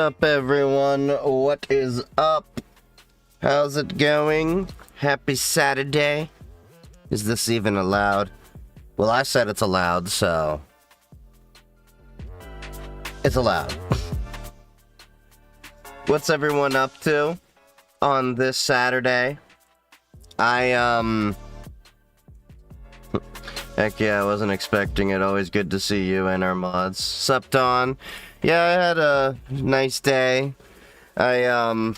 up, everyone? What is up? How's it going? Happy Saturday. Is this even allowed? Well, I said it's allowed, so... it's allowed. What's everyone up to on this Saturday? Heck yeah, I wasn't expecting it. Always good to see you and our mods. Sup, Dawn? Yeah, I had a nice day. I,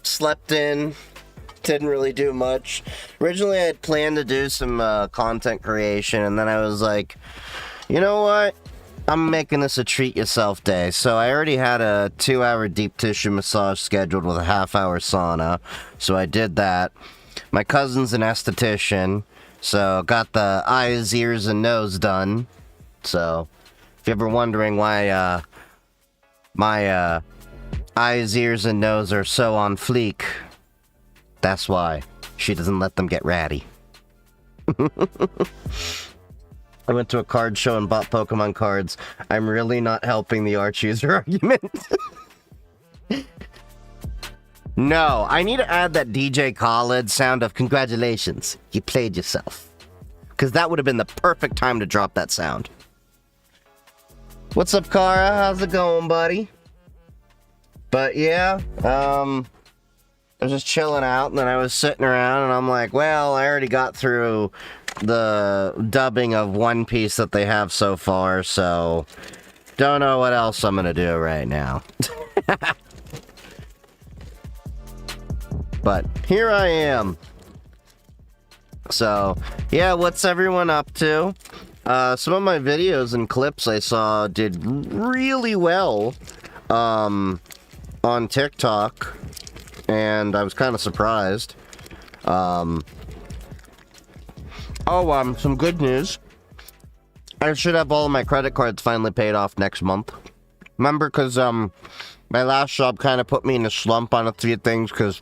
slept in. Didn't really do much. Originally, I had planned to do some, content creation, and then I was like, you know what? I'm making this a treat yourself day. So I already had a 2-hour deep tissue massage scheduled with a half-hour sauna. So I did that. My cousin's an esthetician. So, got the eyes, ears, and nose done. So, if you're ever wondering why, my, eyes, ears, and nose are so on fleek, that's why. She doesn't let them get ratty. I went to a card show and bought Pokemon cards. I'm really not helping the Arch user argument. No, I need to add that DJ Khaled sound of congratulations, you played yourself. Because that would have been the perfect time to drop that sound. What's up, Kara? How's it going, buddy? But yeah, I was just chilling out, and then I was sitting around, and I'm like, well, I already got through the dubbing of One Piece that they have so far, so don't know what else I'm gonna do right now. But here I am. So, yeah, what's everyone up to? Some of my videos and clips I saw did really well on TikTok, and I was kind of surprised. Some good news. I should have all of my credit cards finally paid off next month. Remember, because my last job kind of put me in a slump on a few things, because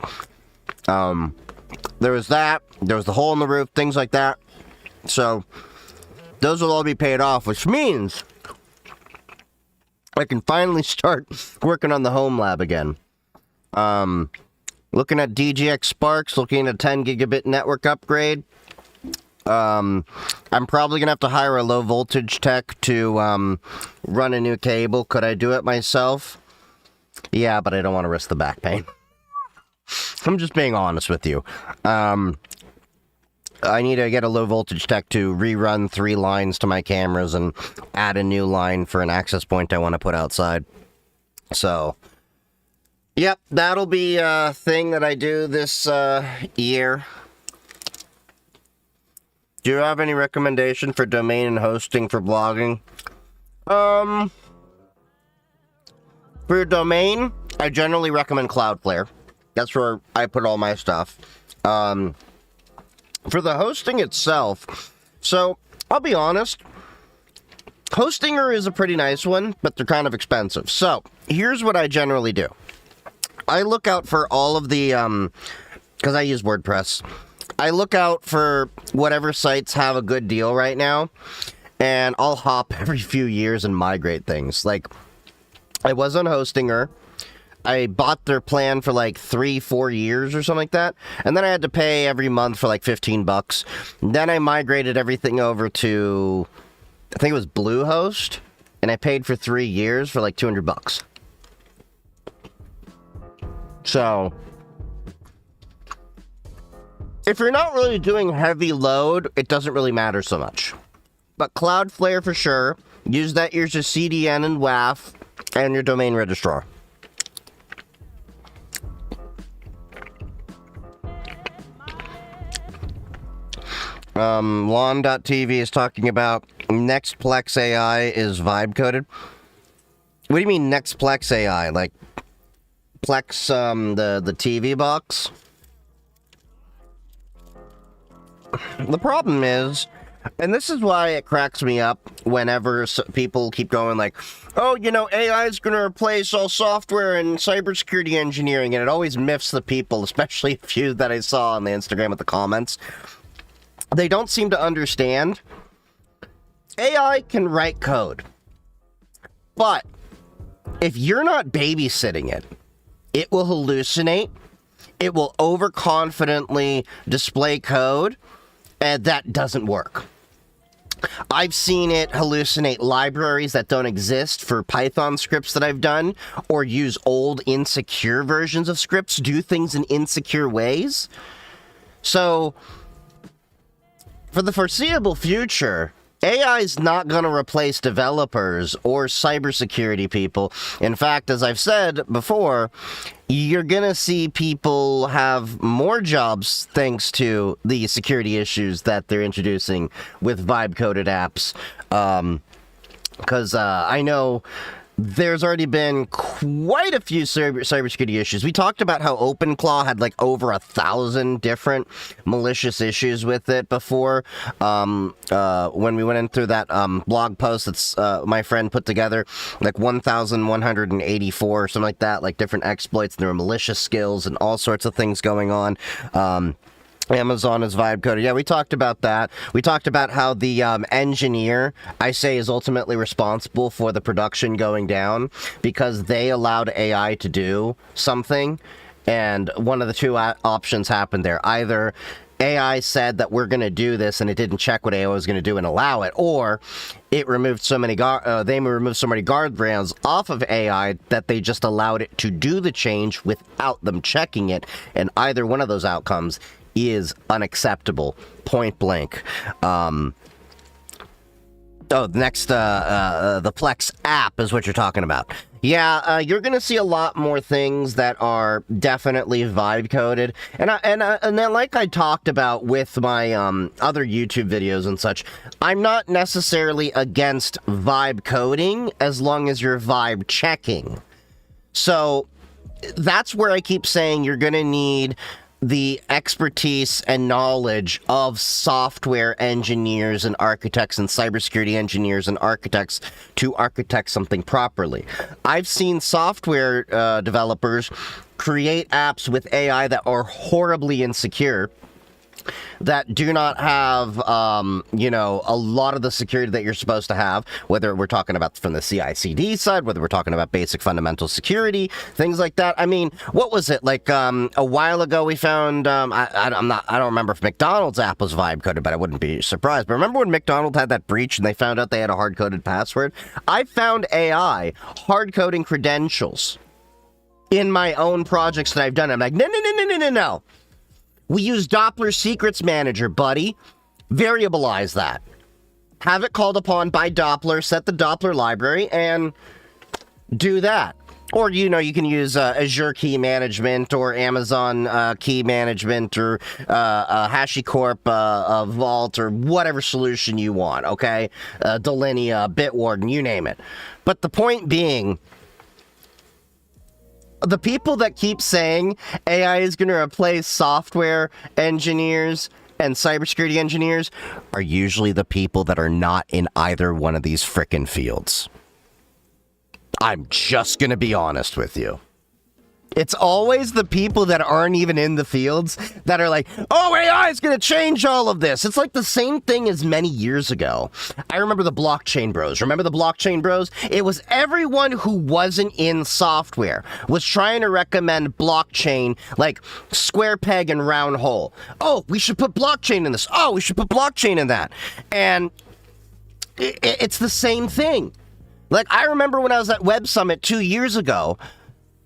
there was that, there was the hole in the roof, things like that. So, those will all be paid off, which means I can finally start working on the home lab again. Looking at DGX Sparks, looking at a 10 gigabit network upgrade. I'm probably gonna have to hire a low voltage tech to run a new cable. Could I do it myself? Yeah, but I don't want to risk the back pain. I'm just being honest with you. I need to get a low voltage tech to rerun 3 lines to my cameras and add a new line for an access point I want to put outside. So, yep, that'll be a thing that I do this year. Do you have any recommendation for domain and hosting for blogging? For domain, I generally recommend Cloudflare. That's where I put all my stuff. For the hosting itself, so I'll be honest, Hostinger is a pretty nice one, but they're kind of expensive. So here's what I generally do. I look out for all of the, because I use WordPress. I look out for whatever sites have a good deal right now, and I'll hop every few years and migrate things. Like, I was on Hostinger. I bought their plan for like 3-4 years or something like that. And then I had to pay every month for like $15. Then I migrated everything over to, I think it was Bluehost. And I paid for 3 years for like $200. So, if you're not really doing heavy load, it doesn't really matter so much. But Cloudflare for sure. Use that as your CDN and WAF and your domain registrar. Lawn.tv is talking about Nextplex AI is vibe coded. What do you mean Nextplex AI? Like Plex, the TV box? The problem is, and this is why it cracks me up whenever people keep going like, oh, you know, AI is going to replace all software and cybersecurity engineering, and it always miffs the people, especially a few that I saw on the Instagram with the comments. They don't seem to understand. AI can write code, but if you're not babysitting it, it will hallucinate, it will overconfidently display code, and that doesn't work. I've seen it hallucinate libraries that don't exist for Python scripts that I've done, or use old insecure versions of scripts, do things in insecure ways. So, for the foreseeable future, AI is not going to replace developers or cybersecurity people. In fact, as I've said before, you're going to see people have more jobs thanks to the security issues that they're introducing with vibe-coded apps. Because I know there's already been quite a few cybersecurity issues. We talked about how OpenClaw had like over 1,000 different malicious issues with it before. When we went in through that blog post that's my friend put together, like 1,184 or something like that, like different exploits. There were malicious skills and all sorts of things going on. Amazon is vibe coded. Yeah, we talked about that. We talked about how the engineer, I say, is ultimately responsible for the production going down because they allowed AI to do something. And one of the two options happened there. Either AI said that we're going to do this and it didn't check what AI was going to do and allow it, or it removed so many they removed so many guardrails off of AI that they just allowed it to do the change without them checking it. And either one of those outcomes is unacceptable, point blank. The Plex app is what you're talking about. Yeah, you're gonna see a lot more things that are definitely vibe coded, and then like I talked about with my other YouTube videos and such, I'm not necessarily against vibe coding as long as you're vibe checking. So that's where I keep saying you're gonna need the expertise and knowledge of software engineers and architects and cybersecurity engineers and architects to architect something properly. I've seen software developers create apps with AI that are horribly insecure, that do not have, a lot of the security that you're supposed to have, whether we're talking about from the CI/CD side, whether we're talking about basic fundamental security, things like that. I mean, what was it? Like, a while ago we found, I don't remember if McDonald's app was vibe coded, but I wouldn't be surprised. But remember when McDonald's had that breach and they found out they had a hard coded password? I found AI hard coding credentials in my own projects that I've done. I'm like, no. We use Doppler Secrets Manager, buddy. Variabilize that. Have it called upon by Doppler, set the Doppler library, and do that. Or, you can use Azure Key Management or Amazon Key Management or HashiCorp Vault or whatever solution you want, okay? Delinea, Bitwarden, you name it. But the point being, the people that keep saying AI is going to replace software engineers and cybersecurity engineers are usually the people that are not in either one of these frickin' fields. I'm just going to be honest with you. It's always the people that aren't even in the fields that are like, oh, AI is going to change all of this. It's like the same thing as many years ago. I remember the blockchain bros. Remember the blockchain bros? It was everyone who wasn't in software was trying to recommend blockchain, like square peg and round hole. Oh, we should put blockchain in this. Oh, we should put blockchain in that. And it's the same thing. Like, I remember when I was at Web Summit 2 years ago,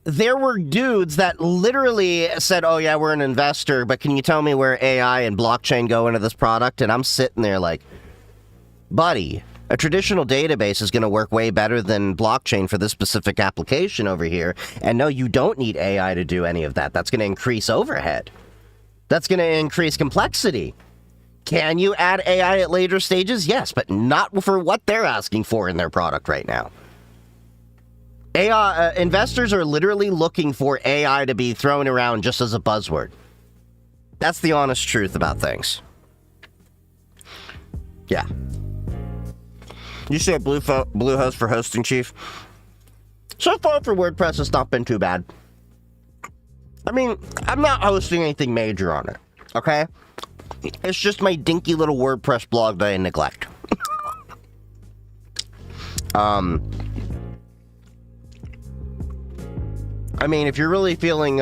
there were dudes that literally said, oh yeah, we're an investor, but can you tell me where AI and blockchain go into this product? And I'm sitting there like, buddy, a traditional database is going to work way better than blockchain for this specific application over here. And no, you don't need AI to do any of that. That's going to increase overhead. That's going to increase complexity. Can you add AI at later stages? Yes, but not for what they're asking for in their product right now. AI investors are literally looking for AI to be thrown around just as a buzzword. That's the honest truth about things. Yeah. You say Bluehost for hosting, Chief? So far for WordPress, it's not been too bad. I mean, I'm not hosting anything major on it, okay? It's just my dinky little WordPress blog that I neglect. I mean, if you're really feeling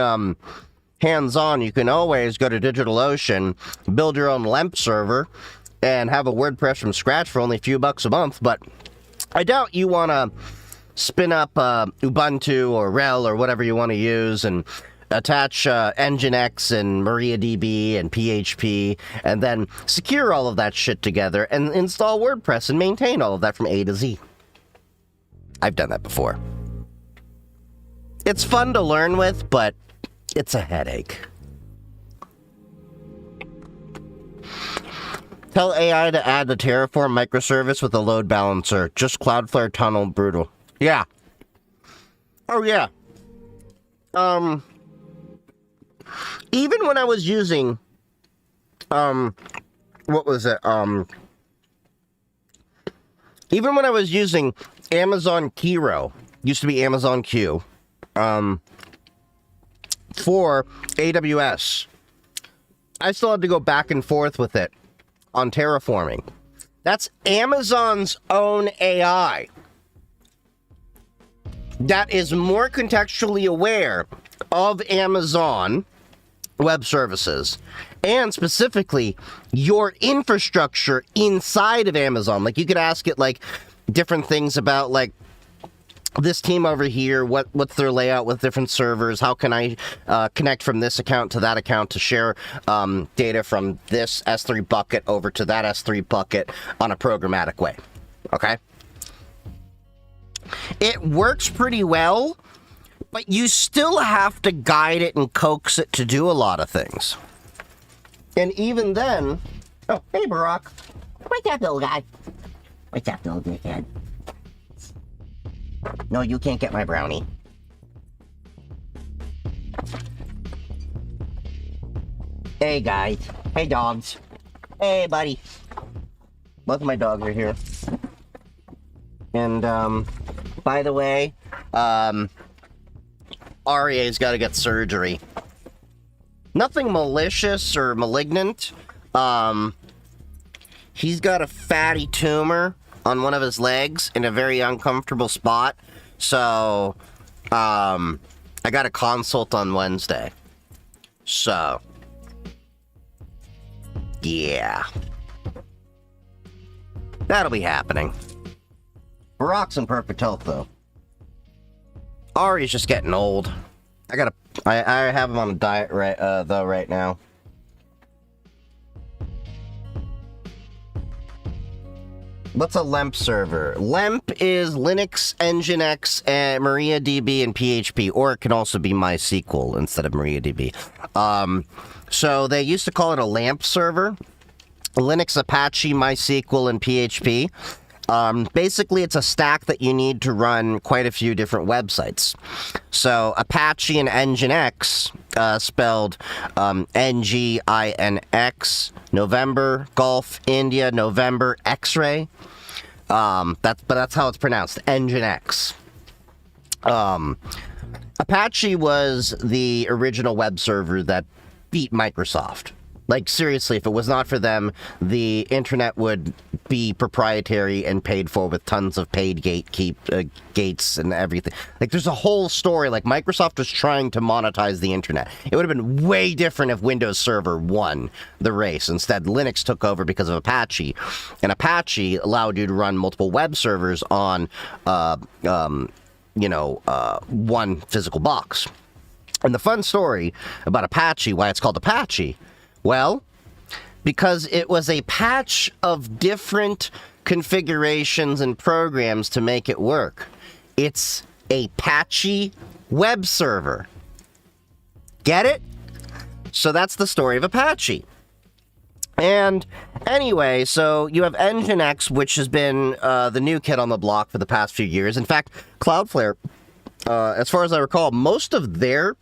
hands-on, you can always go to DigitalOcean, build your own LEMP server, and have a WordPress from scratch for only a few bucks a month. But I doubt you want to spin up Ubuntu or RHEL or whatever you want to use and attach Nginx and MariaDB and PHP, and then secure all of that shit together and install WordPress and maintain all of that from A to Z. I've done that before. It's fun to learn with, but it's a headache. Tell AI to add the Terraform microservice with a load balancer. Just Cloudflare tunnel brutal. Yeah. Oh, yeah. Even when I was using, what was it? Even when I was using Amazon Kiro, used to be Amazon Q, for AWS, I still had to go back and forth with it on terraforming. That's Amazon's own AI that is more contextually aware of Amazon Web Services and specifically your infrastructure inside of Amazon. Like, you could ask it like different things about like this team over here, what's their layout with different servers, how can I connect from this account to that account to share data from this S3 bucket over to that S3 bucket on a programmatic way. Okay? It works pretty well, but you still have to guide it and coax it to do a lot of things. And even then... Oh, hey, Barack. What's up, little guy? What's up, little dickhead? No, you can't get my brownie. Hey, guys. Hey, dogs. Hey, buddy. Both of my dogs are here. And, by the way, Arya's got to get surgery. Nothing malicious or malignant. He's got a fatty tumor on one of his legs in a very uncomfortable spot. So, I got a consult on Wednesday. So, yeah. That'll be happening. Barack's in perfect health, though. Ari's just getting old. I have him on a diet right now. What's a LEMP server? LEMP is Linux, Nginx, and MariaDB and PHP, or it can also be MySQL instead of MariaDB. So they used to call it a LAMP server. Linux, Apache, MySQL, and PHP. Basically, it's a stack that you need to run quite a few different websites. So Apache and Nginx, spelled Nginx, November, Golf, India, November, X-ray. That's how it's pronounced, Nginx. Apache was the original web server that beat Microsoft. Like, seriously, if it was not for them, the internet would be proprietary and paid for with tons of paid gates and everything. Like, there's a whole story. Like, Microsoft was trying to monetize the internet. It would have been way different if Windows Server won the race. Instead, Linux took over because of Apache. And Apache allowed you to run multiple web servers on, one physical box. And the fun story about Apache, why it's called Apache... Well, because it was a patch of different configurations and programs to make it work. It's a patchy web server. Get it? So that's the story of Apache. And anyway, so you have Nginx, which has been the new kid on the block for the past few years. In fact, Cloudflare, as far as I recall, most of their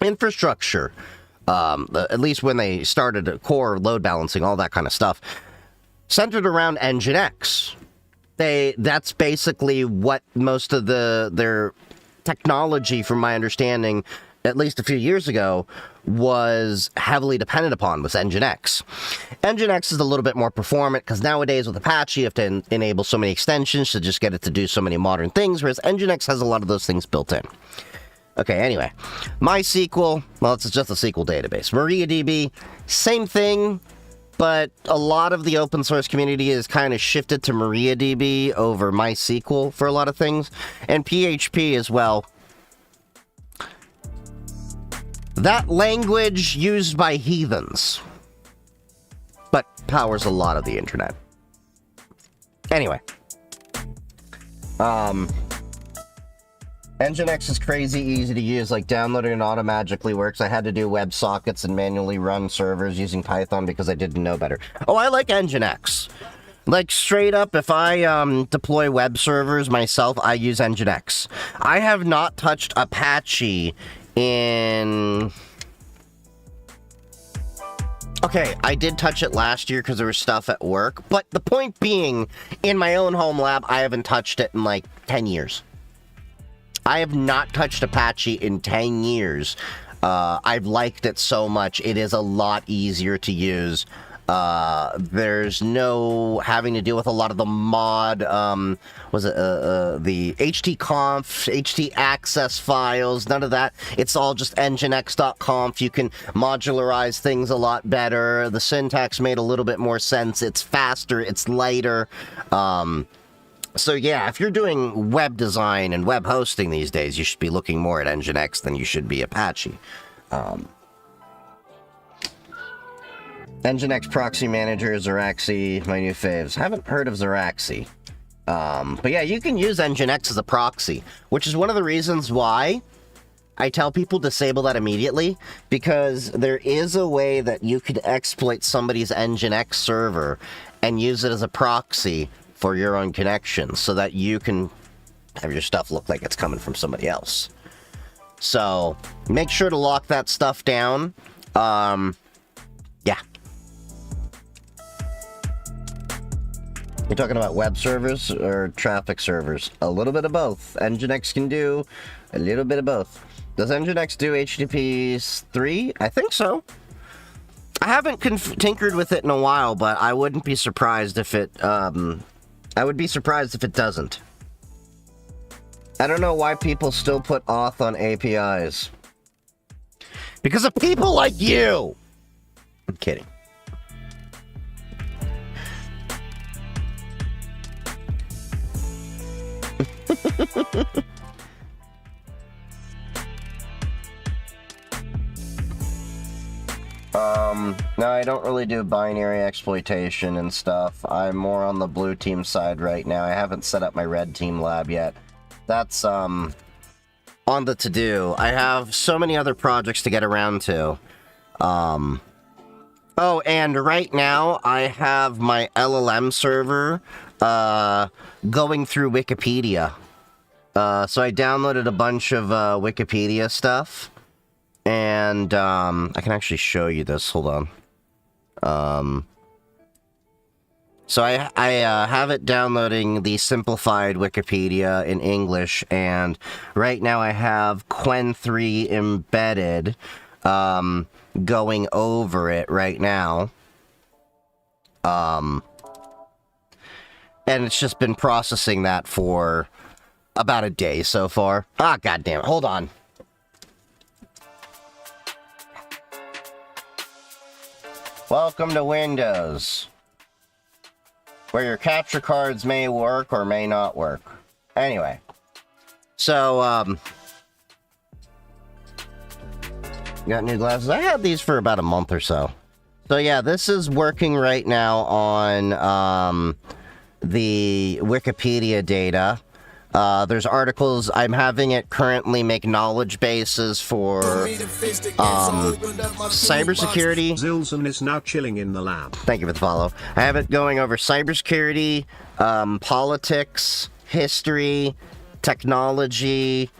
infrastructure... at least when they started core load balancing, all that kind of stuff, centered around Nginx. That's basically what most of their technology, from my understanding, at least a few years ago, was heavily dependent upon, was Nginx. Nginx is a little bit more performant, because nowadays with Apache, you have to enable so many extensions to just get it to do so many modern things, whereas Nginx has a lot of those things built in. Okay, anyway. MySQL, well, it's just a SQL database. MariaDB, same thing, but a lot of the open source community has kind of shifted to MariaDB over MySQL for a lot of things. And PHP as well. That language used by heathens, but powers a lot of the internet. Anyway. Nginx is crazy easy to use, like downloading it automatically works. I had to do WebSockets and manually run servers using Python because I didn't know better. Oh, I like Nginx. Like, straight up, if I deploy web servers myself, I use Nginx. I have not touched Apache in... Okay, I did touch it last year because there was stuff at work, but the point being, in my own home lab, I haven't touched it in like 10 years. I have not touched Apache in 10 years. I've liked it so much. It is a lot easier to use. There's no having to deal with a lot of the mod, the htconf, htaccess files, none of that. It's all just nginx.conf. You can modularize things a lot better. The syntax made a little bit more sense. It's faster, it's lighter. So yeah, if you're doing web design and web hosting these days, you should be looking more at Nginx than you should be Apache. Nginx Proxy Manager, Xeraxi, my new faves. Haven't heard of Xeraxi. But yeah, you can use Nginx as a proxy, which is one of the reasons why I tell people disable that immediately, because there is a way that you could exploit somebody's Nginx server and use it as a proxy for your own connection so that you can have your stuff look like it's coming from somebody else. So make sure to lock that stuff down. Yeah. You're talking about web servers or traffic servers? A little bit of both. Nginx can do a little bit of both. Does Nginx do HTTP 3? I think so. I haven't tinkered with it in a while, but I wouldn't be surprised if it, I would be surprised if it doesn't. I don't know why people still put auth on APIs. Because of people like you! I'm kidding. No, I don't really do binary exploitation and stuff. I'm more on the blue team side right now. I haven't set up my red team lab yet. That's, on the to-do. I have so many other projects to get around to. Oh, and right now, I have my LLM server, going through Wikipedia. So I downloaded a bunch of, Wikipedia stuff. And, I can actually show you this. Hold on. So I have it downloading the simplified Wikipedia in English, and right now I have Qwen3 embedded, going over it right now. And it's just been processing that for about a day so far. Ah, goddamn it. Hold on. Welcome to Windows, where your capture cards may work or may not work. Anyway, so, got new glasses. I had these for about a month or so. So yeah, this is working right now on, the Wikipedia data. There's articles. I'm having it currently make knowledge bases for cybersecurity. Zilson is now chilling in the lab. Thank you for the follow. I have it going over cybersecurity, politics, history, technology.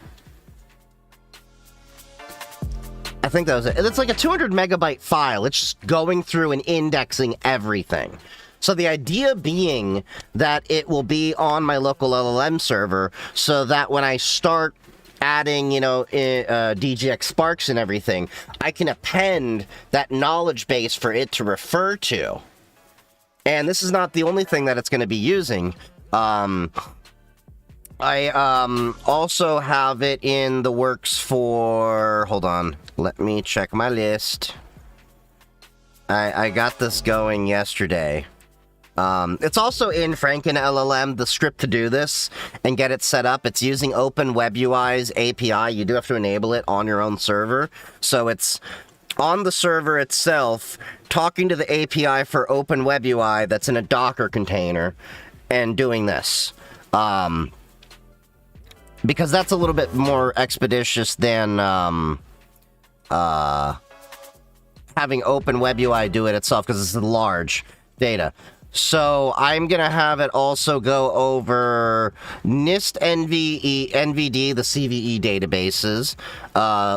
I think that was it. It's like a 200 megabyte file. It's just going through and indexing everything. So the idea being that it will be on my local LLM server so that when I start adding, you know, DGX Sparks and everything, I can append that knowledge base for it to refer to. And this is not the only thing that it's going to be using. I also have it in the works for... Hold on. Let me check my list. I got this going yesterday. It's also in Franken LLM, the script to do this and get it set up. It's using Open Web UI's API. You do have to enable it on your own server. So it's on the server itself, talking to the API for Open Web UI that's in a Docker container and doing this. Because that's a little bit more expeditious than having Open Web UI do it itself, because it's large data. So I'm going to have it also go over NIST NVD, the CVE databases,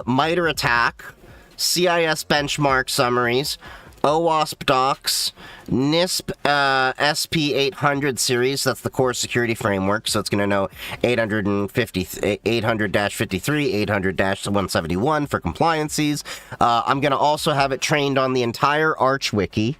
MITRE ATT&CK, CIS benchmark summaries, OWASP docs, NISP SP800 series, that's the core security framework, so it's going to know 800-53, 800-171 for compliances. I'm going to also have it trained on the entire Arch Wiki.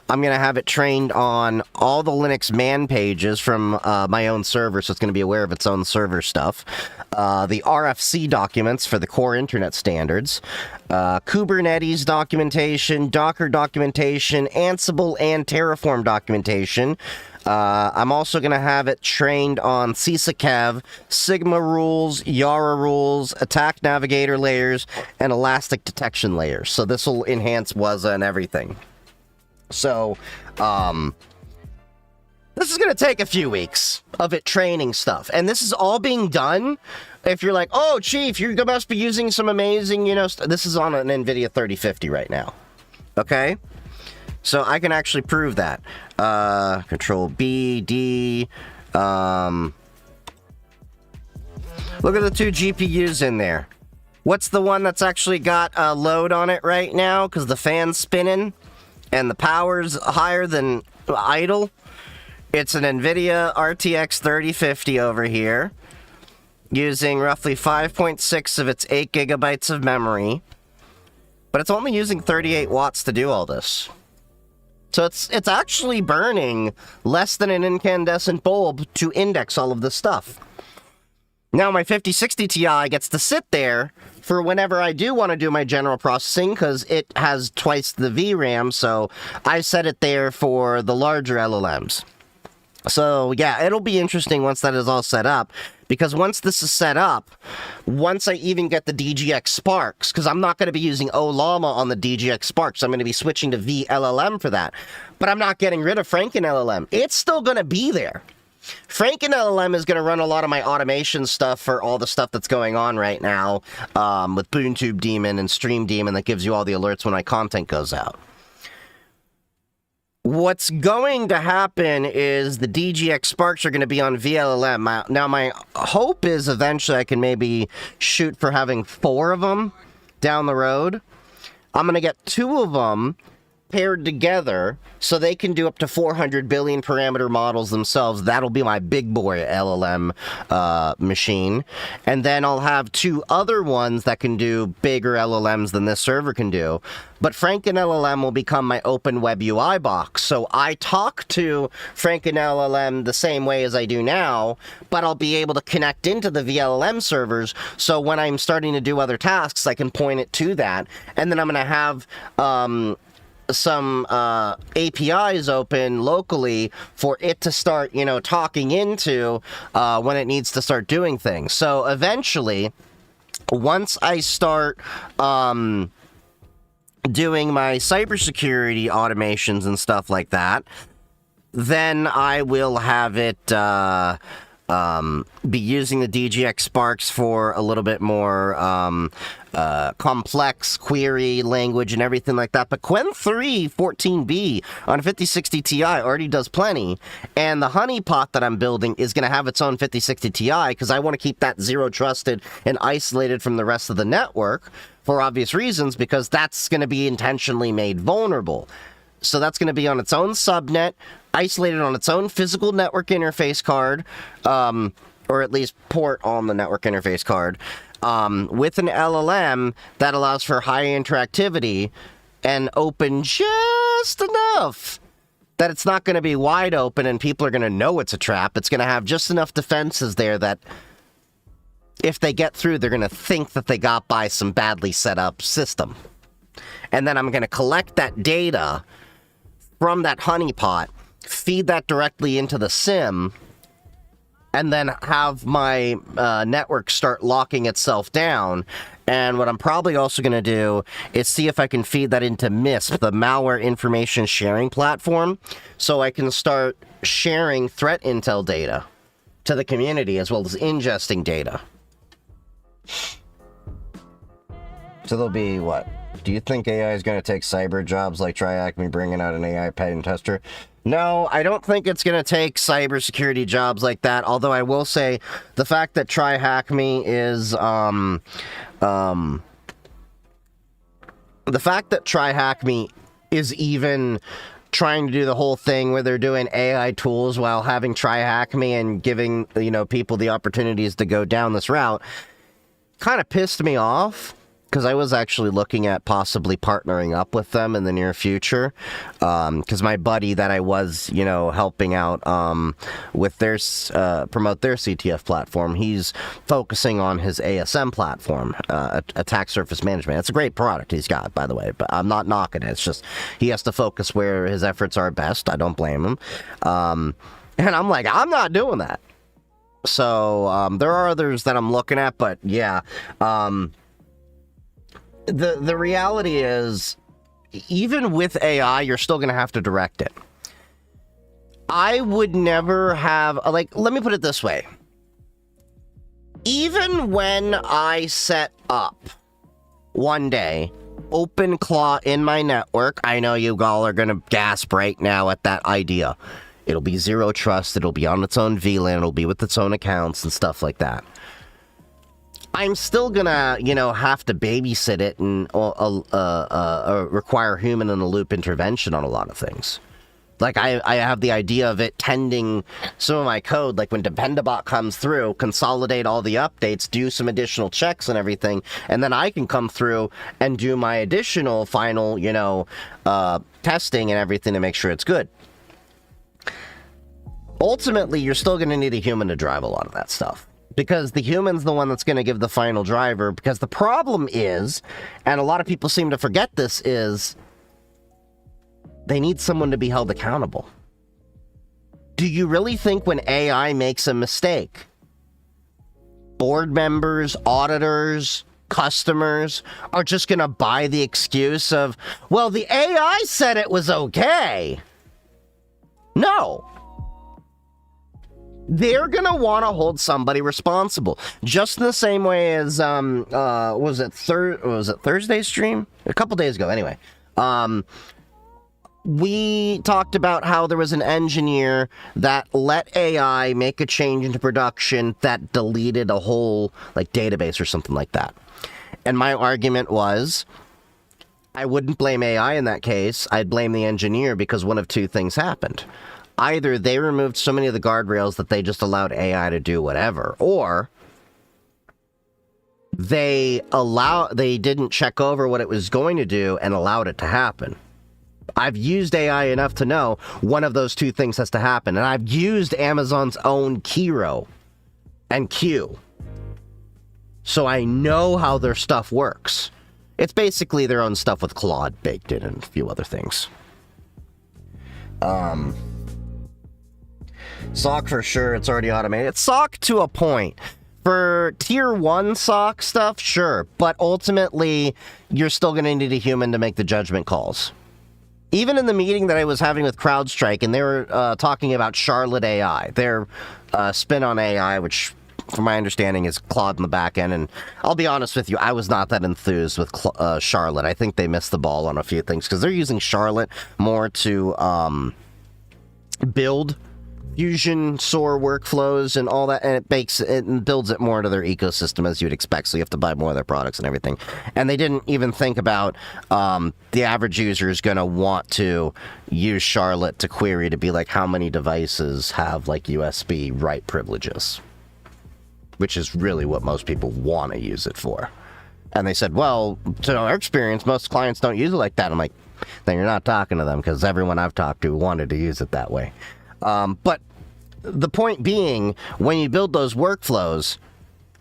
I'm going to have it trained on all the Linux man pages from my own server, so it's going to be aware of its own server stuff. The RFC documents for the core internet standards. Kubernetes documentation, Docker documentation, Ansible and Terraform documentation. I'm also going to have it trained on CISA-KEV, Sigma rules, Yara rules, attack navigator layers, and elastic detection layers. So this will enhance WASA and everything. So, this is going to take a few weeks of it training stuff. And this is all being done. If you're like, oh, Chief, you must be using some amazing, this is on an NVIDIA 3050 right now. Okay? So I can actually prove that. Control B, D. Look at the two GPUs in there. What's the one that's actually got a load on it right now? Because the fan's spinning and the power's higher than idle. It's an NVIDIA RTX 3050 over here, using roughly 5.6 of its 8 gigabytes of memory, but it's only using 38 watts to do all this. So it's actually burning less than an incandescent bulb to index all of this stuff. Now my 5060 Ti gets to sit there for whenever I do want to do my general processing, because it has twice the VRAM, so I set it there for the larger LLMs. So yeah, it'll be interesting once that is all set up, because once this is set up, once I even get the DGX Sparks, because I'm not going to be using OLLAMA on the DGX Sparks, I'm going to be switching to VLLM for that, but I'm not getting rid of Franken LLM. It's still going to be there. Franken LLM is going to run a lot of my automation stuff for all the stuff that's going on right now with BoonTube Daemon and Stream Daemon that gives you all the alerts when my content goes out. What's going to happen is the DGX Sparks are going to be on VLLM. Now, my hope is eventually I can maybe shoot for having 4 of them down the road. I'm going to get 2 of them paired together so they can do up to 400 billion parameter models themselves. That'll be my big boy LLM machine. And then I'll have 2 other ones that can do bigger LLMs than this server can do. But Franken LLM will become my Open Web UI box. So I talk to Franken LLM the same way as I do now, but I'll be able to connect into the VLLM servers. So when I'm starting to do other tasks, I can point it to that. And then I'm going to have some APIs open locally for it to start, talking into when it needs to start doing things. So eventually, once I start doing my cybersecurity automations and stuff like that, then I will have it be using the DGX Sparks for a little bit more complex query language and everything like that. But Qwen 3 14B on a 5060 Ti already does plenty, and the honeypot that I'm building is going to have its own 5060 Ti because I want to keep that zero trusted and isolated from the rest of the network for obvious reasons, because that's going to be intentionally made vulnerable. So that's going to be on its own subnet, isolated on its own physical network interface card, or at least port on the network interface card, with an LLM that allows for high interactivity and open just enough that it's not going to be wide open and people are going to know it's a trap. It's going to have just enough defenses there that if they get through, they're going to think that they got by some badly set up system. And then I'm going to collect that data from that honeypot, feed that directly into the SIM, and then have my network start locking itself down. And what I'm probably also going to do is see if I can feed that into MISP, the malware information sharing platform, so I can start sharing threat intel data to the community as well as ingesting data. So there'll be what? Do you think AI is going to take cyber jobs like TriAcme bringing out an AI pen tester? No, I don't think it's going to take cybersecurity jobs like that. Although I will say the fact that TriHackMe is, the fact that TriHackMe is even trying to do the whole thing where they're doing AI tools while having TriHackMe and giving, people the opportunities to go down this route kind of pissed me off. Because I was actually looking at possibly partnering up with them in the near future. Because my buddy that I was, helping out with their promote their CTF platform, he's focusing on his ASM platform, Attack Surface Management. It's a great product he's got, by the way, but I'm not knocking it. It's just he has to focus where his efforts are best. I don't blame him. And I'm like, I'm not doing that. So there are others that I'm looking at, but yeah. The reality is, even with AI, you're still going to have to direct it. I would never have, let me put it this way. Even when I set up one day OpenClaw in my network, I know you all are going to gasp right now at that idea. It'll be zero trust, it'll be on its own VLAN, it'll be with its own accounts and stuff like that. I'm still gonna, have to babysit it and require human-in-the-loop intervention on a lot of things. Like, I have the idea of it tending some of my code, like when Dependabot comes through, consolidate all the updates, do some additional checks and everything, and then I can come through and do my additional final, testing and everything to make sure it's good. Ultimately, you're still gonna need a human to drive a lot of that stuff. Because the human's the one that's going to give the final driver. Because the problem is, and a lot of people seem to forget this, is they need someone to be held accountable. Do you really think when AI makes a mistake, board members, auditors, customers are just going to buy the excuse of, well, the AI said it was okay? No. They're going to want to hold somebody responsible. Just in the same way as, was it Thursday's stream? A couple days ago, anyway. We talked about how there was an engineer that let AI make a change into production that deleted a whole, database or something like that. And my argument was, I wouldn't blame AI in that case. I'd blame the engineer because one of two things happened. Either they removed so many of the guardrails that they just allowed AI to do whatever, or they didn't check over what it was going to do and allowed it to happen. I've used AI enough to know one of those two things has to happen, and I've used Amazon's own Kiro and Q. So I know how their stuff works. It's basically their own stuff with Claude baked in and a few other things. SOC for sure, it's already automated. It's SOC to a point. For tier 1 SOC stuff, sure. But ultimately, you're still going to need a human to make the judgment calls. Even in the meeting that I was having with CrowdStrike, and they were talking about Charlotte AI, their spin on AI, which, from my understanding, is Claude in the back end. And I'll be honest with you, I was not that enthused with Charlotte. I think they missed the ball on a few things, because they're using Charlotte more to build Fusion, SOAR workflows and all that, and it builds it more into their ecosystem as you'd expect, so you have to buy more of their products and everything. And they didn't even think about the average user is going to want to use Charlotte to query to be like, how many devices have USB write privileges, which is really what most people want to use it for. And they said, well, to our experience, most clients don't use it like that. I'm like, then you're not talking to them, because everyone I've talked to wanted to use it that way. But the point being, when you build those workflows,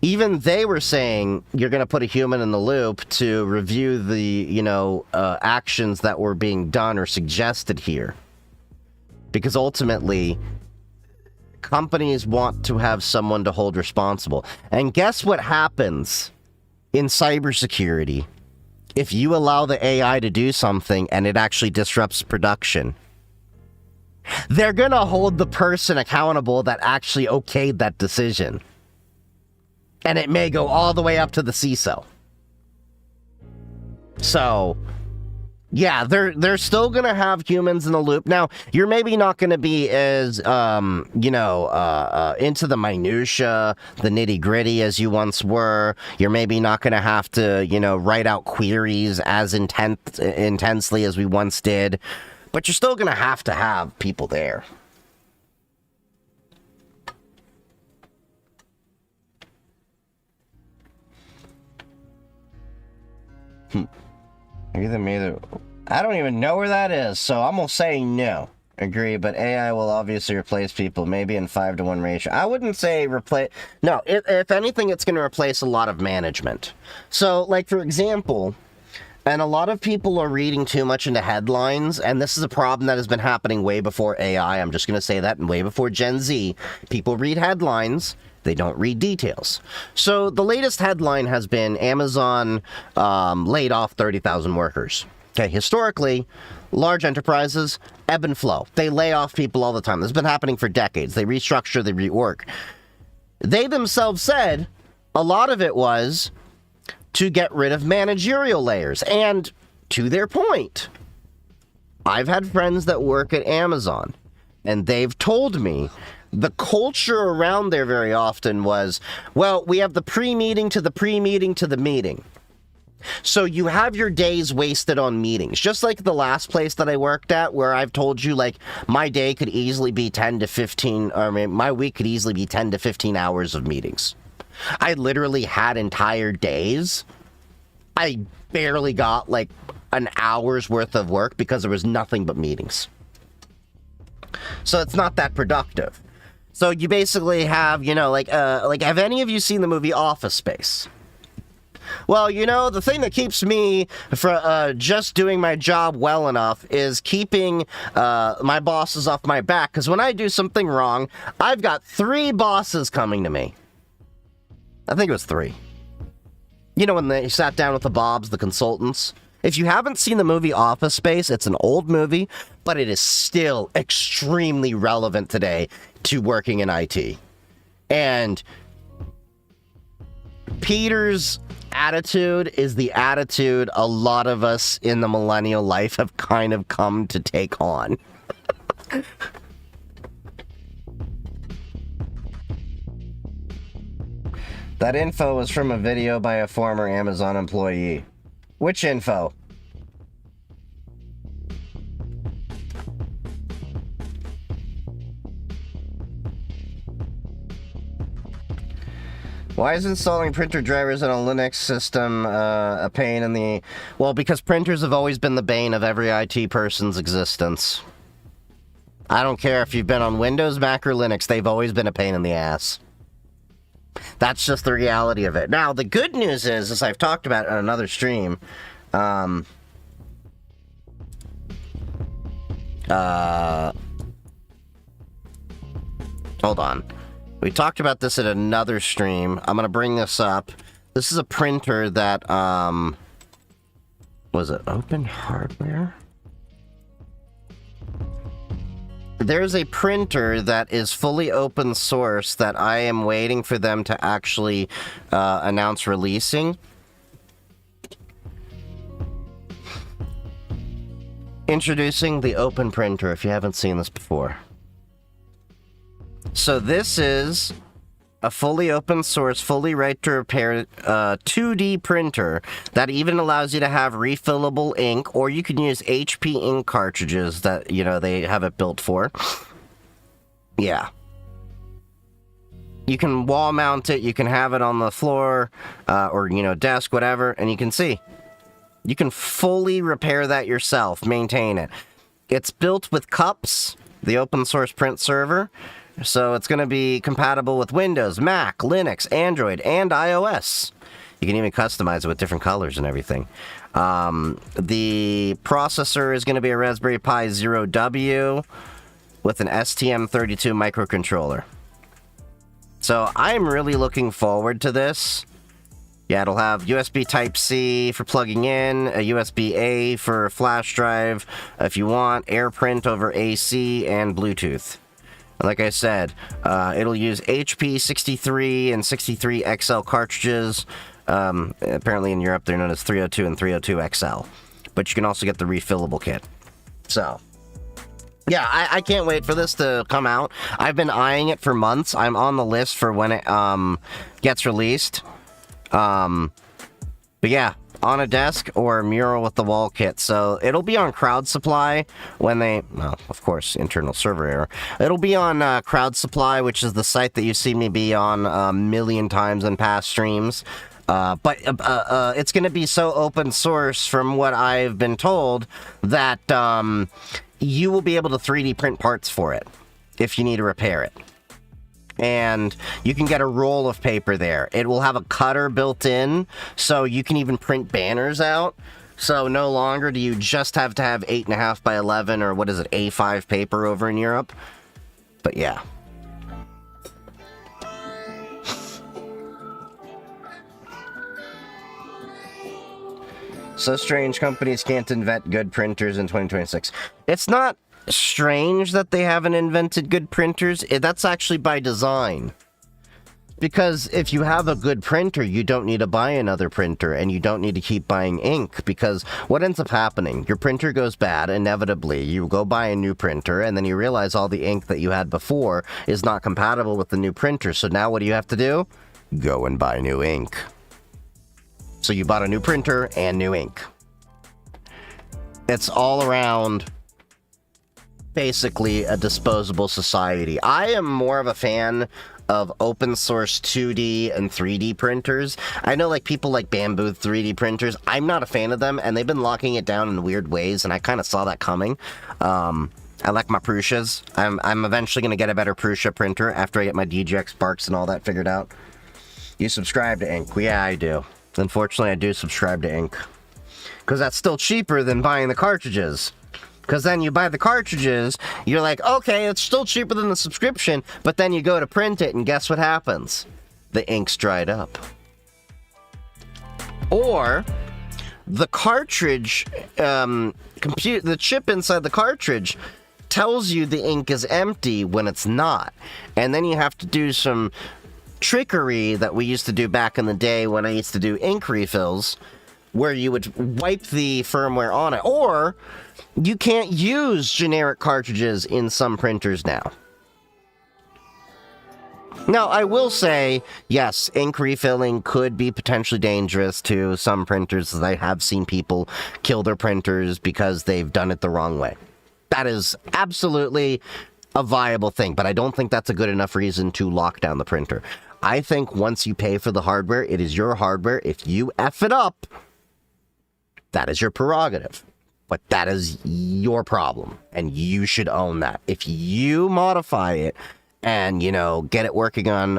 even they were saying you're going to put a human in the loop to review the, actions that were being done or suggested here. Because ultimately, companies want to have someone to hold responsible. And guess what happens in cybersecurity if you allow the AI to do something and it actually disrupts production? They're going to hold the person accountable that actually okayed that decision. And it may go all the way up to the CISO. So, yeah, they're still going to have humans in the loop. Now, you're maybe not going to be as, into the minutia, the nitty-gritty as you once were. You're maybe not going to have to, write out queries as intensely as we once did. But you're still going to have people there. Either me, I don't even know where that is, so I'm gonna say no. Agree, but AI will obviously replace people, maybe in 5-to-1 ratio. I wouldn't say replace. No, if anything, it's going to replace a lot of management. So, like, for example, and a lot of people are reading too much into headlines, and this is a problem that has been happening way before AI. I'm just going to say that, and way before Gen Z. People read headlines. They don't read details. So the latest headline has been Amazon laid off 30,000 workers. Okay, historically, large enterprises ebb and flow. They lay off people all the time. This has been happening for decades. They restructure, they rework. They themselves said a lot of it was to get rid of managerial layers. And to their point, I've had friends that work at Amazon, and they've told me the culture around there very often was, well, we have the pre-meeting to the pre-meeting to the meeting. So you have your days wasted on meetings. Just like the last place that I worked at, where I've told you, like, my day could easily be 10 to 15, my week could easily be 10 to 15 hours of meetings. I literally had entire days. I barely got, like, an hour's worth of work because there was nothing but meetings. So it's not that productive. So you basically have, have any of you seen the movie Office Space? Well, the thing that keeps me from just doing my job well enough is keeping my bosses off my back. Because when I do something wrong, I've got 3 bosses coming to me. I think it was 3. When they sat down with the Bobs, the consultants. If you haven't seen the movie Office Space, it's an old movie, but it is still extremely relevant today to working in IT. And Peter's attitude is the attitude a lot of us in the millennial life have kind of come to take on. That info was from a video by a former Amazon employee. Which info? Why is installing printer drivers in a Linux system a pain in the... Well, because printers have always been the bane of every IT person's existence. I don't care if you've been on Windows, Mac, or Linux, they've always been a pain in the ass. That's just the reality of it. Now, the good news is, as I've talked about on another stream, hold on. We talked about this at another stream. I'm going to bring this up. This is a printer that, was it Open Hardware? There's a printer that is fully open source that I am waiting for them to actually announce releasing. Introducing the Open Printer, if you haven't seen this before. So this is a fully open source, fully right to repair 2D printer that even allows you to have refillable ink, or you can use HP ink cartridges that, they have it built for. Yeah. You can wall mount it, you can have it on the floor, or, desk, whatever, and you can see. You can fully repair that yourself, maintain it. It's built with cups, the open source print server, so it's going to be compatible with Windows, Mac, Linux, Android, and iOS. You can even customize it with different colors and everything. The processor is going to be a Raspberry Pi Zero W with an STM32 microcontroller. So I'm really looking forward to this. Yeah, it'll have USB Type-C for plugging in, a USB-A for a flash drive, if you want, AirPrint over AC, and Bluetooth. And like I said, it'll use HP 63 and 63 XL cartridges. Apparently in Europe they're known as 302 and 302 XL. But you can also get the refillable kit. So, yeah, I can't wait for this to come out. I've been eyeing it for months. I'm on the list for when it gets released. But yeah, on a desk or a mural with the wall kit. So it'll be on Crowd Supply when they, well, of course, internal server error. It'll be on Crowd Supply, which is the site that you see me be on a million times in past streams. But it's going to be so open source from what I've been told that you will be able to 3D print parts for it if you need to repair it. And you can get a roll of paper there. It will have a cutter built in, so you can even print banners out. So no longer do you just have to have 8.5 by 11 or what is it, A5 paper over in Europe. But yeah. So strange companies can't invent good printers in 2026. It's not strange that they haven't invented good printers. That's actually by design. Because if you have a good printer, you don't need to buy another printer, and you don't need to keep buying ink, because what ends up happening, your printer goes bad, inevitably, you go buy a new printer, and then you realize all the ink that you had before is not compatible with the new printer, so now what do you have to do? Go and buy new ink. So you bought a new printer and new ink. It's all around basically a disposable society. I am more of a fan of open source 2D and 3D printers. I know like people like Bamboo 3D printers. I'm not a fan of them, and they've been locking it down in weird ways, and I kind of saw that coming. I like my Prussias. I'm eventually going to get a better Prusia printer after I get my DGX Sparks and all that figured out. You subscribe to ink? Yeah, I do. Unfortunately, I do subscribe to ink. Because that's still cheaper than buying the cartridges. Because then you buy the cartridges, you're like, okay, it's still cheaper than the subscription, but then you go to print it, and guess what happens? The ink's dried up. Or, the cartridge, the chip inside the cartridge tells you the ink is empty when it's not. And then you have to do some trickery that we used to do back in the day when I used to do ink refills, where you would wipe the firmware on it. Or you can't use generic cartridges in some printers now. Now, I will say, yes, ink refilling could be potentially dangerous to some printers, as I have seen people kill their printers because they've done it the wrong way. That is absolutely a viable thing, but I don't think that's a good enough reason to lock down the printer. I think once you pay for the hardware, it is your hardware. If you F it up, that is your prerogative. But that is your problem, and you should own that. If you modify it and, you know, get it working on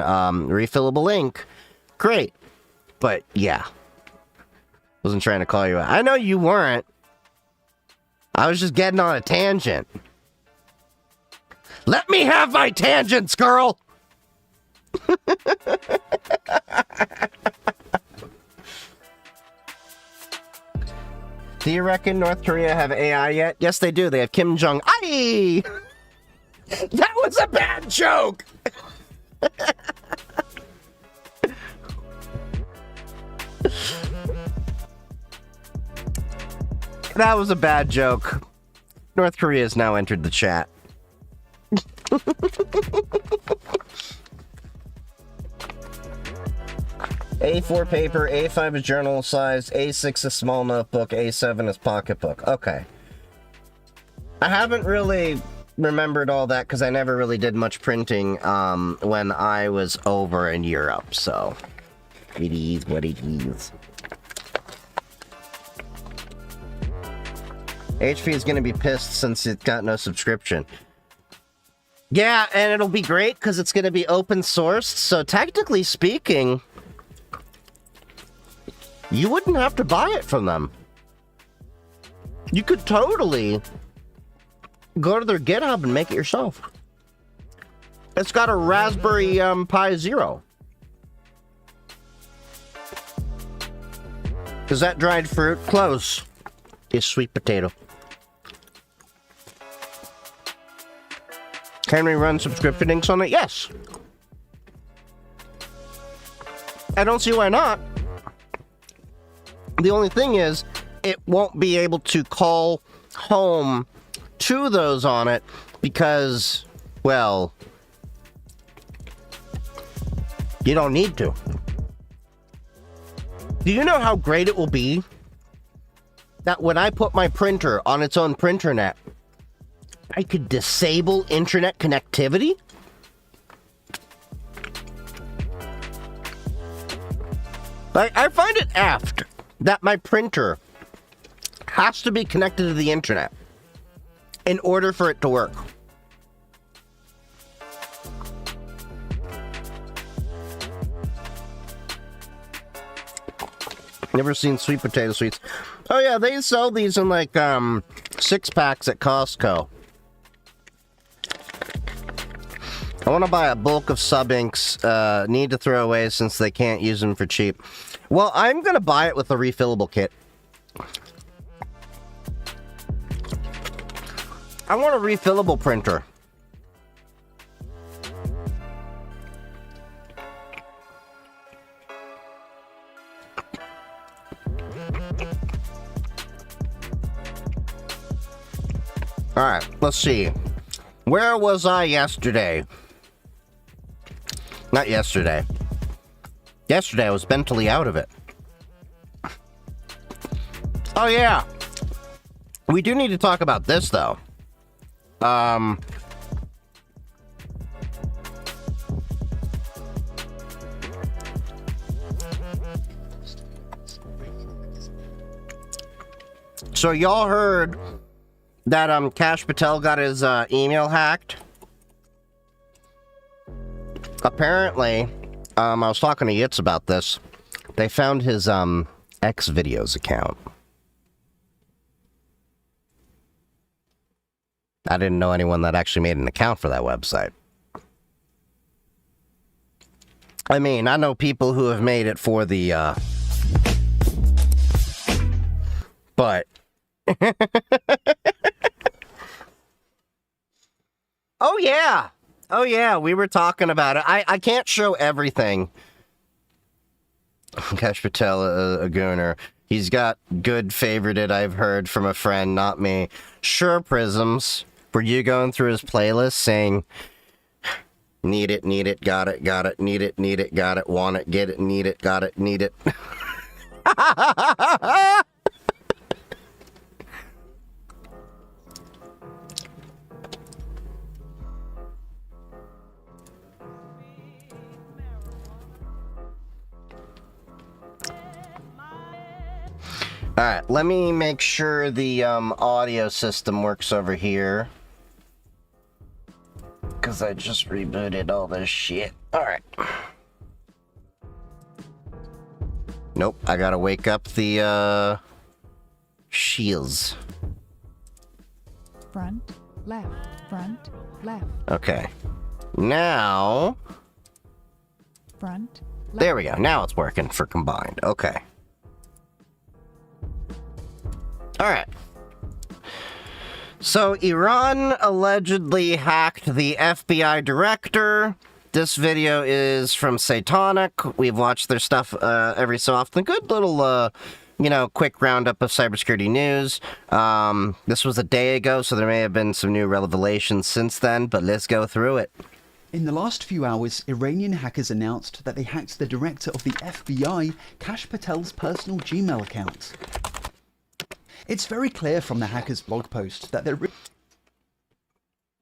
refillable ink, great. But, yeah. Wasn't trying to call you out. I know you weren't. I was just getting on a tangent. Let me have my tangents, girl! Do you reckon North Korea have AI yet? Yes, they do. They have Kim Jong-un. That was a bad joke! That was a bad joke. North Korea has now entered the chat. A4 paper, A5 is journal size, A6 is small notebook, A7 is pocketbook. Okay. I haven't really remembered all that because I never really did much printing when I was over in Europe, so it is what it is. HP is going to be pissed since it got no subscription. Yeah, and it'll be great because it's going to be open sourced. So technically speaking, you wouldn't have to buy it from them. You could totally go to their GitHub and make it yourself. It's got a Raspberry Pi Zero. Is that dried fruit? Close. Is sweet potato. Can we run subscription inks on it? Yes. I don't see why not. The only thing is, it won't be able to call home to those on it because, well, you don't need to. Do you know how great it will be that when I put my printer on its own printer net, I could disable internet connectivity? I find it apt that my printer has to be connected to the internet in order for it to work. Never seen sweet potato sweets. Oh yeah, they sell these in like 6-packs at Costco. I want to buy a bulk of sub inks. Need to throw away since they can't use them for cheap. Well, I'm gonna buy it with a refillable kit. I want a refillable printer. Alright, let's see. Where was I yesterday? Not yesterday. Yesterday I was mentally out of it. Oh yeah. We do need to talk about this though. So y'all heard that Kash Patel got his email hacked? Apparently, I was talking to Yitz about this. They found his Xvideos account. I didn't know anyone that actually made an account for that website. I mean, I know people who have made it for the but oh yeah. Oh yeah, we were talking about it. I can't show everything. Kash Patel, a gooner. He's got good favorited, I've heard from a friend, not me. Sure, Prisms. Were you going through his playlist saying, need it, got it, need it, got it, want it, get it, need it, got it, need it. Alright, let me make sure the audio system works over here. Because I just rebooted all this shit. Alright. Nope, I gotta wake up the shields. Front, left, left. Okay. Now... Front, left. There we go, now it's working for combined. Okay. Alright. So, Iran allegedly hacked the FBI director. This video is from Satanic. We've watched their stuff every so often. Good little, quick roundup of cybersecurity news. This was a day ago, so there may have been some new revelations since then, but let's go through it. In the last few hours, Iranian hackers announced that they hacked the director of the FBI, Kash Patel's personal Gmail account. It's very clear from the hacker's blog post that they're...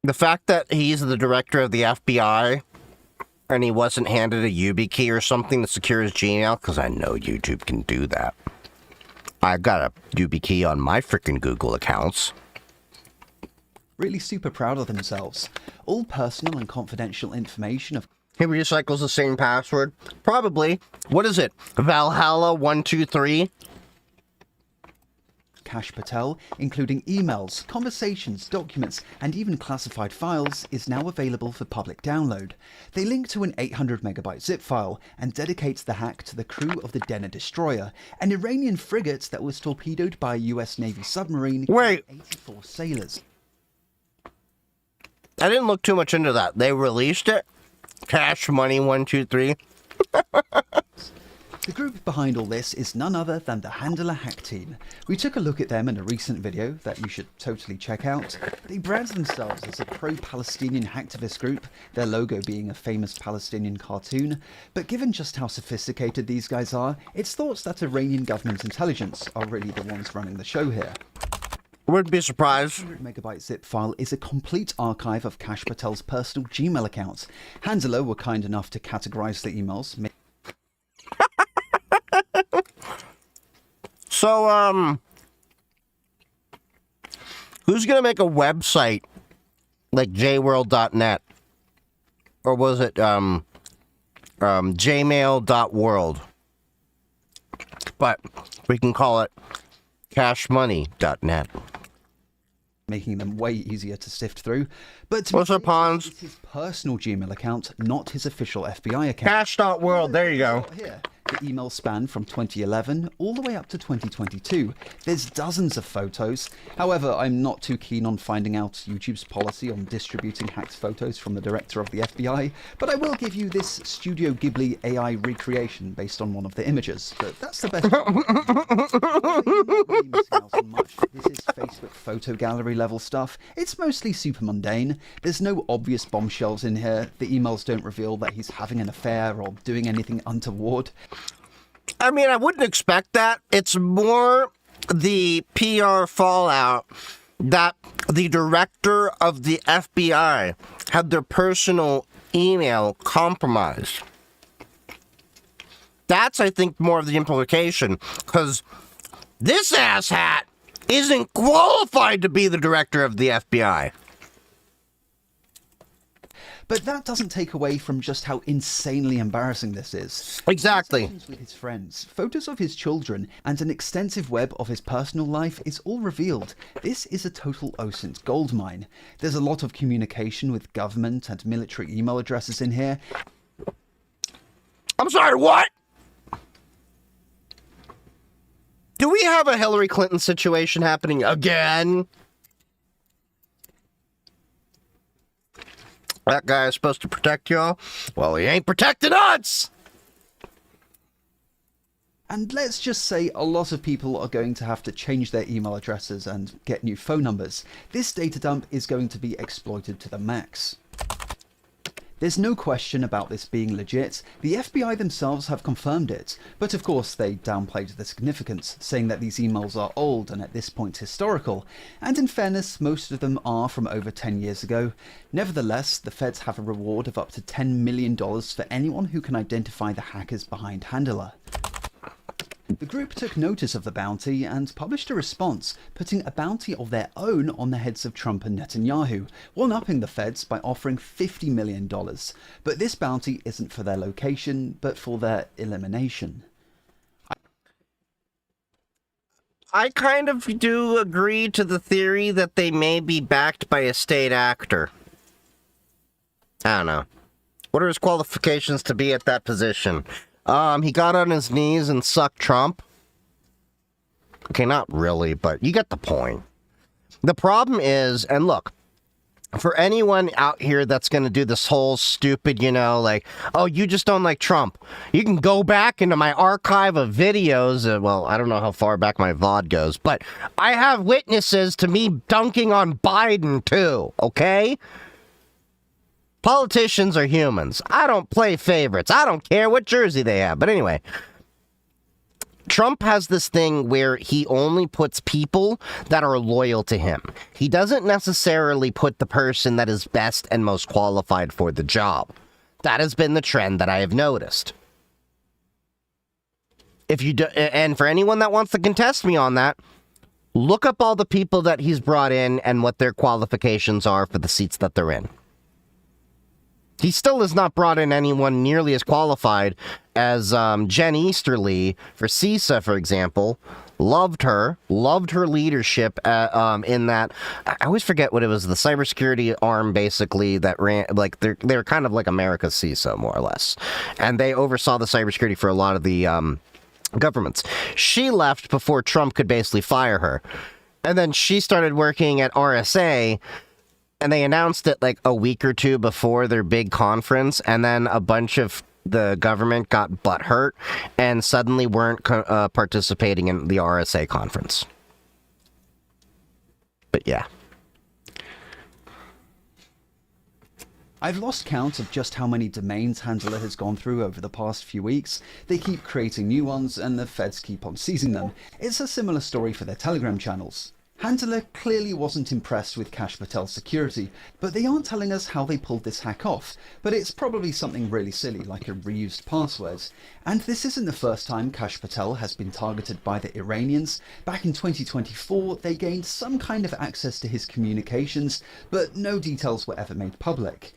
The fact that he's the director of the FBI and he wasn't handed a YubiKey or something to secure his Gmail, because I know YouTube can do that. I got a YubiKey on my freaking Google accounts. Really super proud of themselves. All personal and confidential information of He recycles the same password. Probably. What is it? Valhalla123? Kash Patel, including emails, conversations, documents, and even classified files, is now available for public download. They link to an 800 megabyte zip file and dedicate the hack to the crew of the Denner destroyer, an Iranian frigate that was torpedoed by a US Navy submarine Wait. killing 84 sailors. I didn't look too much into that. They released it? Cash Money 123. The group behind all this is none other than the Handler hack team. We took a look at them in a recent video that you should totally check out. They brand themselves as a pro-Palestinian hacktivist group, their logo being a famous Palestinian cartoon. But given just how sophisticated these guys are, it's thought that Iranian government intelligence are really the ones running the show here. Wouldn't be surprised. 100 megabyte zip file is a complete archive of Kash Patel's personal Gmail account. Handler were kind enough to categorize the emails. So, who's gonna make a website like jworld.net? Or was it, jmail.world? But we can call it cashmoney.net. Making them way easier to sift through. But to What's up, Hans? it's his personal Gmail account, not his official FBI account. Cash.world, there you go. Here, the email span from 2011 all the way up to 2022. There's dozens of photos. However, I'm not too keen on finding out YouTube's policy on distributing hacked photos from the director of the FBI, but I will give you this Studio Ghibli AI recreation based on one of the images. But that's the best. This is Facebook photo gallery level stuff. It's mostly super mundane. There's no obvious bombshells in here. The emails don't reveal that he's having an affair or doing anything untoward. I mean, I wouldn't expect that. It's more the PR fallout that the director of the FBI had their personal email compromised. That's, I think, more of the implication, because this asshat isn't qualified to be the director of the FBI. But that doesn't take away from just how insanely embarrassing this is. Exactly. Conversations with his friends, photos of his children, and an extensive web of his personal life is all revealed. This is a total OSINT goldmine. There's a lot of communication with government and military email addresses in here. I'm sorry, what? Do we have a Hillary Clinton situation happening again? That guy is supposed to protect y'all? Well, he ain't protecting us! And let's just say a lot of people are going to have to change their email addresses and get new phone numbers. This data dump is going to be exploited to the max. There's no question about this being legit. The FBI themselves have confirmed it, but of course they downplayed the significance, saying that these emails are old and at this point historical, and in fairness, most of them are from over 10 years ago. Nevertheless, the feds have a reward of up to $10 million for anyone who can identify the hackers behind Handler. The group took notice of the bounty and published a response, putting a bounty of their own on the heads of Trump and Netanyahu, one-upping the feds by offering $50 million. But this bounty isn't for their location, but for their elimination. I kind of do agree to the theory that they may be backed by a state actor. I don't know. What are his qualifications to be at that position? He got on his knees and sucked Trump. Okay, not really, but you get the point. The problem is, and look, for anyone out here that's going to do this whole stupid, like, oh, you just don't like Trump. You can go back into my archive of videos. Well, I don't know how far back my VOD goes, but I have witnesses to me dunking on Biden too, okay? Politicians are humans. I don't play favorites. I don't care what jersey they have. But anyway, Trump has this thing where he only puts people that are loyal to him. He doesn't necessarily put the person that is best and most qualified for the job. That has been the trend that I have noticed. If you do, and for anyone that wants to contest me on that, look up all the people that he's brought in and what their qualifications are for the seats that they're in. He still has not brought in anyone nearly as qualified as Jen Easterly for CISA, for example. Loved her leadership in that. I always forget what it was, the cybersecurity arm basically that ran, like they're kind of like America's CISA more or less. And they oversaw the cybersecurity for a lot of the governments. She left before Trump could basically fire her. And then she started working at RSA. And they announced it like a week or two before their big conference, and then a bunch of the government got butthurt and suddenly weren't participating in the RSA conference. But yeah. I've lost count of just how many domains Handler has gone through over the past few weeks. They keep creating new ones and the feds keep on seizing them. It's a similar story for their Telegram channels. Handler clearly wasn't impressed with Kash Patel's security, but they aren't telling us how they pulled this hack off. But it's probably something really silly, like a reused password. And this isn't the first time Kash Patel has been targeted by the Iranians. Back in 2024, they gained some kind of access to his communications, but no details were ever made public.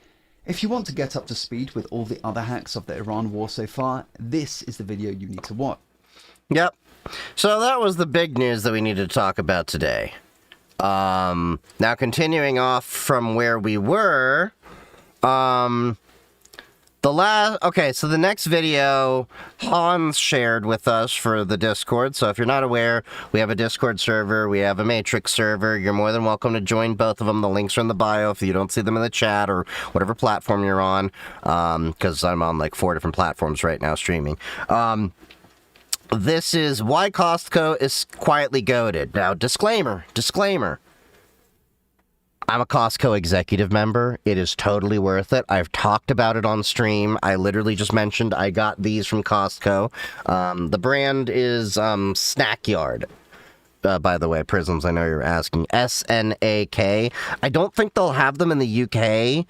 If you want to get up to speed with all the other hacks of the Iran war so far, this is the video you need to watch. Yep. So that was the big news that we needed to talk about today. Now continuing off from where we were, so the next video Hans shared with us for the Discord. So if you're not aware, we have a Discord server, we have a Matrix server. You're more than welcome to join both of them. The links are in the bio if you don't see them in the chat or whatever platform you're on, because I'm on like 4 different platforms right now streaming. This is why Costco is quietly goated. Now, disclaimer. I'm a Costco executive member. It is totally worth it. I've talked about it on stream. I literally just mentioned I got these from Costco. The brand is Snack Yard. By the way, Prisms, I know you're asking. SNAK. I don't think they'll have them in the UK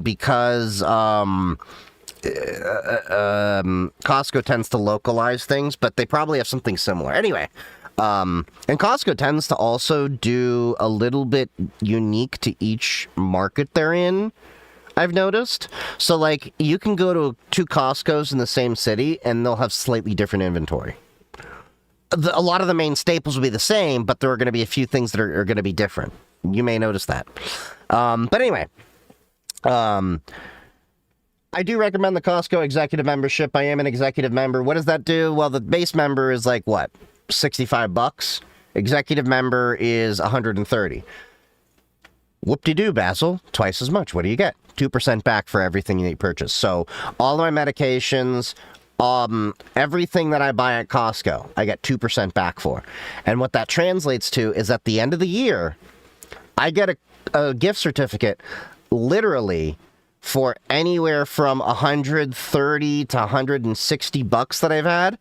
because Costco tends to localize things, but they probably have something similar. Anyway, and Costco tends to also do a little bit unique to each market they're in, I've noticed. So, like, you can go to 2 Costcos in the same city, and they'll have slightly different inventory. A lot of the main staples will be the same, but there are going to be a few things that are going to be different. You may notice that. But anyway, I do recommend the Costco executive membership. I am an executive member. What does that do? Well, the base member is like, what, $65? Executive member is $130. Whoop-de-doo, Basil. Twice as much. What do you get? 2% back for everything that you purchase. So all of my medications, everything that I buy at Costco, I get 2% back for. And what that translates to is at the end of the year, I get a gift certificate literally for anywhere from $130 to $160 that I've had.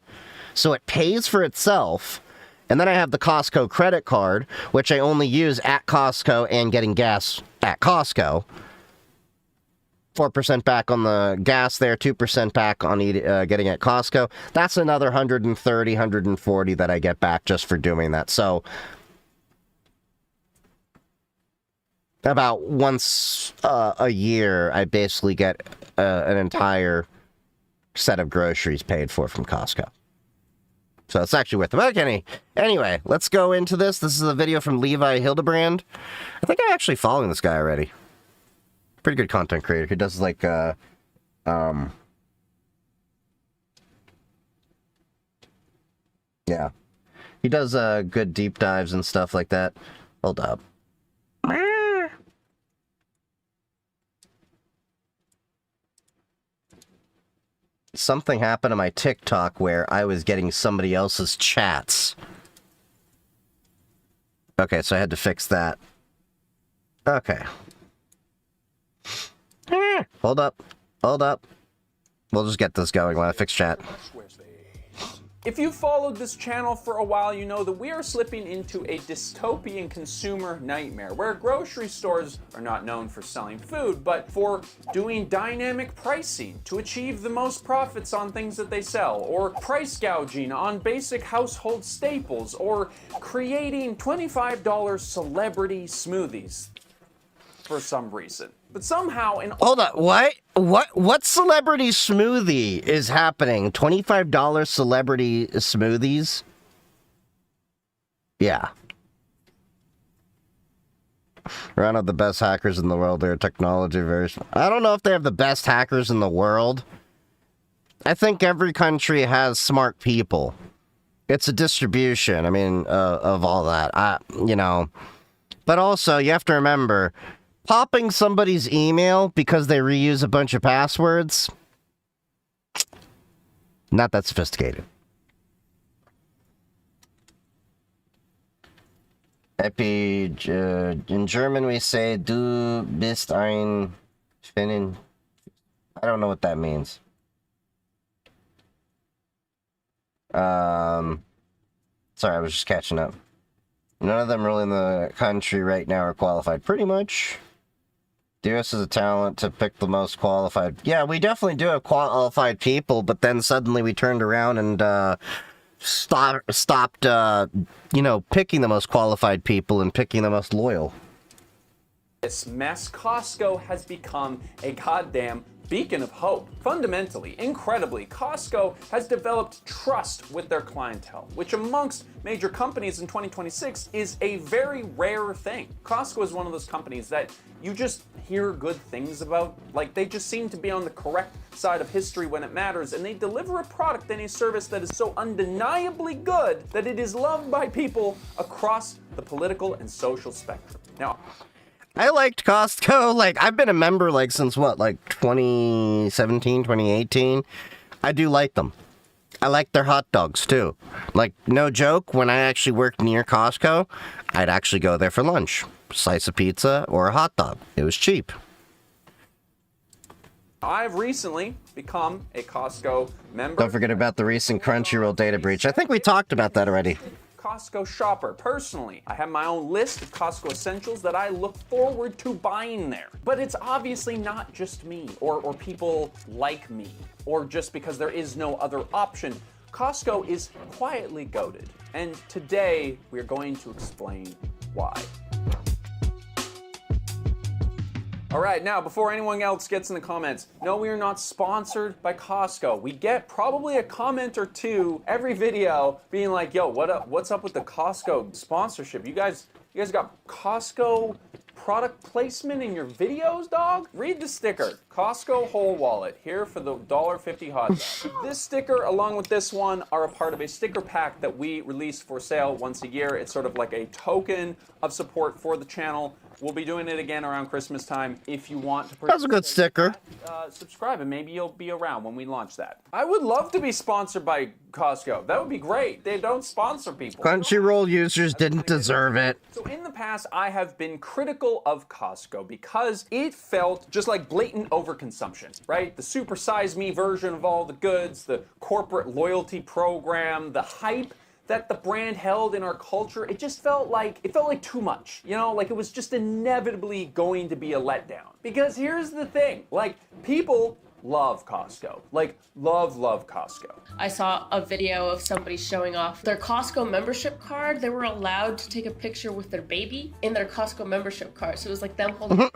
So it pays for itself. And then I have the Costco credit card, which I only use at Costco and getting gas at Costco. 4% back on the gas there, 2% back on getting at Costco. That's another $130, $140 that I get back just for doing that. So about once a year, I basically get an entire set of groceries paid for from Costco. So it's actually worth it. But anyway, let's go into this. This is a video from Levi Hildebrand. I think I'm actually following this guy already. Pretty good content creator. He does like, yeah. He does good deep dives and stuff like that. Hold up. Something happened to my TikTok where I was getting somebody else's chats. Okay, so I had to fix that. Okay. Hold up. We'll just get this going while I fix chat. If you've followed this channel for a while, you know that we are slipping into a dystopian consumer nightmare where grocery stores are not known for selling food, but for doing dynamic pricing to achieve the most profits on things that they sell, or price gouging on basic household staples, or creating $25 celebrity smoothies for some reason. But somehow in Hold on, what celebrity smoothie is happening? $25 celebrity smoothies? Yeah. We're one of the best hackers in the world. They're technology version. I don't know if they have the best hackers in the world. I think every country has smart people. It's a distribution, I mean, of all that. You know. But also, you have to remember, popping somebody's email because they reuse a bunch of passwords, not that sophisticated. In German we say, du bist ein Finnen. I don't know what that means. Sorry, I was just catching up. None of them really in the country right now are qualified. Pretty much. The US has a talent to pick the most qualified. Yeah, we definitely do have qualified people, but then suddenly we turned around and stopped, you know, picking the most qualified people and picking the most loyal. this mess, Costco has become a goddamn beacon of hope. Fundamentally, incredibly, Costco has developed trust with their clientele, which amongst major companies in 2026 is a very rare thing. Costco is one of those companies that you just hear good things about. Like, they just seem to be on the correct side of history when it matters, and they deliver a product and a service that is so undeniably good that it is loved by people across the political and social spectrum. Now, I liked Costco. Like, I've been a member, like, since what, like 2017, 2018. I do like them. I like their hot dogs, too. Like, no joke, when I actually worked near Costco, I'd actually go there for lunch. Slice of pizza or a hot dog. It was cheap. I've recently become a Costco member. Don't forget about the recent Crunchyroll data breach. I think we talked about that already. Costco shopper. Personally, I have my own list of Costco essentials that I look forward to buying there. But it's obviously not just me or people like me, or just because there is no other option. Costco is quietly goated, and today we're going to explain why. All right, now, before anyone else gets in the comments, no, we are not sponsored by Costco. We get probably a comment or two every video being like, yo, what's up with the Costco sponsorship? You guys got Costco product placement in your videos, dog? Read the sticker. Costco whole wallet, here for the $1.50 hot dog. This sticker, along with this one, are a part of a sticker pack that we release for sale once a year. It's sort of like a token of support for the channel. We'll be doing it again around Christmas time. If you want to That's a good sticker. Subscribe and maybe you'll be around when we launch that. I would love to be sponsored by Costco. That would be great. They don't sponsor people. Crunchyroll users didn't deserve it. So in the past, I have been critical of Costco because it felt just like blatant overconsumption, right? The Super Size Me version of all the goods, the corporate loyalty program, the hype that the brand held in our culture, it felt like too much, you know, like it was just inevitably going to be a letdown. Because here's the thing, like, people love Costco, like love Costco. I saw a video of somebody showing off their Costco membership card. They were allowed to take a picture with their baby in their Costco membership card. So it was like them holding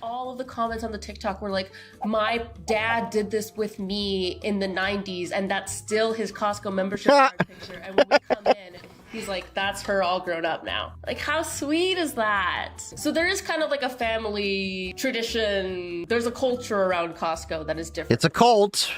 all of the comments on the TikTok were like, my dad did this with me in the 90s and that's still his Costco membership card picture. And when we come in, he's like, that's her all grown up now. Like, how sweet is that? So there is kind of like a family tradition. There's a culture around Costco that is different. It's a cult.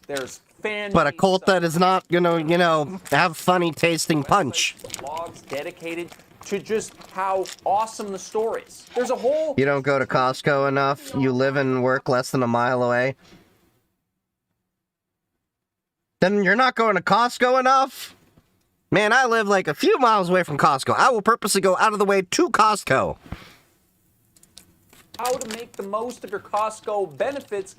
There's fan, but a cult that is not gonna, have funny tasting punch. Blogs dedicated to just how awesome the store is. There's a whole... You don't go to Costco enough? You live and work less than a mile away? Then you're not going to Costco enough? Man, I live like a few miles away from Costco. I will purposely go out of the way to Costco. how to make the most of your Costco benefits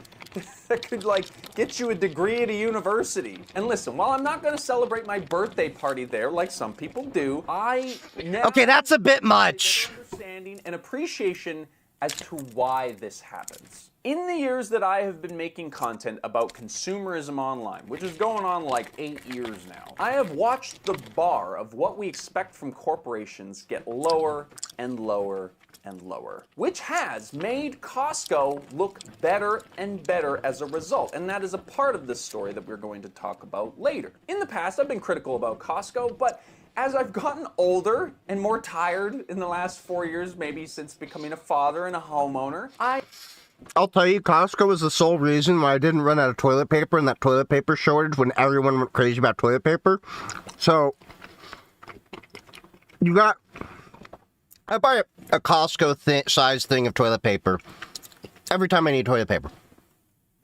that could like get you a degree at a university. And listen, while I'm not going to celebrate my birthday party there like some people do, I now Okay, that's a bit much. understanding and appreciation as to why this happens. In the years that I have been making content about consumerism online, which is going on like 8 years now, I have watched the bar of what we expect from corporations get lower and lower and lower, which has made Costco look better and better as a result. And that is a part of this story that we're going to talk about later. In the past, I've been critical about Costco, but as I've gotten older and more tired in the last 4 years, maybe since becoming a father and a homeowner, I'll tell you, Costco was the sole reason why I didn't run out of toilet paper in that toilet paper shortage when everyone went crazy about toilet paper. So, I buy a Costco size thing of toilet paper every time I need toilet paper.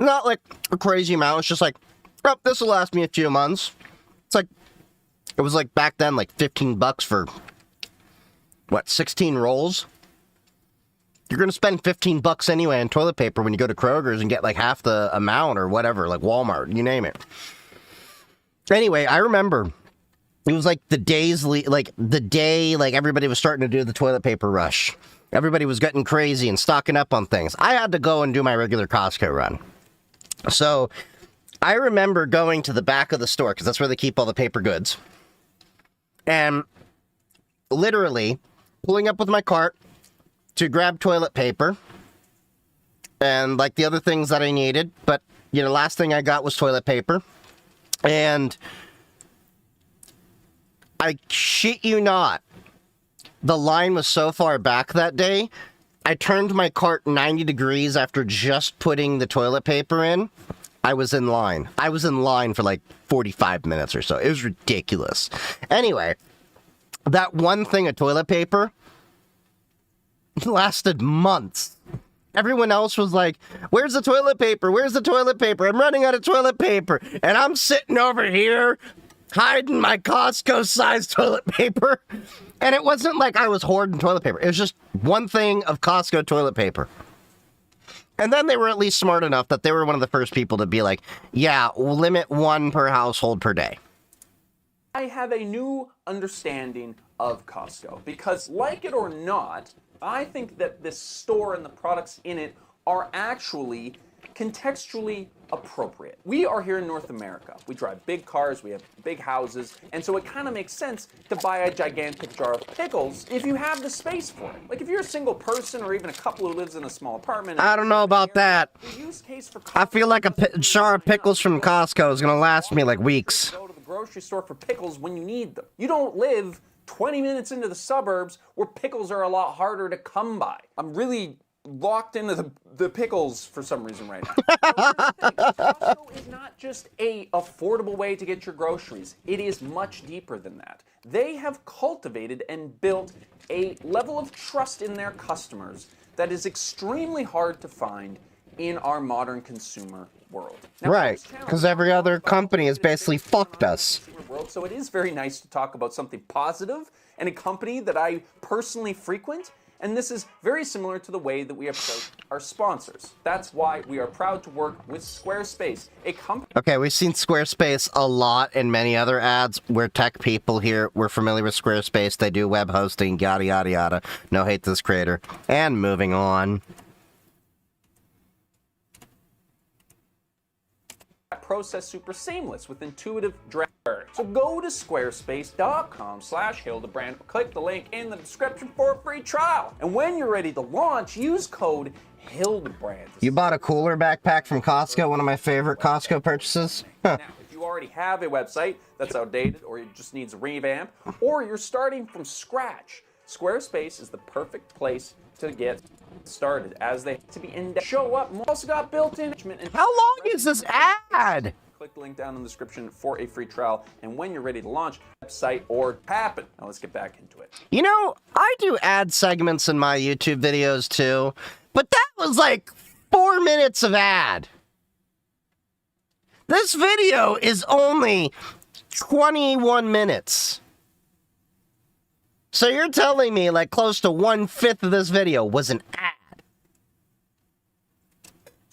Not like a crazy amount, it's just like, oh, this will last me a few months. It's like, it was like back then, like $15 for, what, 16 rolls? You're going to spend $15 anyway on toilet paper when you go to Kroger's and get like half the amount or whatever, like Walmart, you name it. Anyway, I remember it was like the day everybody was starting to do the toilet paper rush. Everybody was getting crazy and stocking up on things. I had to go and do my regular Costco run. So I remember going to the back of the store because that's where they keep all the paper goods. And literally pulling up with my cart to grab toilet paper and like the other things that I needed. But, you know, last thing I got was toilet paper. And I shit you not, the line was so far back that day, I turned my cart 90 degrees after just putting the toilet paper in. I was in line. I was in line for like 45 minutes or so. It was ridiculous. Anyway, that one thing of toilet paper lasted months. Everyone else was like, where's the toilet paper? Where's the toilet paper? I'm running out of toilet paper. And I'm sitting over here hiding my Costco-sized toilet paper. And it wasn't like I was hoarding toilet paper. It was just one thing of Costco toilet paper. And then they were at least smart enough that they were one of the first people to be like, yeah, we'll limit one per household per day. I have a new understanding of Costco because, like it or not, I think that this store and the products in it are actually contextually appropriate. We are here in North America. We drive big cars, we have big houses, and so it kind of makes sense to buy a gigantic jar of pickles if you have the space for it. Like if you're a single person or even a couple who lives in a small apartment. I don't know about that. The use case for I feel like a jar of pickles from Costco is going to last me like weeks. Go to the grocery store for pickles when you need them. You don't live 20 minutes into the suburbs where pickles are a lot harder to come by. I'm really locked into the pickles for some reason right now. Costco is not just a affordable way to get your groceries. It is much deeper than that. They have cultivated and built a level of trust in their customers that is extremely hard to find in our modern consumer world. Now, right, because every other company has basically fucked us. World, so it is very nice to talk about something positive and a company that I personally frequent. And this is very similar to the way that we approach our sponsors. That's why we are proud to work with Squarespace, a company. Okay, we've seen Squarespace a lot in many other ads. We're tech people here. We're familiar with Squarespace. They do web hosting, yada, yada, yada. No hate to this creator. And moving on. Process super seamless with intuitive drag. So go to squarespace.com/Hildebrand, click the link in the description for a free trial. And when you're ready to launch, use code Hildebrand. You bought a cooler backpack from Costco, one of my favorite Costco purchases? Huh. Now, if you already have a website that's outdated or it just needs a revamp, or you're starting from scratch, Squarespace is the perfect place to get started, as they to be in show up. Also got built-in. How long is this ad? Click the link down in the description for a free trial, and when you're ready to launch, website or happen. Now let's get back into it. You know, I do ad segments in my YouTube videos too, but that was like 4 minutes of ad. This video is only 21 minutes. So you're telling me like close to 1/5 of this video was an ad.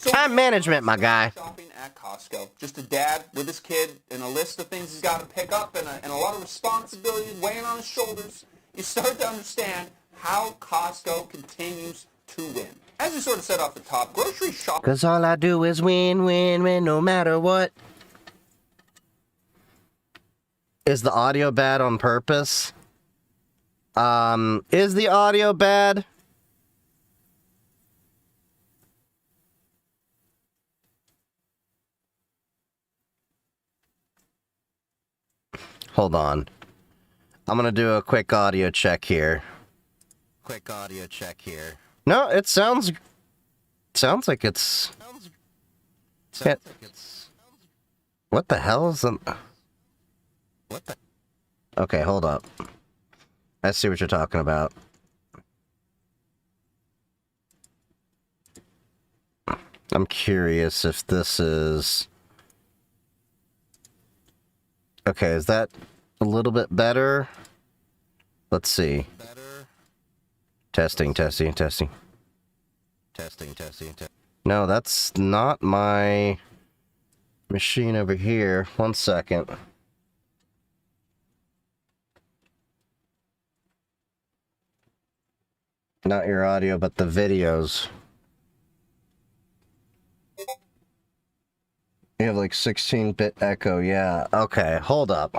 So Time management, my guy. shopping at Costco. Just a dad with his kid and a list of things he's got to pick up and a lot of responsibilities weighing on his shoulders. You start to understand how Costco continues to win. As we sort of said off the top, grocery shopping. Cause all I do is win, win, win, no matter what. Is the audio bad on purpose? Is the audio bad? Hold on. I'm gonna do a quick audio check here. No, it sounds like it's. What the hell is the? Okay, hold up. I see what you're talking about. I'm curious if this is... Okay, is that a little bit better? Let's see. Testing. No, that's not my machine over here. 1 second. Not your audio, but the videos. You have like 16-bit echo, yeah. Okay, hold up.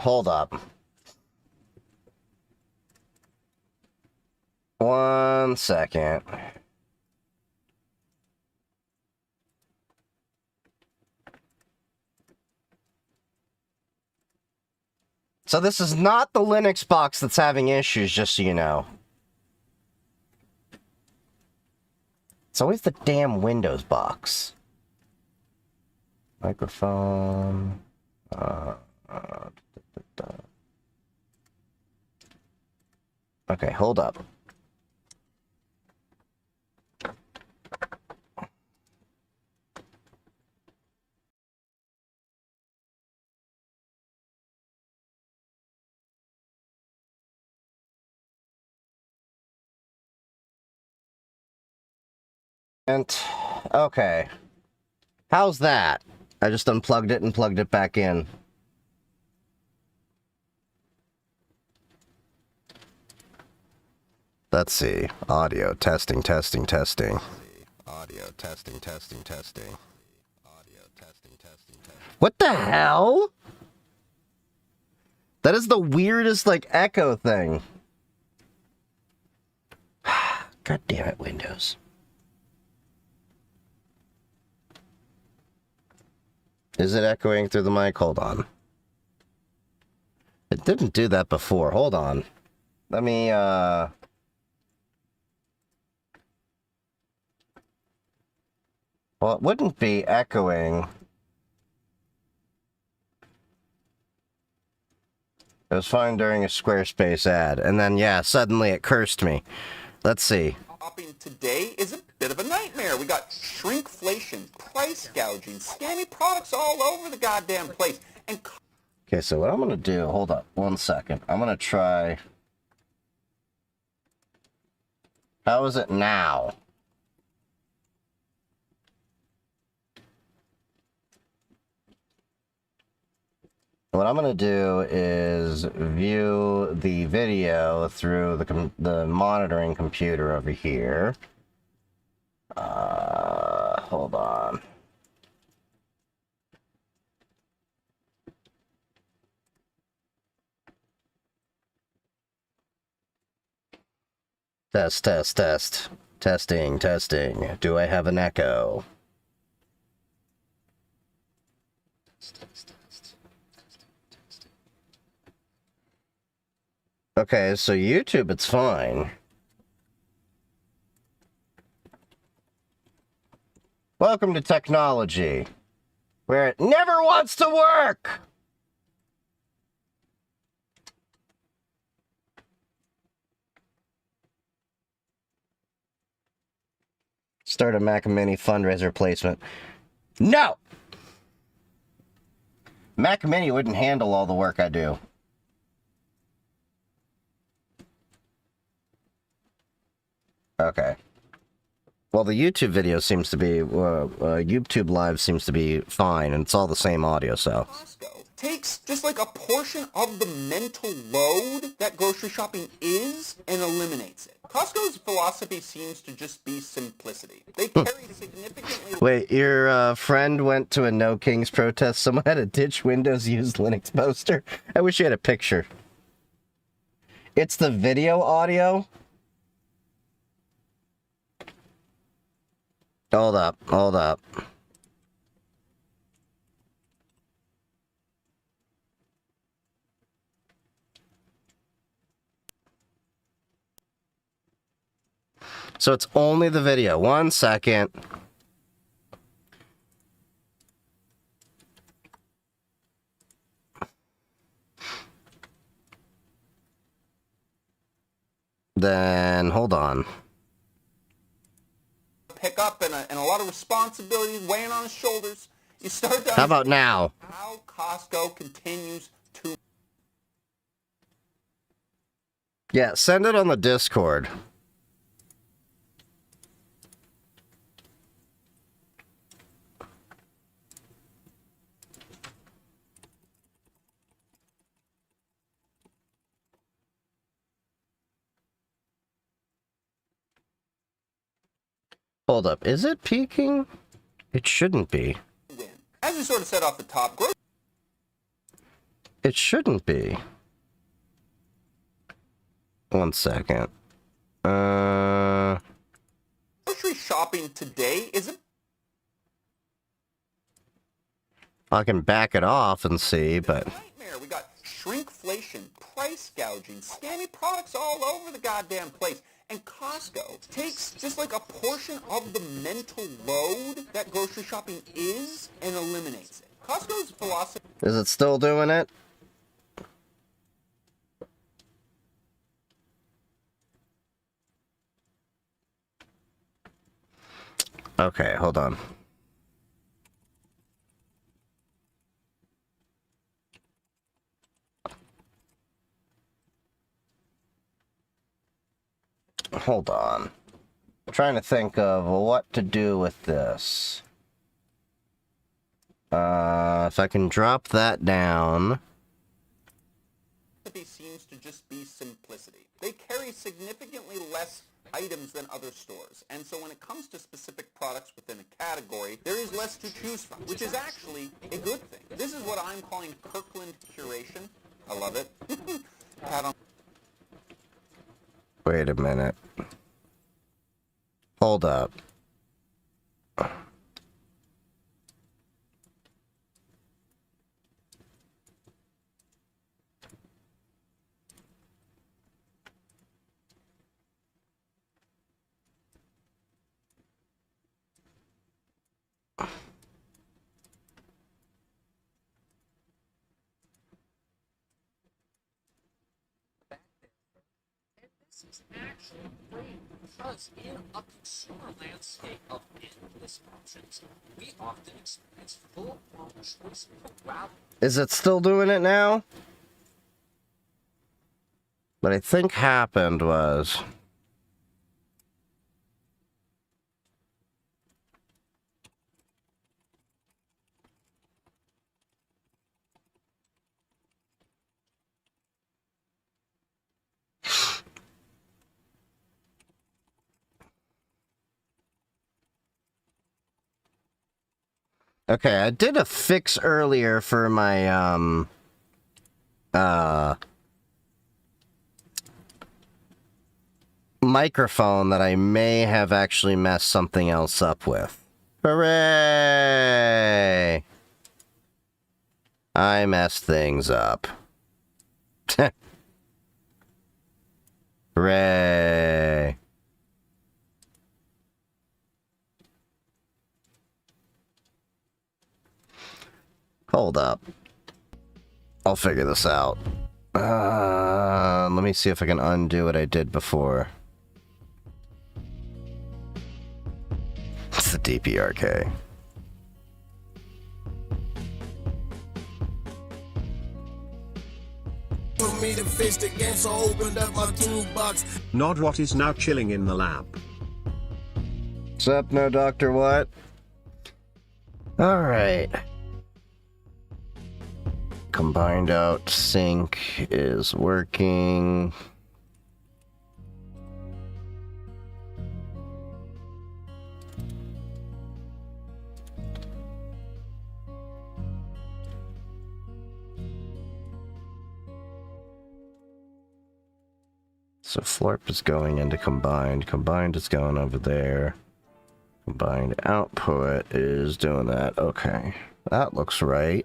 1 second. So this is not the Linux box that's having issues, just so you know. It's always the damn Windows box. Microphone. Okay, hold up. And okay. How's that? I just unplugged it and plugged it back in. Let's see. Audio testing. Audio testing. What the hell? That is the weirdest, like, echo thing. God damn it, Windows. Is it echoing through the mic? Hold on. It didn't do that before. Hold on. Let me, Well, it wouldn't be echoing. It was fine during a Squarespace ad. And then, yeah, suddenly it cursed me. Let's see. Shopping today is a bit of a nightmare. We got shrinkflation, price gouging, scammy products all over the goddamn place. And Okay, so what I'm going to do... Hold up 1 second. I'm going to try... How is it now? What I'm going to do is view the video through the monitoring computer over here. Hold on. Test. Testing. Do I have an echo? Okay, so YouTube, it's fine. Welcome to technology, where it never wants to work! Start a Mac Mini fundraiser placement. No! Mac Mini wouldn't handle all the work I do. Okay. Well, the YouTube video seems to be, YouTube Live seems to be fine, and it's all the same audio, so. Costco takes just like a portion of the mental load that grocery shopping is and eliminates it. Costco's philosophy seems to just be simplicity. They carry significantly... Wait, your friend went to a No Kings protest. Someone had a ditch Windows use Linux poster. I wish you had a picture. It's the video audio? Hold up, hold up. So it's only the video. 1 second. Then, hold on. Pick up and a lot of responsibilities weighing on his shoulders. You start to How about now? how Costco continues to... Yeah, send it on the Discord. Hold up, is it peaking? It shouldn't be. win. As we sort of said off the top, It shouldn't be. 1 second. grocery shopping today is a I can back it off and see, but nightmare. We got shrinkflation, price gouging, scammy products all over the goddamn place. And Costco takes just like a portion of the mental load that grocery shopping is and eliminates it. Costco's philosophy... is it still doing it? Okay, hold on. Hold on. I'm trying to think of what to do with this. If I can drop that down. seems to just be simplicity. They carry significantly less items than other stores, and so when it comes to specific products within a category, there is less to choose from, which is actually a good thing. This is what I'm calling Kirkland curation. I love it. Pat on- Wait a minute. Hold up. This is actually great because in a consumer landscape of endless options, we often experience full-blown choice paralysis. Is it still doing it now? What I think happened was... Okay, I did a fix earlier for my, microphone that I may have actually messed something else up with. Hooray! I messed things up. Hooray! Hold up. I'll figure this out. Let me see if I can undo what I did before. It's the DPRK. For me to face the game, so I opened up my toolbox. Nod what is now chilling in the lab. What's up, no Dr. What? Alright. Combined out sync is working. So Florp is going into combined. Combined is going over there. Combined output is doing that. Okay. That looks right.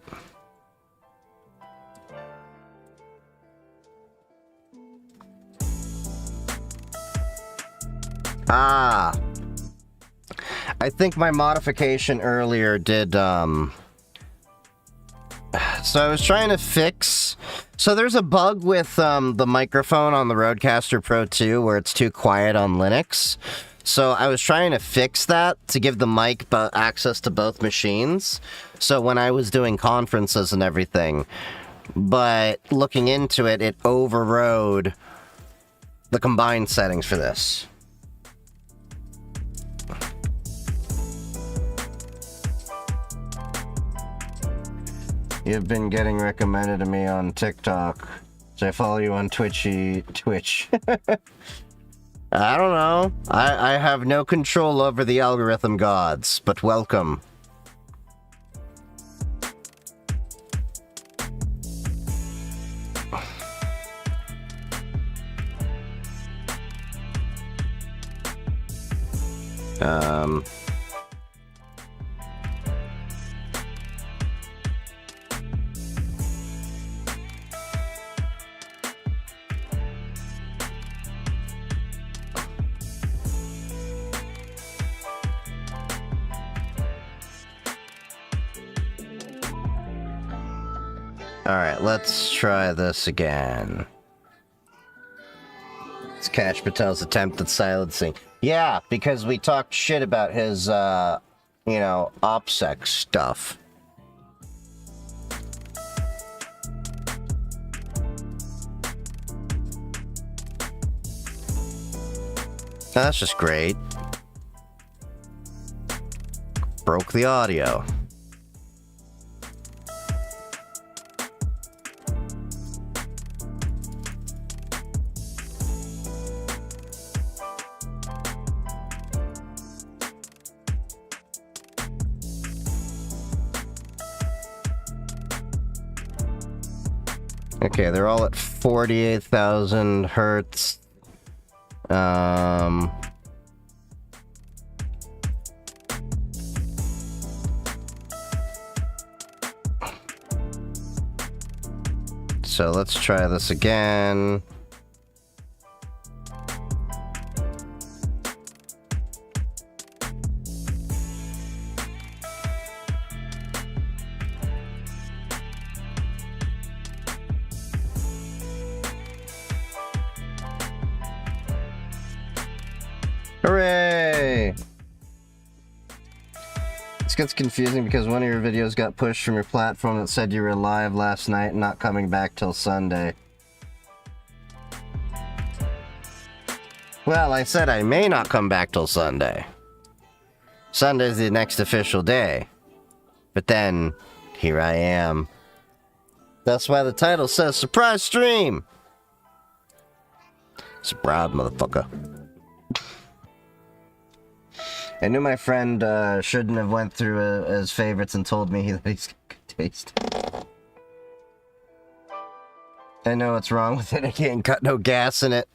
Ah. I think my modification earlier did, So I was trying to fix... So there's a bug with the microphone on the Rodecaster Pro 2 where it's too quiet on Linux. So I was trying to fix that to give the mic access to both machines. So when I was doing conferences and everything, but looking into it, it overrode the combined settings for this. You've been getting recommended to me on TikTok. So I follow you on Twitch. I don't know. I have no control over the algorithm gods, but welcome. Alright, let's try this again. It's Kash Patel's attempt at silencing. Yeah, because we talked shit about his, OPSEC stuff. That's just great. Broke the audio. Okay, they're all at 48,000 hertz. So let's try this again. Hooray! This gets confusing because one of your videos got pushed from your platform that said you were live last night and not coming back till Sunday. Well, I said I may not come back till Sunday. Sunday's the next official day. But then, here I am. That's why the title says surprise stream! Surprise, motherfucker. I knew my friend shouldn't have went through his favorites and told me that he's got good taste. I know what's wrong with it. I can't cut no gas in it.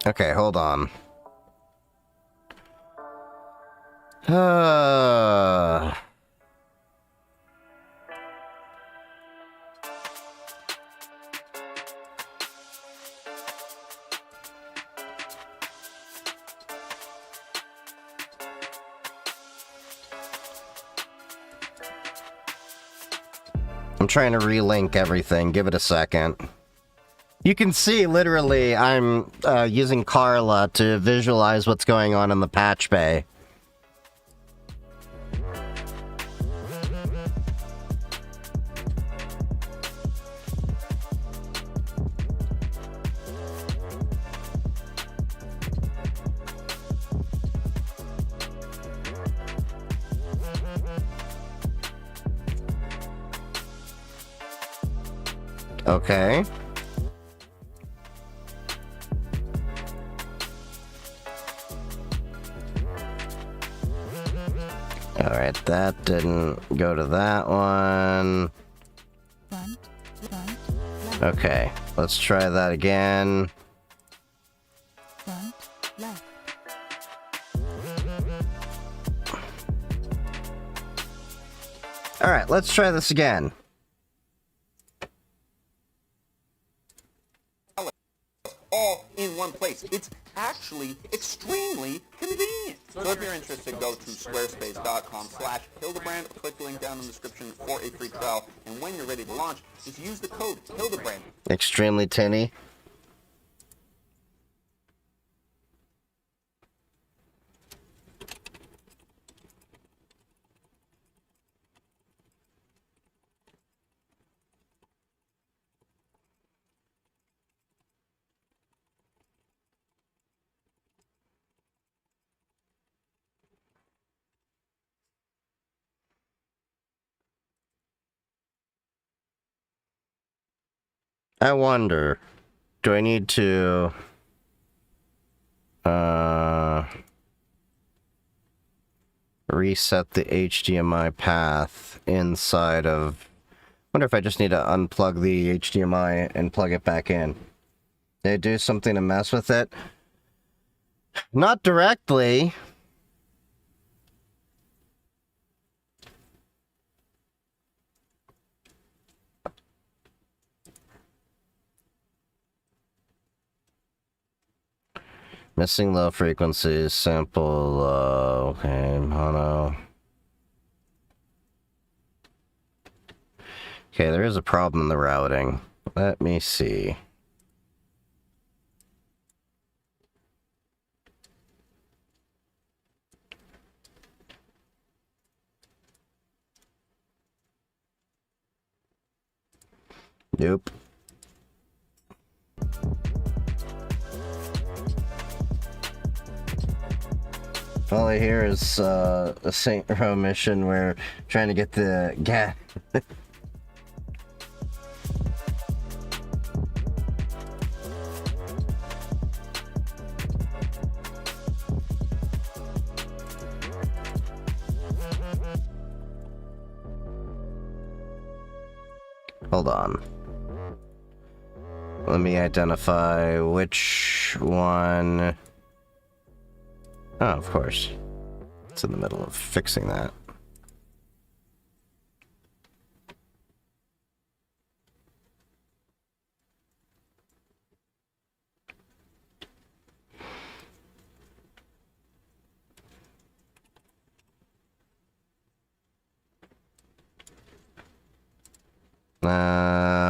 Okay, hold on. I'm trying to relink everything. Give it a second. You can see, literally, I'm using Carla to visualize what's going on in the patch bay. Okay. Alright, that didn't go to that one. Front, left, Okay, let's try that again. front, left, Alright, let's try this again. all in one place. It's actually extremely convenient. So if you're interested, go to squarespace.com/Hildebrand. Click the link down in the description for a free trial. And when you're ready to launch, just use the code Hildebrand. Extremely tinny. I wonder, do I need to reset the HDMI path inside of... Wonder if I just need to unplug the HDMI and plug it back in. Did I do something to mess with it? Not directly. Missing low frequencies, sample low. Okay, mono. Okay, there is a problem in the routing. Let me see. Nope. All I hear is a Saint Row mission where trying to get the gas. Hold on. Let me identify which one. Oh, of course. It's in the middle of fixing that.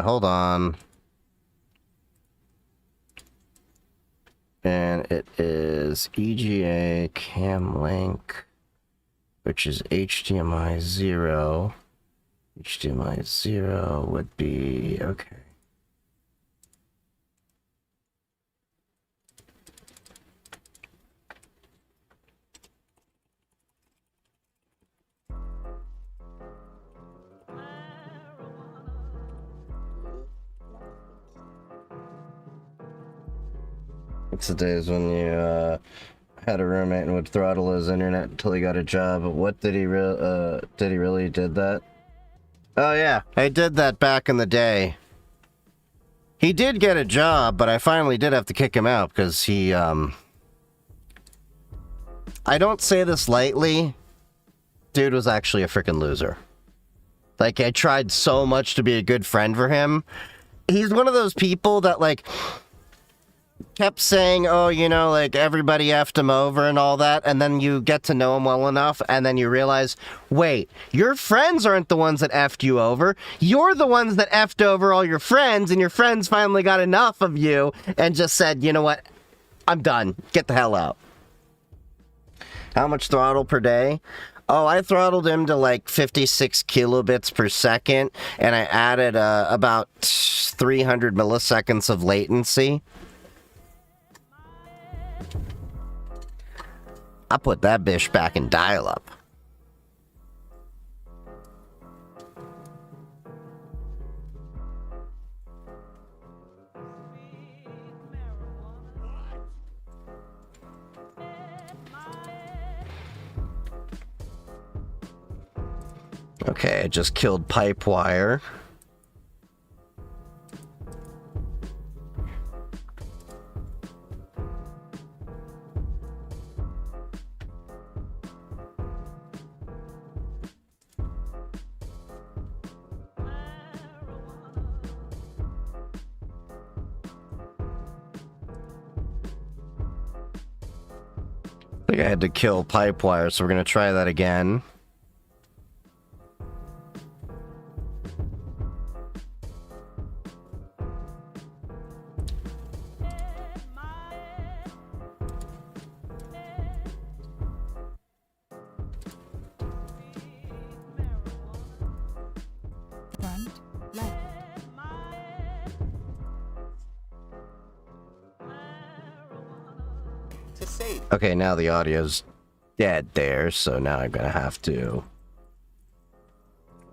Hold on. And it is EGA cam link, which is HDMI 0. HDMI 0 would be okay. It's the days when you had a roommate and would throttle his internet until he got a job. What did he really did that? Oh yeah, I did that back in the day. He did get a job, but I finally did have to kick him out because he I don't say this lightly. Dude was actually a freaking loser. Like, I tried so much to be a good friend for him. He's one of those people that, like, kept saying, oh, you know, like, everybody effed him over and all that, and then you get to know him well enough, and then you realize, wait, your friends aren't the ones that effed you over. You're the ones that effed over all your friends, and your friends finally got enough of you and just said, you know what, I'm done. Get the hell out. How much throttle per day? Oh, I throttled him to like 56 kilobits per second, and I added about 300 milliseconds of latency. I put that bitch back in dial-up. Okay, I just killed pipe wire. I think I had to kill pipe wire, so we're gonna try that again. Front, left. To save. Okay, now the audio's dead there, so now I'm gonna have to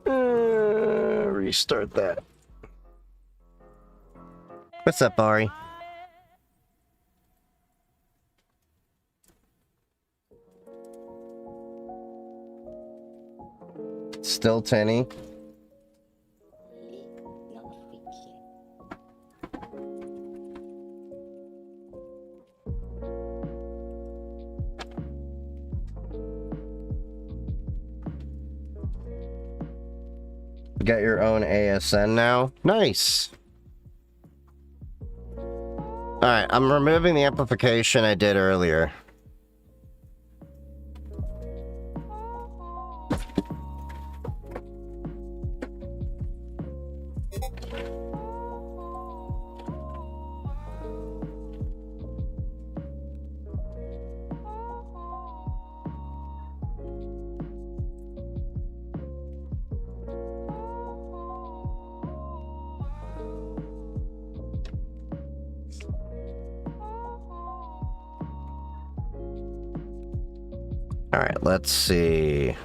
restart that. What's up, Ari? Still tinny. Got your own ASN now? Nice. Alright, I'm removing the amplification I did earlier. Alright, let's see.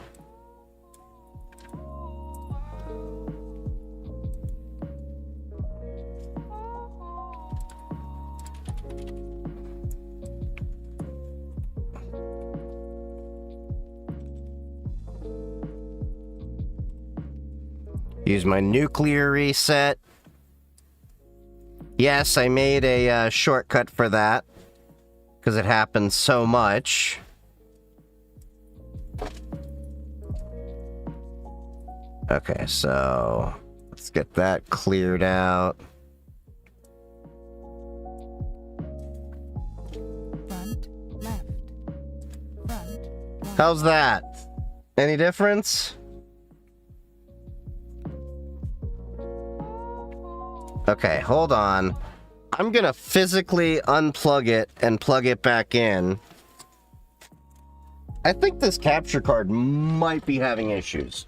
Use my nuclear reset. Yes, I made a shortcut for that, because it happens so much. Okay, so let's get that cleared out. Front, left. Front, left. How's that? Any difference? Okay, hold on. I'm gonna physically unplug it and plug it back in. I think this capture card might be having issues.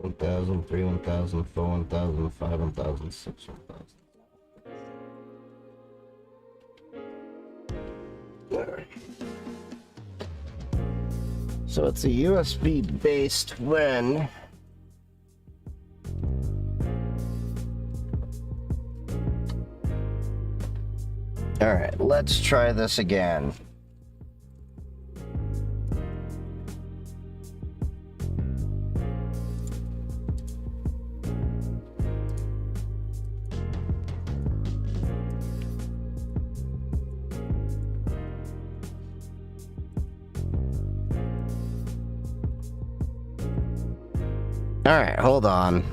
One thousand, 3, 1,000, 4, 1,000, 5, 1,000, 6, 1,000. Alright. So it's a USB based WAN. Alright, let's try this again. Alright, hold on.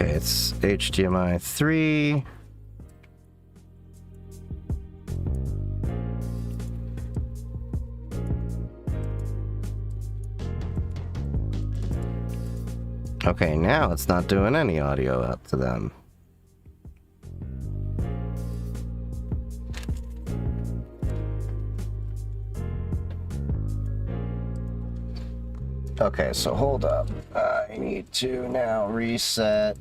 Okay, it's HDMI 3. Okay, now it's not doing any audio out to them. Okay, so hold up. I need to now reset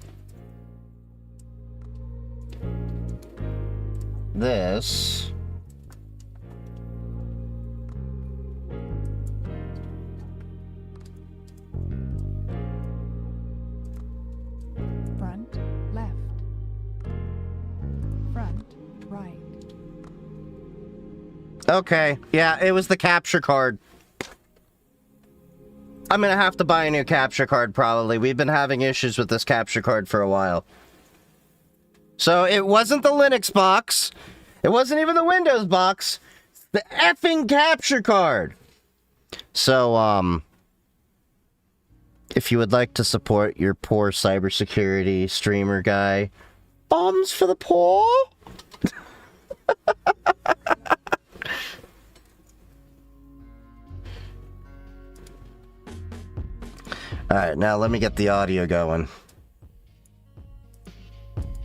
this. Front, left. Front, right. Okay, yeah, it was the capture card. I'm gonna have to buy a new capture card probably. We've been having issues with this capture card for a while. So it wasn't the Linux box. It wasn't even the Windows box. It's the effing capture card. So, if you would like to support your poor cybersecurity streamer guy, bombs for the poor? Alright, now let me get the audio going.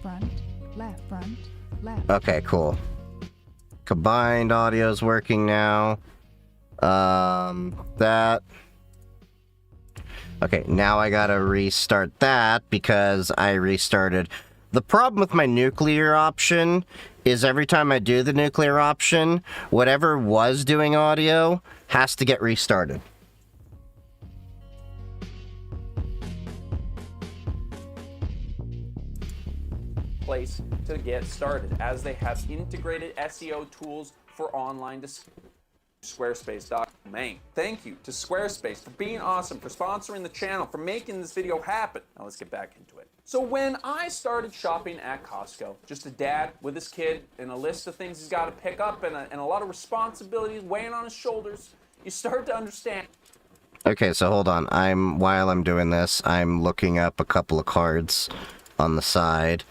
Front, left. Okay, cool. Combined audio's working now. That. Okay, now I gotta restart that because I restarted. The problem with my nuclear option is every time I do the nuclear option, whatever was doing audio has to get restarted. Place to get started, as they have integrated SEO tools for online Squarespace.domain. Thank you to Squarespace for being awesome, for sponsoring the channel, for making this video happen. Now let's get back into it. So when I started shopping at Costco, just a dad with his kid and a list of things he's got to pick up and a lot of responsibilities weighing on his shoulders, you start to understand. Okay, so hold on. While I'm doing this, I'm looking up a couple of cards on the side.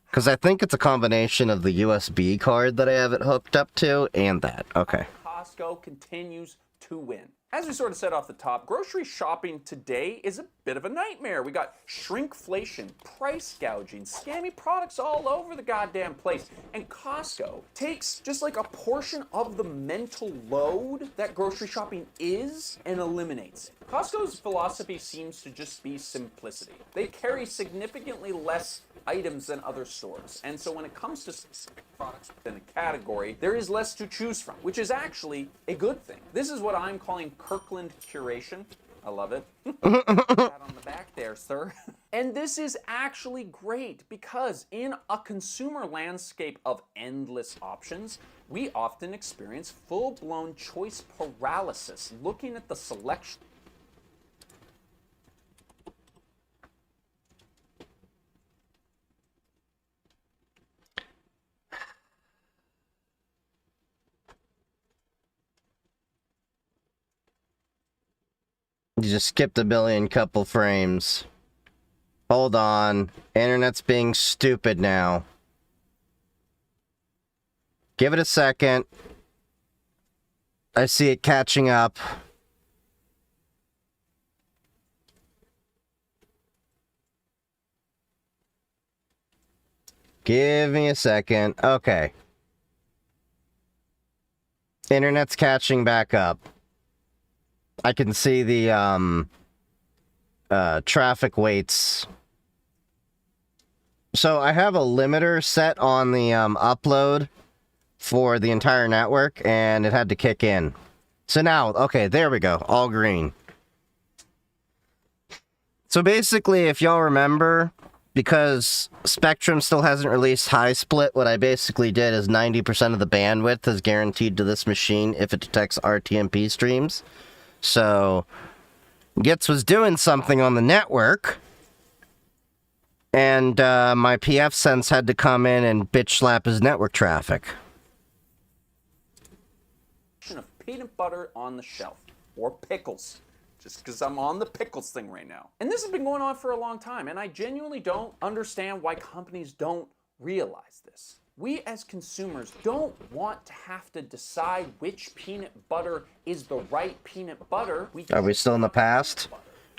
Because I think it's a combination of the USB card that I have it hooked up to and that. Okay. Costco continues to win. As we sort of said off the top, grocery shopping today is a bit of a nightmare. We got shrinkflation, price gouging, scammy products all over the goddamn place. And Costco takes just like a portion of the mental load that grocery shopping is and eliminates it. Costco's philosophy seems to just be simplicity. They carry significantly less items than other stores. And so when it comes to specific products within a category, there is less to choose from, which is actually a good thing. This is what I'm calling Kirkland curation. I love it. Pat on the back there, sir. And this is actually great because in a consumer landscape of endless options, we often experience full-blown choice paralysis looking at the selection. You just skipped a billion couple frames. Hold on. Internet's being stupid now. Give it a second. I see it catching up. Give me a second. Okay. Internet's catching back up. I can see the traffic weights. So I have a limiter set on the upload for the entire network, and it had to kick in. So now, okay, there we go, all green. So basically, if y'all remember, because Spectrum still hasn't released high split, what I basically did is 90% of the bandwidth is guaranteed to this machine if it detects RTMP streams. So, Gitz was doing something on the network, and my PF sense had to come in and bitch slap his network traffic. Of peanut butter on the shelf, or pickles, just because I'm on the pickles thing right now. And this has been going on for a long time, and I genuinely don't understand why companies don't realize this. We as consumers don't want to have to decide which peanut butter is the right peanut butter. Are we still in the past?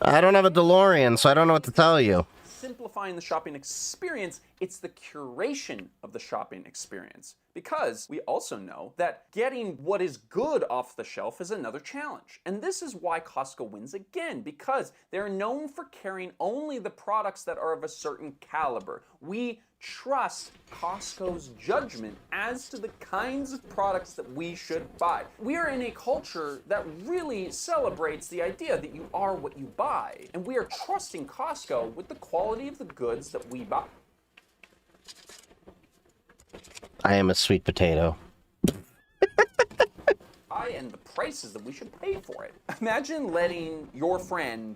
I don't have a DeLorean, so I don't know what to tell you. Simplifying the shopping experience, it's the curation of the shopping experience. Because we also know that getting what is good off the shelf is another challenge. And this is why Costco wins again, because they're known for carrying only the products that are of a certain caliber. We trust Costco's judgment as to the kinds of products that we should buy. We are in a culture that really celebrates the idea that you are what you buy, and we are trusting Costco with the quality of the goods that we buy. I am a sweet potato. And the prices that we should pay for it. Imagine letting your friend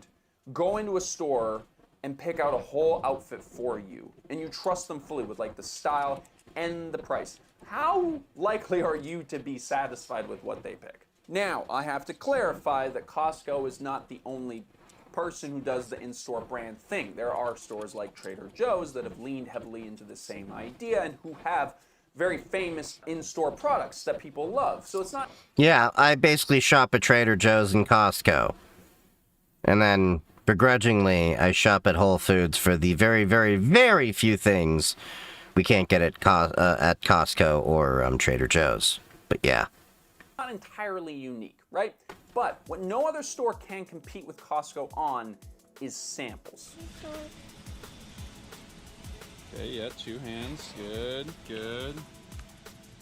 go into a store and pick out a whole outfit for you, and you trust them fully with like the style and the price. How likely are you to be satisfied with what they pick? Now, I have to clarify that Costco is not the only person who does the in-store brand thing. There are stores like Trader Joe's that have leaned heavily into the same idea and who have very famous in-store products that people love. So it's not... Yeah, I basically shop at Trader Joe's and Costco. And then, begrudgingly, I shop at Whole Foods for the very, very, very few things we can't get at Costco or Trader Joe's. But yeah. Not entirely unique, right? But what no other store can compete with Costco on is samples. Okay, yeah, 2 hands. Good, good.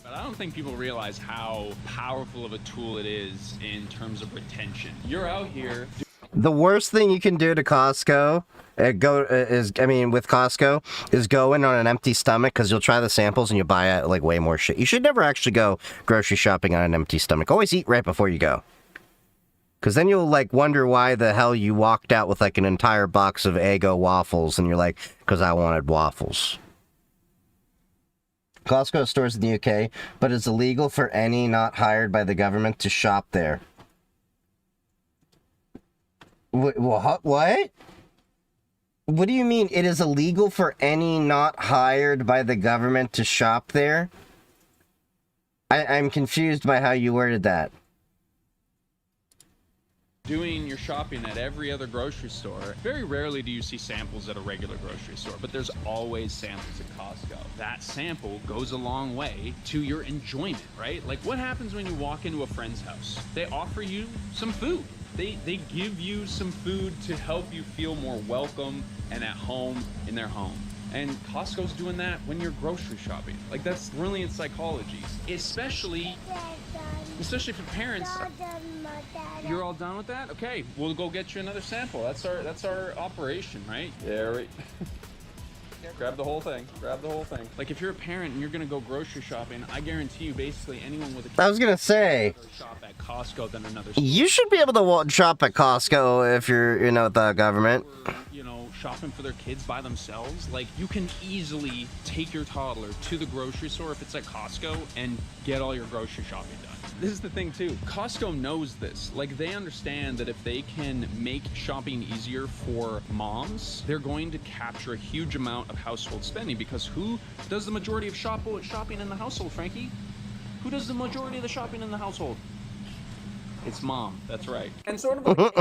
But I don't think people realize how powerful of a tool it is in terms of retention. You're out here. The worst thing you can do to Costco, with Costco, is go in on an empty stomach, because you'll try the samples and you'll buy like way more shit. You should never actually go grocery shopping on an empty stomach. Always eat right before you go. Because then you'll, like, wonder why the hell you walked out with, like, an entire box of Eggo waffles, and you're like, because I wanted waffles. Costco stores in the UK, but it's illegal for any not hired by the government to shop there. What? What do you mean it is illegal for any not hired by the government to shop there? I'm confused by how you worded that. Doing your shopping at every other grocery store, very rarely do you see samples at a regular grocery store, but there's always samples at Costco. That sample goes a long way to your enjoyment, right? Like, what happens when you walk into a friend's house? They offer you some food. They give you some food to help you feel more welcome and at home in their home. And Costco's doing that when you're grocery shopping. Like, that's brilliant psychology, especially for parents. You're all done with that? Okay, we'll go get you another sample. That's our operation, right? Yeah, right. Grab the whole thing. Grab the whole thing. Like, if you're a parent and you're gonna go grocery shopping, I guarantee you, basically anyone with a kid, I was gonna say, shop at Costco than another store. You should be able to shop at Costco if you're, the government. Or, shopping for their kids by themselves. Like, you can easily take your toddler to the grocery store if it's at Costco and get all your grocery shopping done. This is the thing too, Costco knows this. Like, they understand that if they can make shopping easier for moms, they're going to capture a huge amount of household spending, because who does the majority of shopping in the household, Frankie? Who does the majority of the shopping in the household? It's mom, that's right. And sort of like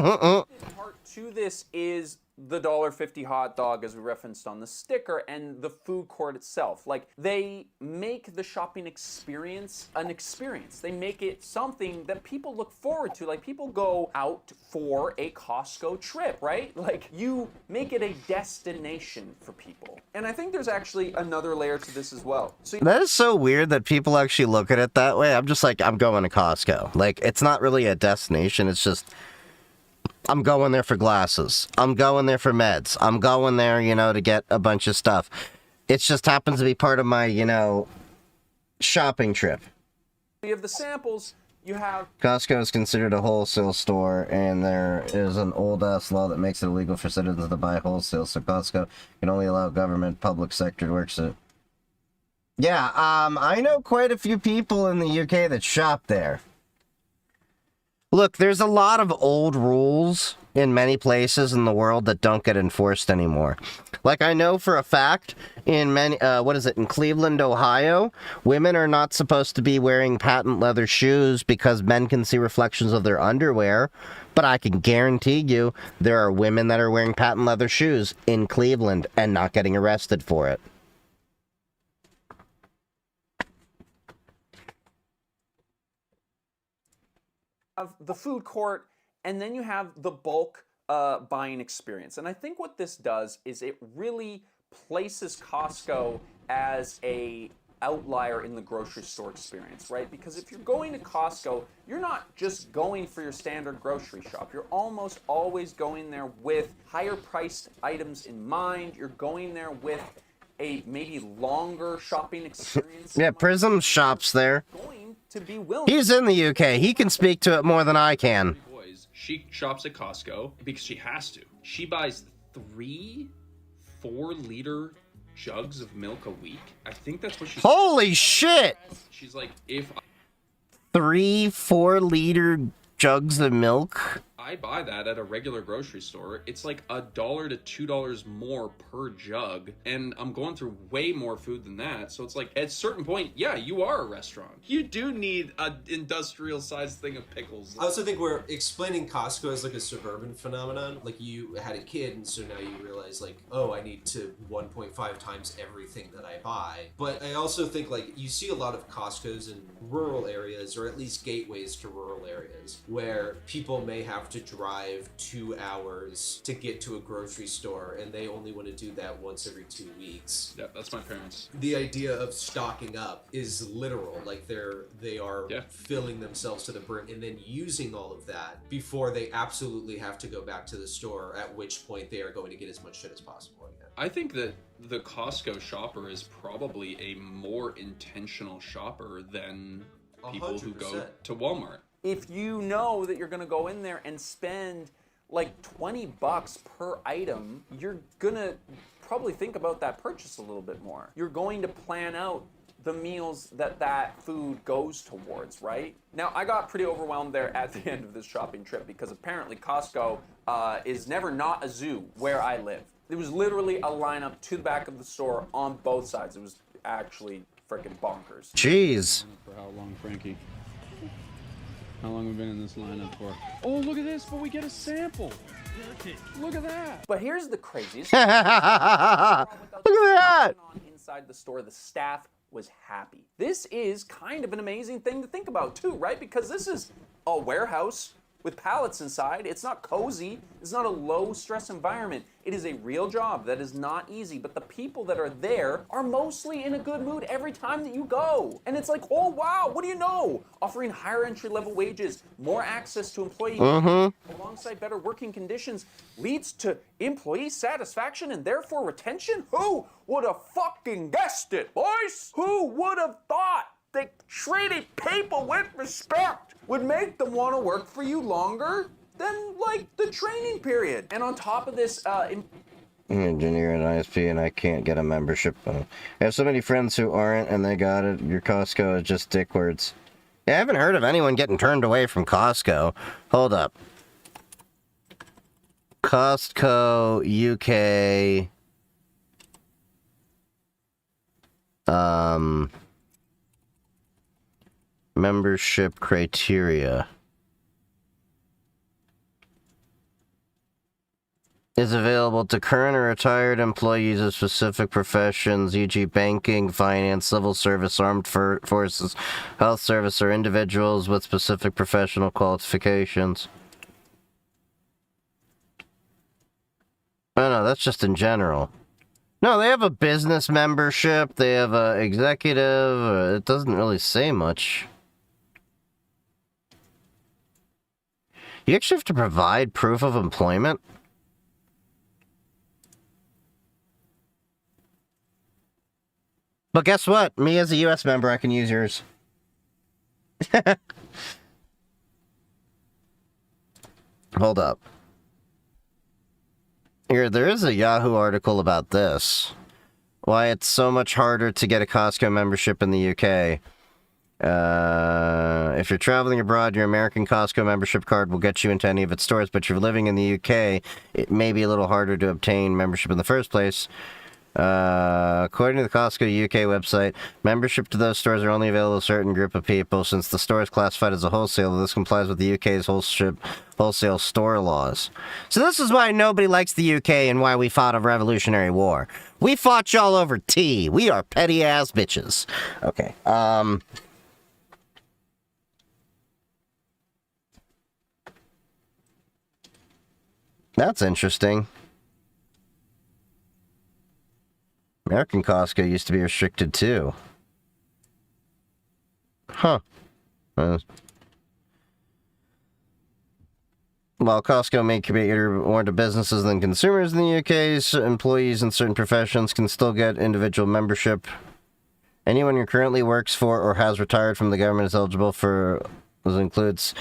part to this is the $1.50 hot dog, as we referenced on the sticker, and the food court itself. Like, they make the shopping experience an experience. They make it something that people look forward to. Like, people go out for a Costco trip, right? Like, you make it a destination for people. And I think there's actually another layer to this as well. So that is so weird that people actually look at it that way. I'm just like, I'm going to Costco. Like, it's not really a destination. It's just, I'm going there for glasses. I'm going there for meds. I'm going there, to get a bunch of stuff. It just happens to be part of my, shopping trip. you have the samples, you have... Costco is considered a wholesale store, and there is an old-ass law that makes it illegal for citizens to buy wholesale, so Costco can only allow government, public sector to work it. Yeah, I know quite a few people in the UK that shop there. Look, there's a lot of old rules in many places in the world that don't get enforced anymore. Like, I know for a fact in in Cleveland, Ohio, women are not supposed to be wearing patent leather shoes because men can see reflections of their underwear. But I can guarantee you there are women that are wearing patent leather shoes in Cleveland and not getting arrested for it. Have the food court, and then you have the bulk buying experience. And I think what this does is it really places Costco as a outlier in the grocery store experience, right? Because if you're going to Costco, you're not just going for your standard grocery shop. You're almost always going there with higher priced items in mind. You're going there with a maybe longer shopping experience. Yeah, Prism shops there. Going to be willing. He's in the UK. He can speak to it more than I can. Boys, she shops at Costco because she has to. She buys 3 4-liter jugs of milk a week. I think that's what she's. Holy shit! She's like, if 3 4-liter jugs of milk? I buy that at a regular grocery store, it's like $1 to $2 more per jug, and I'm going through way more food than that. So it's like, at a certain point, yeah, you are a restaurant. You do need an industrial sized thing of pickles. I also think we're explaining Costco as like a suburban phenomenon. Like, you had a kid, and so now you realize, like, oh, I need to 1.5 times everything that I buy. But I also think, like, you see a lot of Costco's in rural areas, or at least gateways to rural areas, where people may have to drive 2 hours to get to a grocery store, and they only want to do that once every 2 weeks. Yeah, that's my parents. The idea of stocking up is literal. Like, they are filling themselves to the brim and then using all of that before they absolutely have to go back to the store, at which point they are going to get as much shit as possible again. I think that the Costco shopper is probably a more intentional shopper than people 100%. who go to Walmart. If you know that you're going to go in there and spend like $20 per item, you're going to probably think about that purchase a little bit more. You're going to plan out the meals that food goes towards, right? Now, I got pretty overwhelmed there at the end of this shopping trip because apparently Costco is never not a zoo where I live. There was literally a lineup to the back of the store on both sides. It was actually freaking bonkers. Jeez. For how long, Frankie? How long have we been in this lineup for? Oh, look at this, but we get a sample. Look at that. But here's the craziest. Look at that! Inside the store, the staff was happy. This is kind of an amazing thing to think about too, right? Because this is a warehouse with pallets inside. It's not cozy. It's not a low stress environment. It is a real job that is not easy, but the people that are there are mostly in a good mood every time that you go. And it's like, oh wow, what do you know? Offering higher entry level wages, more access to employees, alongside better working conditions leads to employee satisfaction and therefore retention? Who would have fucking guessed it, boys? Who would have thought that treating people with respect would make them want to work for you longer than, like, the training period? And on top of this, I'm an engineer at ISP and I can't get a membership. I have so many friends who aren't and they got it. Your Costco is just dick words. Yeah, I haven't heard of anyone getting turned away from Costco. Hold up. Costco UK. Membership criteria is available to current or retired employees of specific professions, e.g. banking, finance, civil service, armed forces, health service, or individuals with specific professional qualifications. Oh no, that's just in general. No, they have a business membership, they have a executive, it doesn't really say much. You actually have to provide proof of employment? But guess what? Me as a US member, I can use yours. Hold up. Here, there is a Yahoo article about this. Why it's so much harder to get a Costco membership in the UK. If you're traveling abroad, your American Costco membership card will get you into any of its stores, but if you're living in the UK, it may be a little harder to obtain membership in the first place. According to the Costco UK website, membership to those stores are only available to a certain group of people. Since the store is classified as a wholesaler, this complies with the UK's wholesale store laws. So this is why nobody likes the UK and why we fought a revolutionary war. We fought y'all over tea. We are petty ass bitches. Okay. That's interesting. American Costco used to be restricted too. Huh. While Costco may cater more to businesses than consumers in the UK, employees in certain professions can still get individual membership. Anyone who currently works for or has retired from the government is eligible for... This includes...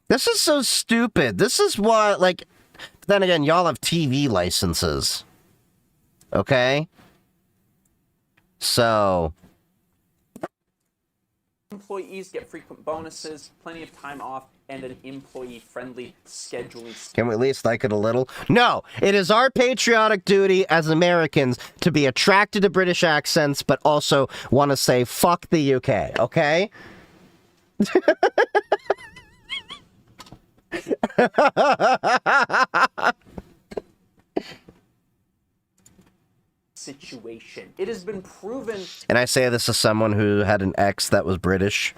This is so stupid. This is why, like... Then again, y'all have TV licenses. Okay? So... Employees get frequent bonuses, plenty of time off, and an employee-friendly scheduling. Can we at least like it a little? No! It is our patriotic duty as Americans to be attracted to British accents, but also want to say, fuck the UK, okay? Situation. It has been proven. And I say this as someone who had an ex that was British.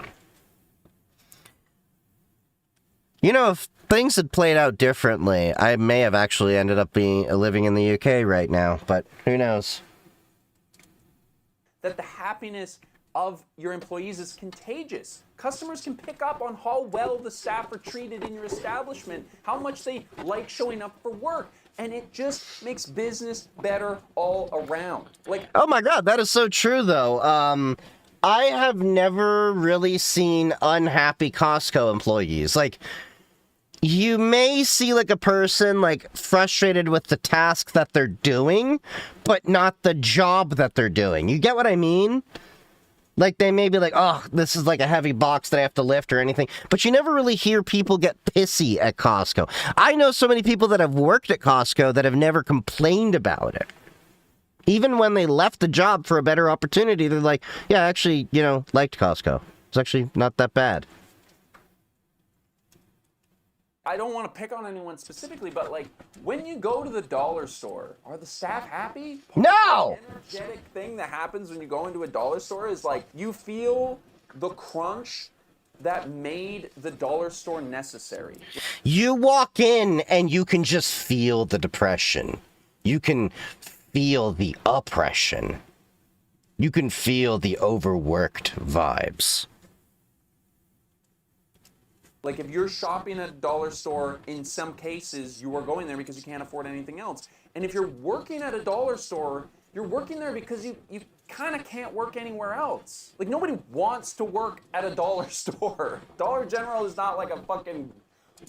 You know, if things had played out differently, I may have actually ended up living in the UK right now, but who knows? That the happiness of your employees is contagious. Customers can pick up on how well the staff are treated in your establishment, how much they like showing up for work, and it just makes business better all around. Like, oh my god, that is so true though. I have never really seen unhappy Costco employees. Like, you may see like a person like frustrated with the task that they're doing, but not the job that they're doing. You get what I mean? Like, they may be like, oh, this is like a heavy box that I have to lift or anything. But you never really hear people get pissy at Costco. I know so many people that have worked at Costco that have never complained about it. Even when they left the job for a better opportunity, they're like, yeah, I actually, you know, liked Costco. It's actually not that bad. I don't want to pick on anyone specifically, but like, when you go to the dollar store, are the staff happy? No! The energetic thing that happens when you go into a dollar store is like, you feel the crunch that made the dollar store necessary. You walk in and you can just feel the depression. You can feel the oppression. You can feel the overworked vibes. Like, if you're shopping at a dollar store, in some cases, you are going there because you can't afford anything else. And if you're working at a dollar store, you're working there because you kind of can't work anywhere else. Like, nobody wants to work at a dollar store. Dollar General is not like a fucking...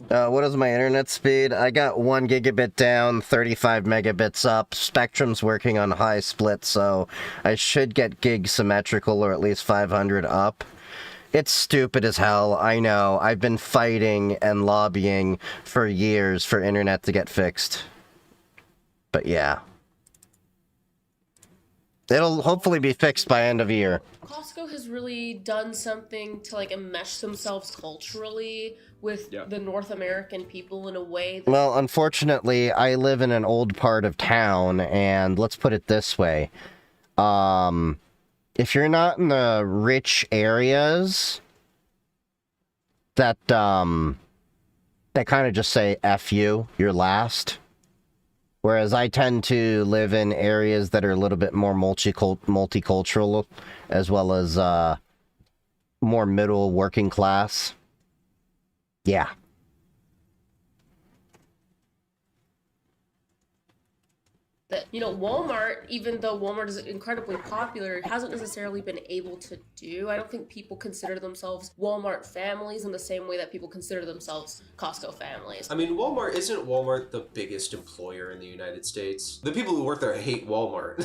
What is my internet speed? I got 1 gigabit down, 35 megabits up. Spectrum's working on high split, so I should get gig symmetrical or at least 500 up. It's stupid as hell, I know. I've been fighting and lobbying for years for internet to get fixed. But yeah. It'll hopefully be fixed by end of year. Costco has really done something to like enmesh themselves culturally with the North American people in a way that... Well, unfortunately, I live in an old part of town, and let's put it this way. If you're not in the rich areas that kind of just say F you, you're last. Whereas I tend to live in areas that are a little bit more multicultural, as well as more middle working class. Yeah. that, you know, Walmart, even though Walmart is incredibly popular, hasn't necessarily been able to do. I don't think people consider themselves Walmart families in the same way that people consider themselves Costco families. I mean, isn't Walmart the biggest employer in the United States? The people who work there hate Walmart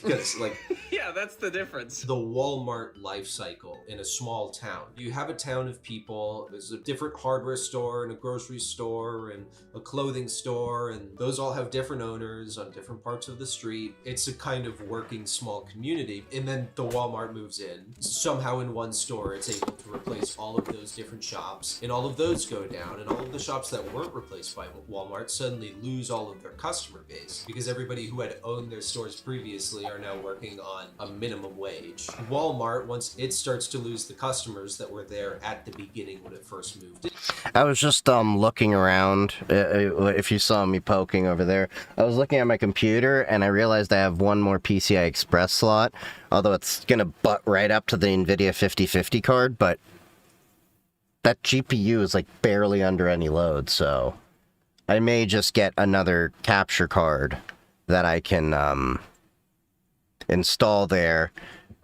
because, like, Yeah, that's the difference. the Walmart life cycle in a small town. You have a town of people, there's a different hardware store and a grocery store and a clothing store, and those all have different owners on different parts of the street. It's a kind of working small community. And then the Walmart moves in. Somehow in one store, it's able to replace all of those different shops, and all of those go down, and all of the shops that weren't replaced by Walmart suddenly lose all of their customer base because everybody who had owned their stores previously are now working on a minimum wage. Walmart, once it starts to lose the customers that were there at the beginning when it first moved in. I was just looking around. If you saw me poking over there, I was looking at my computer and I realized I have one more PCI Express slot. Although it's gonna butt right up to the NVIDIA 5050 card, but that GPU is like barely under any load, so I may just get another capture card that I can install there,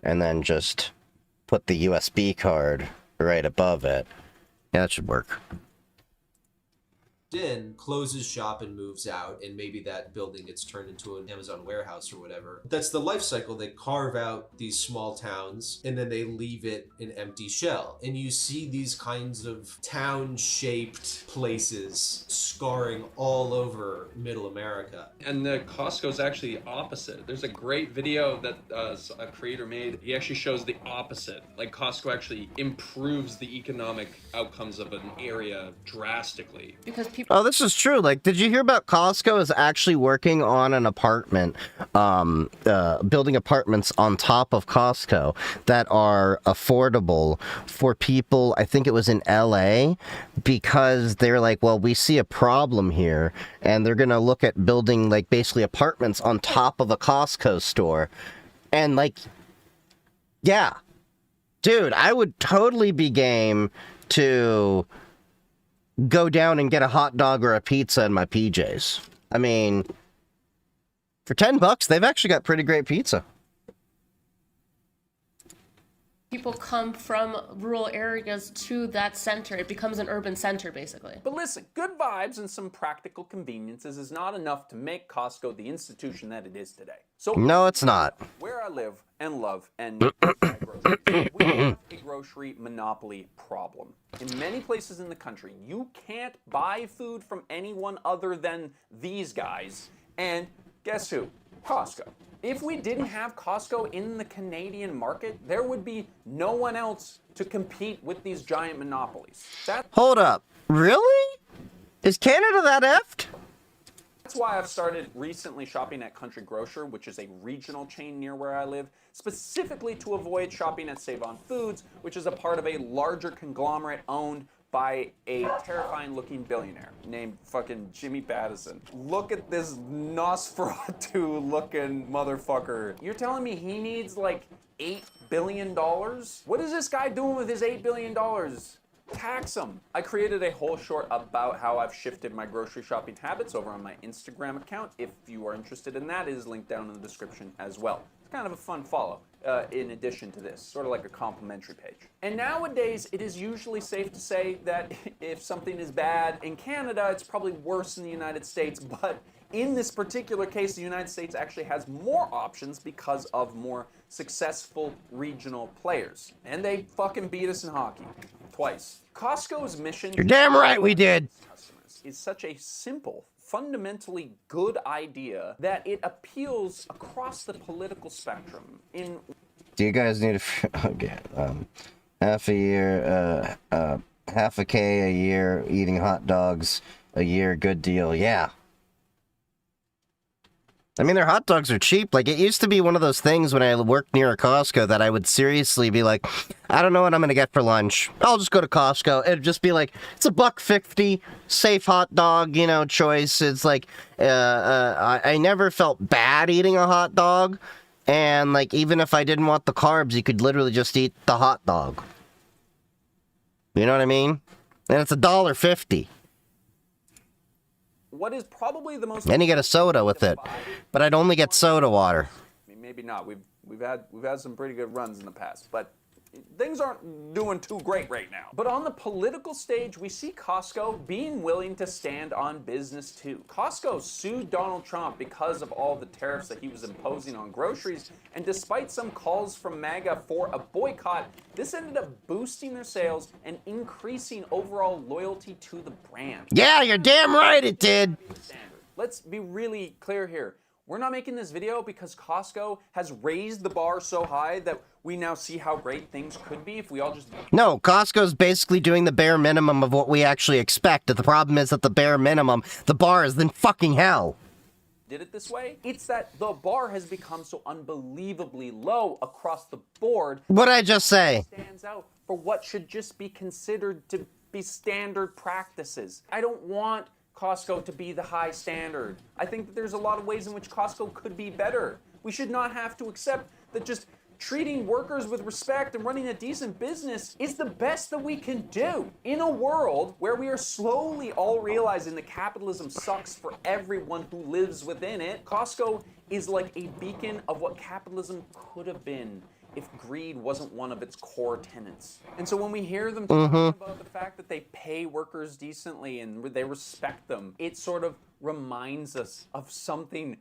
and then just put the USB card right above it. Yeah, that should work. In, closes shop and moves out, and maybe that building gets turned into an Amazon warehouse or whatever. That's the life cycle. They carve out these small towns and then they leave it an empty shell. And you see these kinds of town-shaped places scarring all over middle America. And the Costco's actually the opposite. There's a great video that a creator made. He actually shows the opposite. Like, Costco actually improves the economic outcomes of an area drastically. Because people... Oh, this is true. Like, did you hear about Costco is actually working on an apartment, building apartments on top of Costco that are affordable for people, I think it was in LA, because they're like, well, we see a problem here, and they're going to look at building, like, basically apartments on top of a Costco store. And, like, yeah. Dude, I would totally be game to go down and get a hot dog or a pizza in my PJs. I mean, for $10, they've actually got pretty great pizza. People come from rural areas to that center. It becomes an urban center, basically. But listen, good vibes and some practical conveniences is not enough to make Costco the institution that it is today. So No, it's not. where I live and love and buy groceries, we have a grocery monopoly problem. In many places in the country, you can't buy food from anyone other than these guys. And guess who? Costco. If we didn't have Costco in the Canadian market, there would be no one else to compete with these giant monopolies. Hold up. Really? Is Canada that effed? That's why I've started recently shopping at Country Grocer, which is a regional chain near where I live, specifically to avoid shopping at Save On Foods, which is a part of a larger conglomerate owned by a terrifying looking billionaire named fucking Jimmy Pattison. Look at this Nosferatu looking motherfucker. You're telling me he needs like $8 billion? What is this guy doing with his $8 billion? Tax him. I created a whole short about how I've shifted my grocery shopping habits over on my Instagram account. If you are interested in that, it is linked down in the description as well. It's kind of a fun follow. In addition to this, sort of like a complimentary page. And nowadays, it is usually safe to say that if something is bad in Canada, it's probably worse in the United States, but in this particular case, the United States actually has more options because of more successful regional players. And they fucking beat us in hockey. Twice. Costco's mission... You're damn right we did. ...is such a simple, fundamentally good idea that it appeals across the political spectrum. Do you guys need okay, half a year, half a K a year eating hot dogs a year, good deal, yeah. I mean, their hot dogs are cheap. Like, it used to be one of those things when I worked near a Costco that I would seriously be like, I don't know what I'm going to get for lunch. I'll just go to Costco. It'd just be like, it's $1.50, safe hot dog, you know, choice. It's like, I never felt bad eating a hot dog. And, like, even if I didn't want the carbs, you could literally just eat the hot dog. You know what I mean? And it's $1.50. what is probably the most. And you get a soda with it, but I'd only get soda water. I mean, maybe not. We've had some pretty good runs in the past, but things aren't doing too great right now. But on the political stage, we see Costco being willing to stand on business too. Costco sued Donald Trump because of all the tariffs that he was imposing on groceries, and despite some calls from MAGA for a boycott, this ended up boosting their sales and increasing overall loyalty to the brand. Yeah, you're damn right it did. Let's be really clear here. We're not making this video because Costco has raised the bar so high that we now see how great things could be if we all just... No, Costco's basically doing the bare minimum of what we actually expect. The problem is that the bare minimum, the bar is then fucking hell. Did it this way? It's that the bar has become so unbelievably low across the board. What'd I just say? Stands out for what should just be considered to be standard practices. I don't want Costco to be the high standard. I think that there's a lot of ways in which Costco could be better. We should not have to accept that just treating workers with respect and running a decent business is the best that we can do. In a world where we are slowly all realizing that capitalism sucks for everyone who lives within it, Costco is like a beacon of what capitalism could have been if greed wasn't one of its core tenets. And so when we hear them talking about the fact that they pay workers decently and they respect them, it sort of reminds us of something,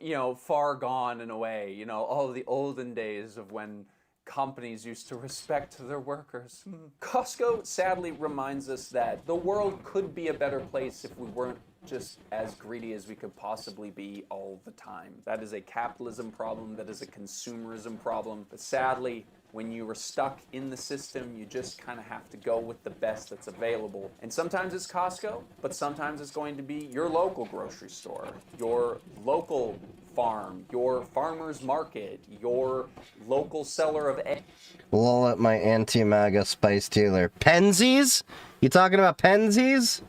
you know, far gone in a way, you know, all of the olden days of when companies used to respect their workers. Costco sadly reminds us that the world could be a better place if we weren't just as greedy as we could possibly be all the time. That is a capitalism problem, that is a consumerism problem, but sadly, when you are stuck in the system, you just kind of have to go with the best that's available. And sometimes it's Costco, but sometimes it's going to be your local grocery store, your local farm, your farmer's market, your local seller of eggs. Lol at my anti-MAGA spice dealer. Penzies? You talking about Penzies?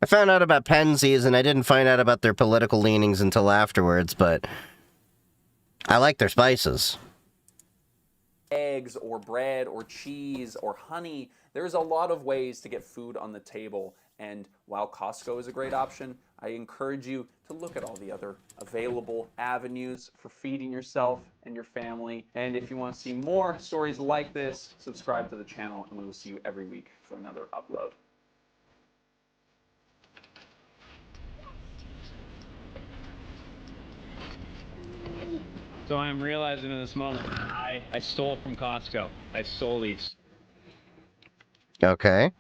I found out about Penzies, and I didn't find out about their political leanings until afterwards, but I like their spices. Eggs or bread or cheese or honey. There's a lot of ways to get food on the table, and while Costco is a great option, I encourage you to look at all the other available avenues for feeding yourself and your family. And if you want to see more stories like this, subscribe to the channel, and we will see you every week for another upload. So I'm realizing in this moment, I stole from Costco. I stole these. Okay.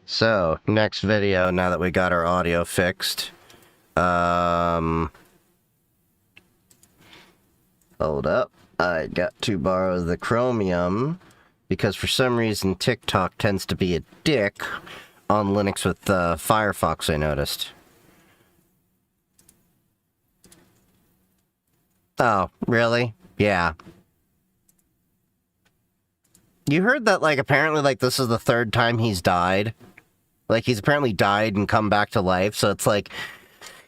So, next video, now that we got our audio fixed. Hold up. I got to borrow the Chromium, because for some reason TikTok tends to be a dick on Linux with Firefox, I noticed. Oh, really? Yeah. You heard that, like, apparently, like, this is the third time he's died? Like, he's apparently died and come back to life, so it's like,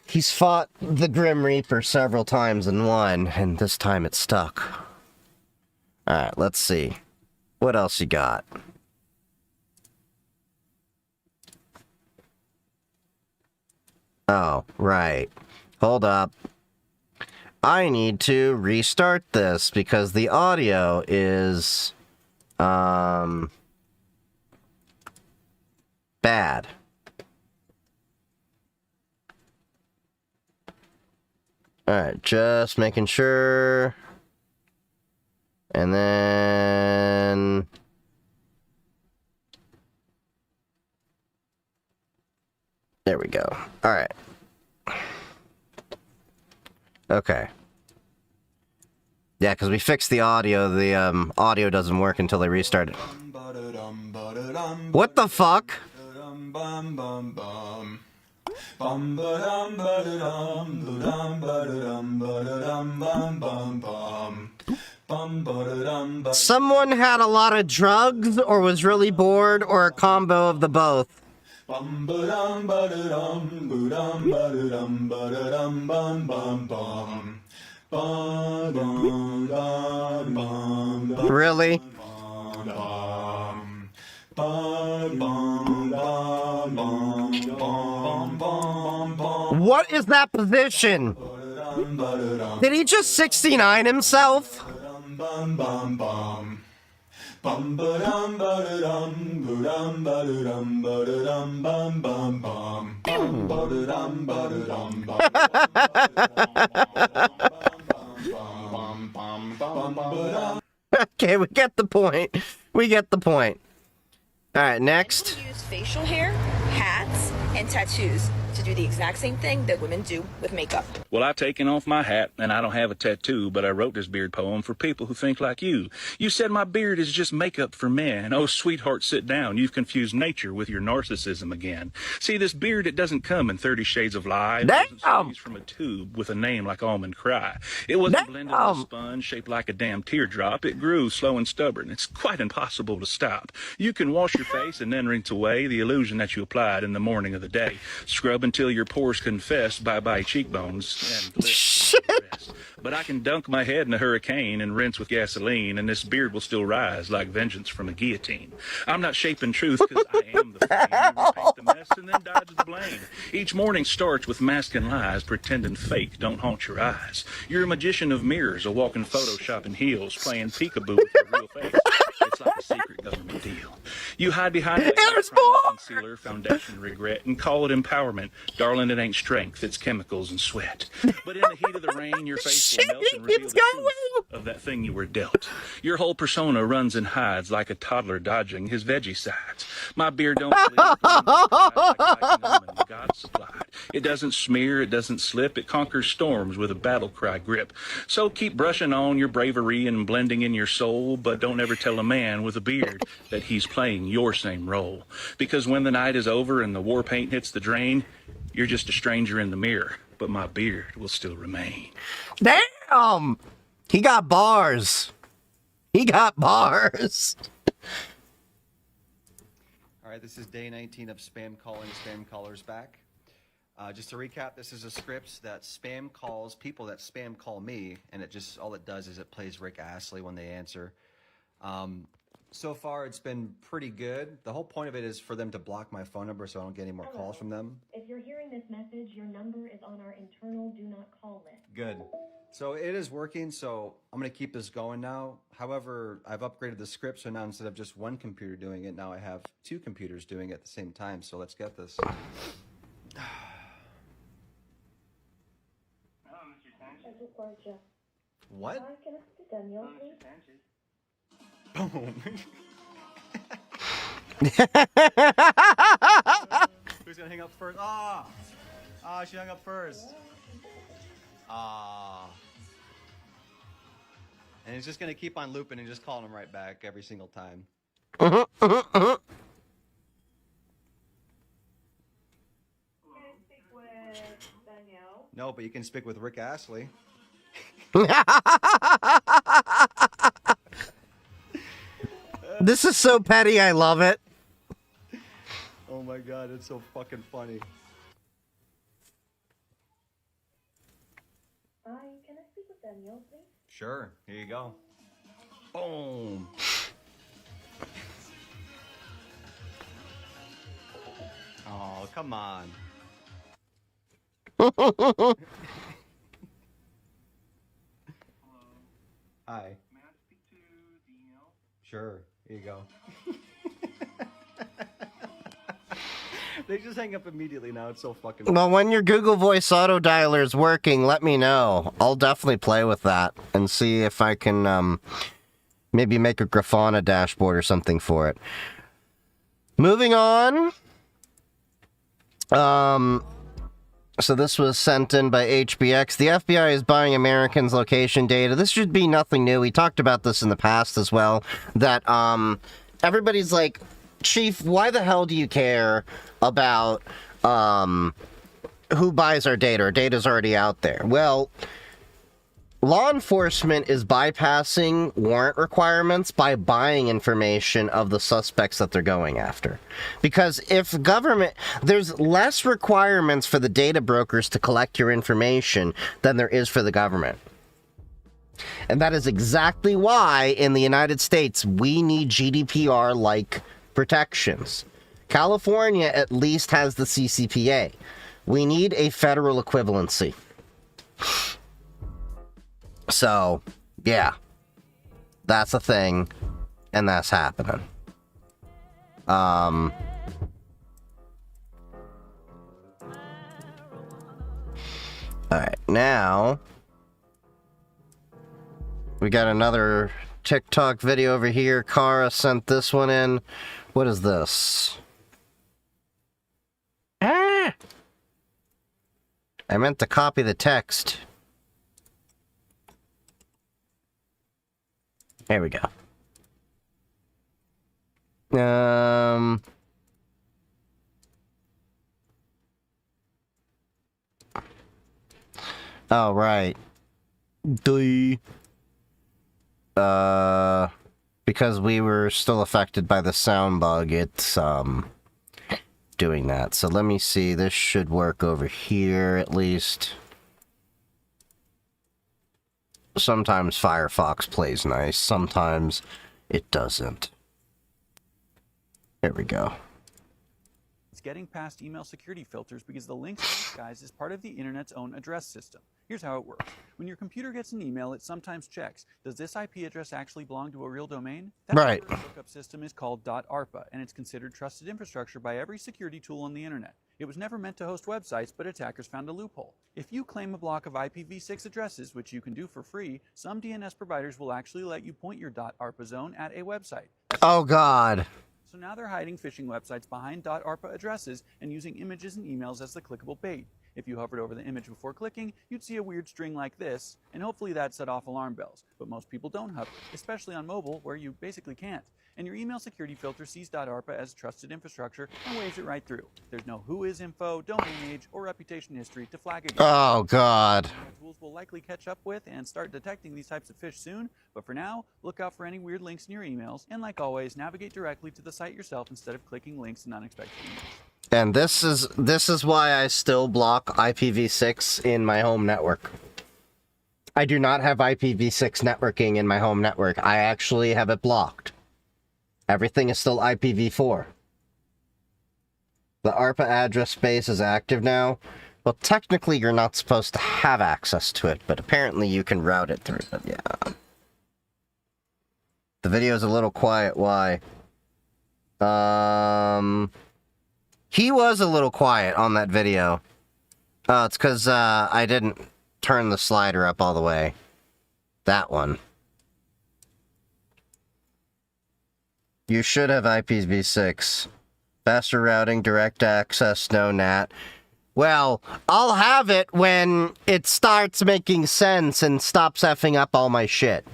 he's fought the Grim Reaper several times and won, and this time it stuck. Alright, let's see. What else you got? Oh, right. Hold up. I need to restart this because the audio is, bad. Alright, just making sure. And then... There we go. Alright. Okay. Yeah, because we fixed the audio. The audio doesn't work until they restart it. What the fuck? Someone had a lot of drugs, or was really bored, or a combo of the both. Really? What is that position? Did he just 69 himself? Okay, we get the point. We get the point. All right, next. Men use facial hair, hats, and tattoos to do the exact same thing that women do with makeup. Well, I've taken off my hat, and I don't have a tattoo, but I wrote this beard poem for people who think like you. You said my beard is just makeup for men. Oh, sweetheart, sit down. You've confused nature with your narcissism again. See, this beard, it doesn't come in 30 shades of light. It wasn't squeezed from a tube with a name like Almond Cry. It wasn't blended with a sponge shaped like a damn teardrop. It grew slow and stubborn. It's quite impossible to stop. You can wash your face and then rinse away the illusion that you applied in the morning of the day. Scrub until your pores confess bye-bye cheekbones and lips. But I can dunk my head in a hurricane and rinse with gasoline, and this beard will still rise like vengeance from a guillotine. I'm not shaping truth because I am the flame. You repaint the mess and then dodge the blame. Each morning starts with masking lies, pretending fake don't haunt your eyes. You're a magician of mirrors, a walking Photoshop in heels, playing peekaboo with your real face. It's like a secret government deal. You hide behind a concealer, foundation, regret, and call it empowerment. Darling, it ain't strength, it's chemicals and sweat. But in the heat of the rain, your face will melt and reveal the truth of that thing you were dealt. Your whole persona runs and hides like a toddler dodging his veggie sides. My beard don't sleep, like God supplied. It doesn't smear, it doesn't slip, it conquers storms with a battle cry grip. So keep brushing on your bravery and blending in your soul, but don't ever tell a man with a beard that he's playing your same role. Because when the night is over and the war paint hits the drain, you're just a stranger in the mirror, but my beard will still remain. Damn! He got bars. He got bars. All right, this is day 19 of spam calling spam callers back. Just to recap, this is a script that spam calls people that spam call me, and it just, all it does is it plays Rick Astley when they answer. So far, it's been pretty good. The whole point of it is for them to block my phone number so I don't get any more calls from them. If you're hearing this message, your number is on our internal do not call list. Good. So it is working, so I'm going to keep this going now. However, I've upgraded the script, so now instead of just one computer doing it, now I have two computers doing it at the same time. So let's get this. What? Boom. Who's gonna hang up first? She hung up first. And it's just gonna keep on looping and just calling him right back every single time. No, but you can speak with Rick Astley. This is so petty, I love it. Oh my god, it's so fucking funny. Can I speak with Danielle, please? Sure, here you go. Boom. Oh, come on. Hi. May I speak to Danielle? Sure, here you go. They just hang up immediately now. It's so fucking... Well, when your Google Voice auto dialer is working, let me know. I'll definitely play with that and see if I can maybe make a Grafana dashboard or something for it. Moving on. So this was sent in by HBX. The FBI is buying Americans' location data. This should be nothing new. We talked about this in the past as well. That everybody's like, Chief, why the hell do you care about who buys our data? Our data's already out there. Well, law enforcement is bypassing warrant requirements by buying information of the suspects that they're going after. Because if government, there's less requirements for the data brokers to collect your information than there is for the government. And that is exactly why in the United States we need GDPR-like protections. California at least has the CCPA. We need a federal equivalency. So, yeah. That's a thing, and that's happening. Alright, now we got another TikTok video over here. Kara sent this one in. What is this? Ah! I meant to copy the text. There we go. Oh, right. Because we were still affected by the sound bug, it's, doing that. So let me see. This should work over here, at least. Sometimes Firefox plays nice. Sometimes it doesn't. There we go. It's getting past email security filters because the links, guys, is part of the internet's own address system. Here's how it works. When your computer gets an email, it sometimes checks, does this IP address actually belong to a real domain? That right. Lookup system is called .arpa, and it's considered trusted infrastructure by every security tool on the internet. It was never meant to host websites, but attackers found a loophole. If you claim a block of IPv6 addresses, which you can do for free, some DNS providers will actually let you point your .arpa zone at a website. Oh, God. So now they're hiding phishing websites behind .arpa addresses and using images and emails as the clickable bait. If you hovered over the image before clicking, you'd see a weird string like this, and hopefully that set off alarm bells. But most people don't hover, especially on mobile, where you basically can't. And your email security filter sees .arpa as trusted infrastructure and waves it right through. There's no whois info, domain age, or reputation history to flag against. Oh, God. Tools will likely catch up with and start detecting these types of fish soon, but for now, look out for any weird links in your emails, and like always, navigate directly to the site yourself instead of clicking links in unexpected emails. And this is why I still block IPv6 in my home network. I do not have IPv6 networking in my home network. I actually have it blocked. Everything is still IPv4. The ARPA address space is active now. Well, technically you're not supposed to have access to it, but apparently you can route it through it, yeah. The video's a little quiet, why? He was a little quiet on that video. Oh, it's because I didn't turn the slider up all the way. That one. You should have IPv6. Faster routing, direct access, no NAT. Well, I'll have it when it starts making sense and stops effing up all my shit.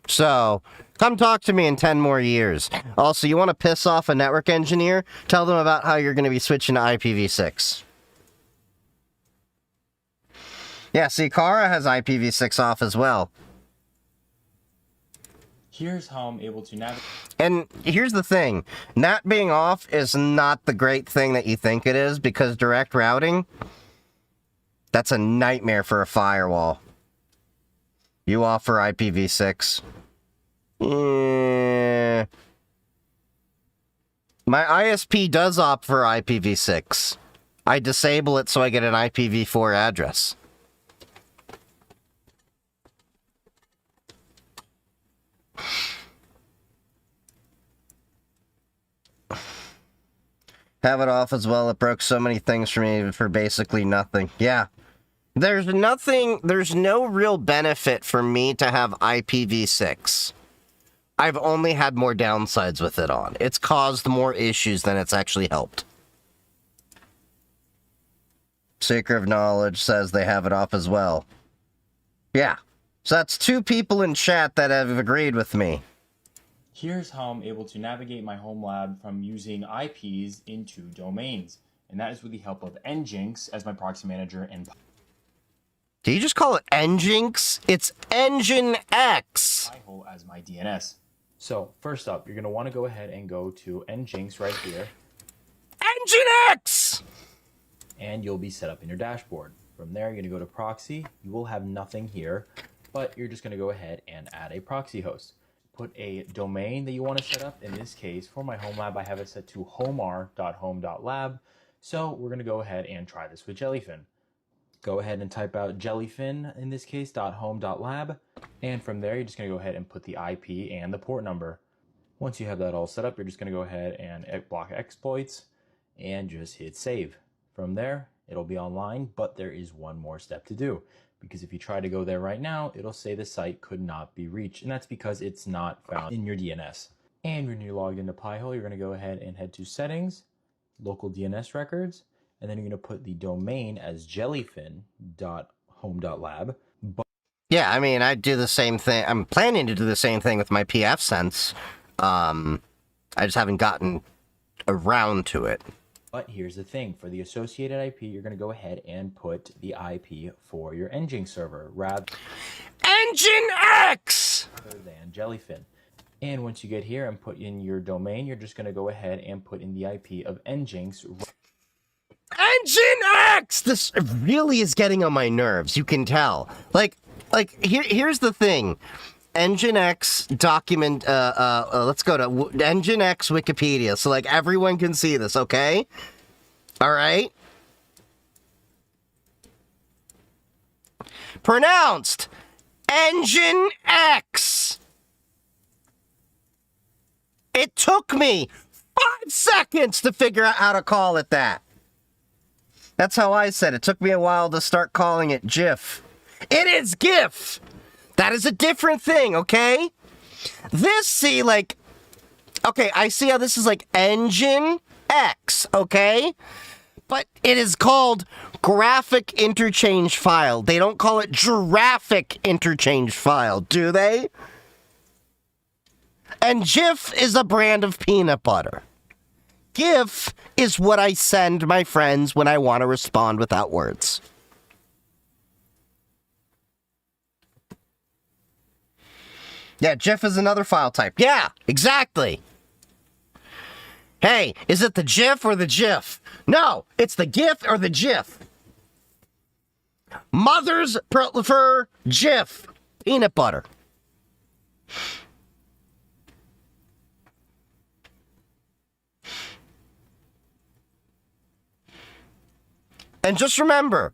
So, come talk to me in 10 more years. Also, you want to piss off a network engineer? Tell them about how you're going to be switching to IPv6. Yeah, see, Kara has IPv6 off as well. Here's how I'm able to navigate. And here's the thing. NAT being off is not the great thing that you think it is, because direct routing, that's a nightmare for a firewall. You offer IPv6. Yeah. My ISP does opt for IPv6. I disable it so I get an IPv4 address. Have it off as well. It broke so many things for me for basically nothing. Yeah. There's no real benefit for me to have IPv6. I've only had more downsides with it on. It's caused more issues than it's actually helped. Seeker of Knowledge says they have it off as well. Yeah. So that's 2 people in chat that have agreed with me. Here's how I'm able to navigate my home lab from using IPs into domains. And that is with the help of Nginx as my proxy manager and... Did you just call it Nginx? It's Nginx! Pi-hole as my DNS. So, first up, you're going to want to go ahead and go to Nginx right here. Nginx! And you'll be set up in your dashboard. From there, you're going to go to proxy. You will have nothing here, but you're just going to go ahead and add a proxy host. Put a domain that you want to set up. In this case, for my home lab, I have it set to homar.home.lab. So we're going to go ahead and try this with Jellyfin. Go ahead and type out Jellyfin, in this case, .home.lab. And from there, you're just going to go ahead and put the IP and the port number. Once you have that all set up, you're just going to go ahead and block exploits and just hit save. From there, it'll be online, but there is one more step to do. Because if you try to go there right now, it'll say the site could not be reached. And that's because it's not found in your DNS. And when you're logged into Pi-hole, you're going to go ahead and head to Settings, Local DNS Records, and then you're going to put the domain as jellyfin.home.lab. Yeah, I mean, I do the same thing. I'm planning to do the same thing with my PF sense. I just haven't gotten around to it. But here's the thing. For the associated IP, you're going to go ahead and put the IP for your Nginx server rather Nginx than Jellyfin. And once you get here and put in your domain, you're just going to go ahead and put in the IP of Nginx. Nginx! This really is getting on my nerves, you can tell. Like here's the thing. Nginx document, let's go to Nginx Wikipedia, so like everyone can see this, okay? Alright? Pronounced Nginx! It took me 5 seconds to figure out how to call it that. That's how I said it. It took me a while to start calling it GIF. It is GIF! That is a different thing, okay? This, see, like... Okay, I see how this is like Nginx, okay? But it is called graphic interchange file. They don't call it giraffic interchange file, do they? And Jif is a brand of peanut butter. GIF is what I send my friends when I want to respond without words. Yeah, GIF is another file type. Yeah, exactly. Hey, is it the GIF or the GIF? No, it's the GIF or the GIF. Mothers prefer GIF. Peanut butter. And just remember,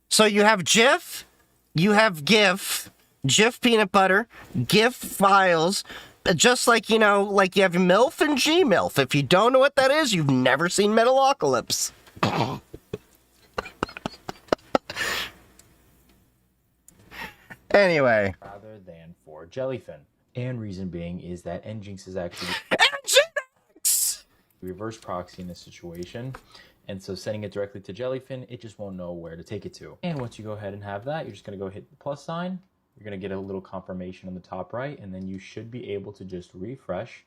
so you have GIF, you have GIF, GIF peanut butter, GIF files, just like, you know, like you have MILF and Gmilf. If you don't know what that is, you've never seen Metalocalypse. Anyway. Rather than for Jellyfin. And reason being is that Nginx is actually Nginx! Reverse proxy in this situation. And so sending it directly to Jellyfin, it just won't know where to take it to. And once you go ahead and have that, you're just going to go hit the plus sign. You're going to get a little confirmation on the top right, and then you should be able to just refresh.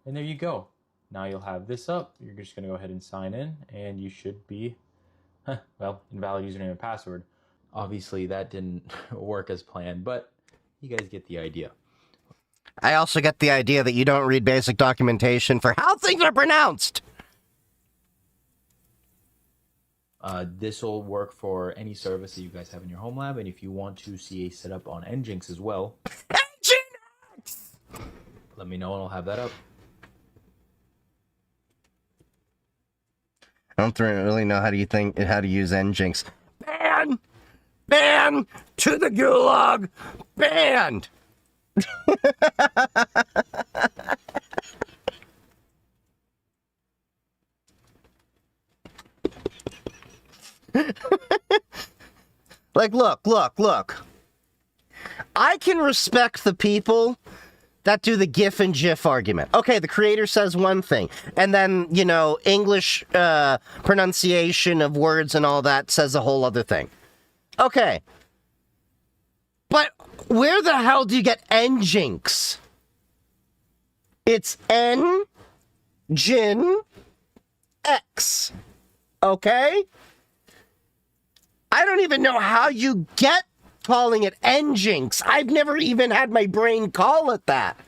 And there you go. Now you'll have this up. You're just going to go ahead and sign in, and you should be, well, invalid username and password. Obviously, that didn't work as planned, but you guys get the idea. I also get the idea that you don't read basic documentation for how things are pronounced. This will work for any service that you guys have in your home lab, and if you want to see a setup on Nginx as well, Nginx! Let me know and I'll have that up. I don't really know how to use Nginx. Ban! Ban! To the gulag! Banned! Like, look. I can respect the people that do the GIF and GIF argument. Okay, the creator says one thing, and then, you know, English pronunciation of words and all that says a whole other thing. Okay. But where the hell do you get Nginx? It's N-Gin-X. Okay? I don't even know how you get calling it Nginx. I've never even had my brain call it that.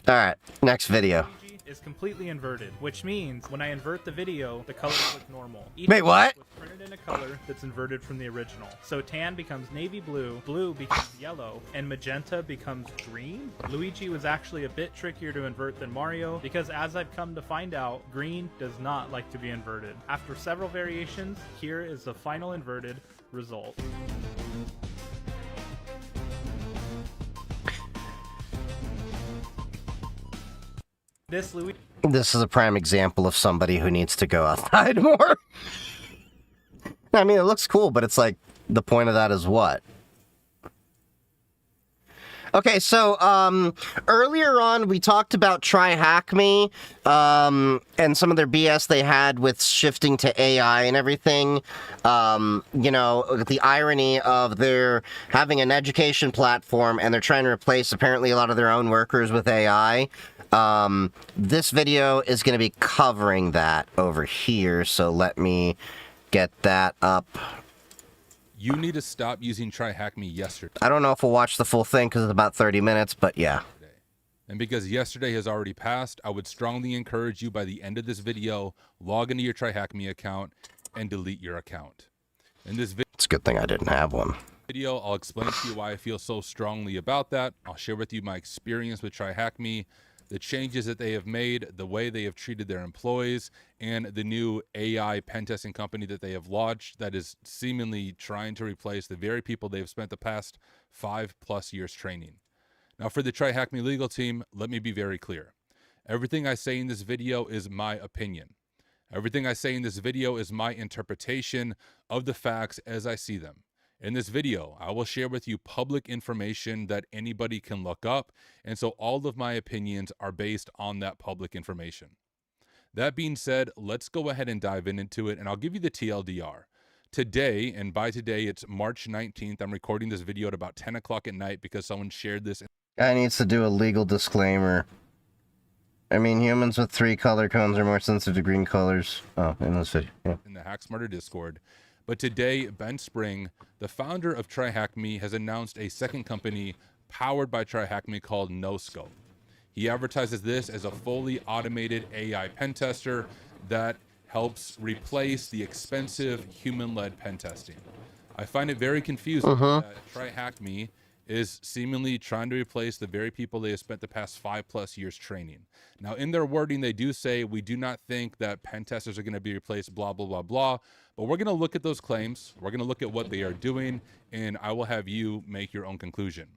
All right, next video. is completely inverted, which means when I invert the video, the colors look normal. Each Wait, what? was printed in a color that's inverted from the original. So tan becomes navy blue, blue becomes yellow, and magenta becomes green. Luigi was actually a bit trickier to invert than Mario because, as I've come to find out, green does not like to be inverted. After several variations, here is the final inverted result. This is a prime example of somebody who needs to go outside more. I mean, it looks cool, but it's like, the point of that is what? Okay, so earlier on we talked about TryHackMe and some of their BS they had with shifting to AI and everything. You know, the irony of their having an education platform and they're trying to replace apparently a lot of their own workers with AI. This video is going to be covering that over here, so let me get that up. You need to stop using TryHackMe yesterday. I don't know if we'll watch the full thing because it's about 30 minutes, but yeah. And because yesterday has already passed, I would strongly encourage you by the end of this video, log into your TryHackMe account and delete your account. In this video, it's a good thing I didn't have one. I'll explain to you why I feel so strongly about that. I'll share with you my experience with TryHackMe, the changes that they have made, the way they have treated their employees, and the new AI pen testing company that they have launched that is seemingly trying to replace the very people they've spent the past 5+ years training. Now, for the TryHackMe legal team, let me be very clear. Everything I say in this video is my opinion. Everything I say in this video is my interpretation of the facts as I see them. In this video, I will share with you public information that anybody can look up, and so all of my opinions are based on that public information. That being said, let's go ahead and dive into it, and I'll give you the TLDR. Today, and by today, it's March 19th. I'm recording this video at about 10 o'clock at night because someone shared this. Guy needs to do a legal disclaimer. I mean, humans with 3 color cones are more sensitive to green colors. Oh, in this video. Yeah. In the Hack Smarter Discord. But today, Ben Spring, the founder of TryHackMe, has announced a second company powered by TryHackMe called NoScope. He advertises this as a fully automated AI pen tester that helps replace the expensive human-led pen testing. I find it very confusing that TryHackMe is seemingly trying to replace the very people they have spent the past 5+ years training. Now, in their wording, they do say, we do not think that pen testers are going to be replaced, blah, blah, blah, blah. But we're going to look at those claims. We're going to look at what they are doing, and I will have you make your own conclusion.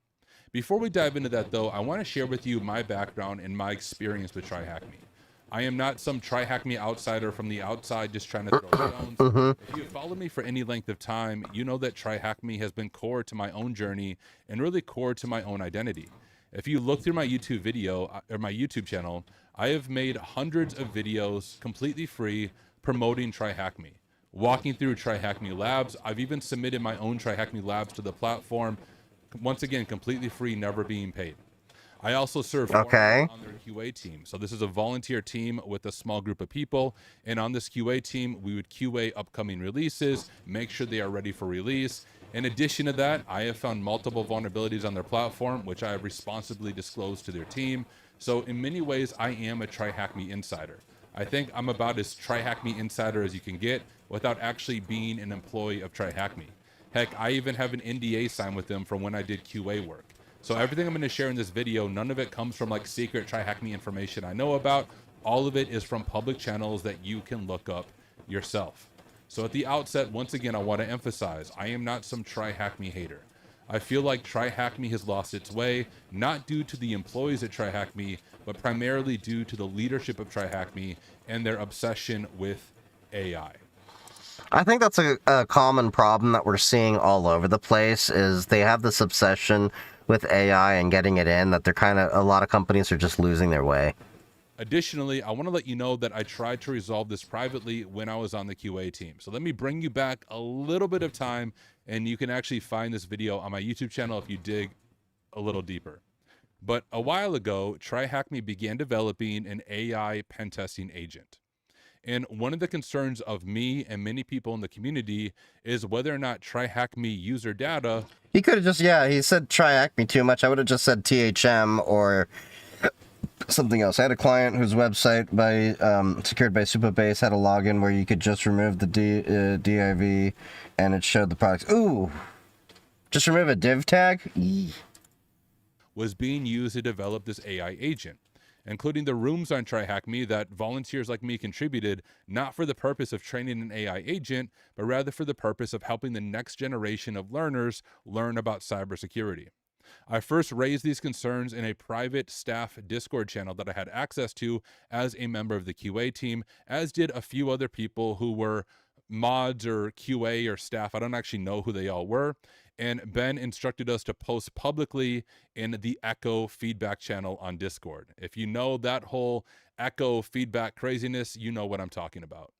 Before we dive into that, though, I want to share with you my background and my experience with TryHackMe. I am not some TryHackMe outsider from the outside just trying to throw stones. If you've followed me for any length of time, you know that TryHackMe has been core to my own journey and really core to my own identity. If you look through my YouTube video or my YouTube channel, I have made hundreds of videos completely free promoting TryHackMe, walking through TryHackMe labs. I've even submitted my own TryHackMe labs to the platform, once again, completely free, never being paid. I also serve on their QA team. So this is a volunteer team with a small group of people. And on this QA team, we would QA upcoming releases, make sure they are ready for release. In addition to that, I have found multiple vulnerabilities on their platform, which I have responsibly disclosed to their team. So in many ways, I am a TryHackMe insider. I think I'm about as TryHackMe insider as you can get without actually being an employee of TryHackMe. Heck, I even have an NDA signed with them from when I did QA work. So everything I'm going to share in this video, none of it comes from like secret TryHackMe information I know about. All of it is from public channels that you can look up yourself. So at the outset, once again, I want to emphasize, I am not some TryHackMe hater. I feel like TryHackMe has lost its way, not due to the employees at TryHackMe, but primarily due to the leadership of TryHackMe and their obsession with AI. I think that's a common problem that we're seeing all over the place, is they have this obsession with AI and getting it in, that they're a lot of companies are just losing their way. Additionally, I want to let you know that I tried to resolve this privately when I was on the QA team. So let me bring you back a little bit of time, and you can actually find this video on my YouTube channel if you dig a little deeper. But a while ago, TryHackMe began developing an AI pen testing agent. And one of the concerns of me and many people in the community is whether or not TryHackMe user data... He could have just, he said TryHackMe too much. I would have just said THM or something else. I had a client whose website secured by Supabase had a login where you could just remove the div and it showed the products. Ooh, just remove a div tag? Was being used to develop this AI agent, including the rooms on TryHackMe that volunteers like me contributed, not for the purpose of training an AI agent, but rather for the purpose of helping the next generation of learners learn about cybersecurity. I first raised these concerns in a private staff Discord channel that I had access to as a member of the QA team, as did a few other people who were mods or QA or staff. I don't actually know who they all were. And Ben instructed us to post publicly in the Echo feedback channel on Discord. If you know that whole Echo feedback craziness, you know what I'm talking about.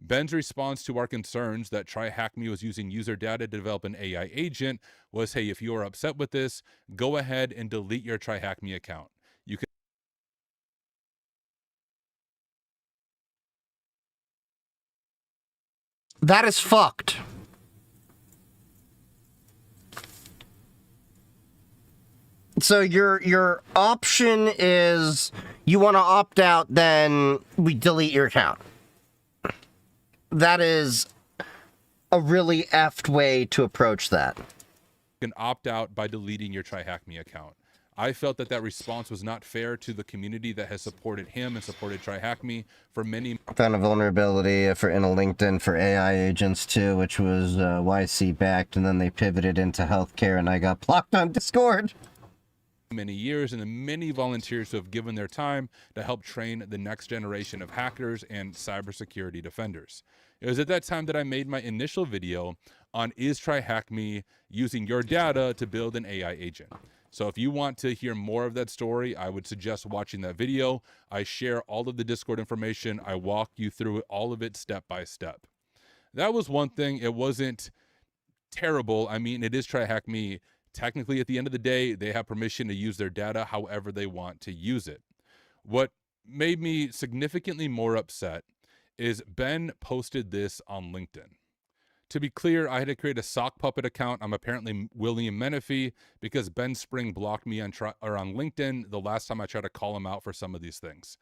Ben's response to our concerns that TryHackMe was using user data to develop an AI agent was, hey, if you are upset with this, go ahead and delete your TryHackMe account. You can That is fucked. So your option is you want to opt out, then we delete your account. That is a really effed way to approach that. can opt out by deleting your TryHackMe account. I felt that that response was not fair to the community that has supported him and supported TryHackMe for many. Found a vulnerability for in a LinkedIn for AI agents too, which was YC backed, and then they pivoted into healthcare, and I got blocked on Discord. Many years, and the many volunteers who have given their time to help train the next generation of hackers and cybersecurity defenders. It was at that time that I made my initial video on is TryHackMe using your data to build an AI agent. So if you want to hear more of that story, I would suggest watching that video. I share all of the Discord information. I walk you through all of it step by step. That was one thing. It wasn't terrible. I mean, it is TryHackMe. Technically, at the end of the day, they have permission to use their data however they want to use it. What made me significantly more upset is Ben posted this on LinkedIn. To be clear, I had to create a sock puppet account. I'm apparently William Menifee because Ben Spring blocked me on LinkedIn the last time I tried to call him out for some of these things.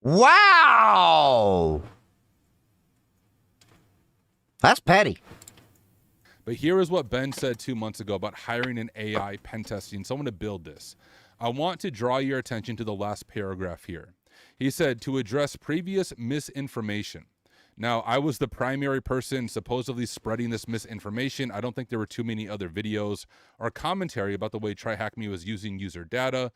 Wow! That's petty. But here is what Ben said 2 months ago about hiring an AI pen testing, someone to build this. I want to draw your attention to the last paragraph here. He said, to address previous misinformation. Now, I was the primary person supposedly spreading this misinformation. I don't think there were too many other videos or commentary about the way TryHackMe was using user data.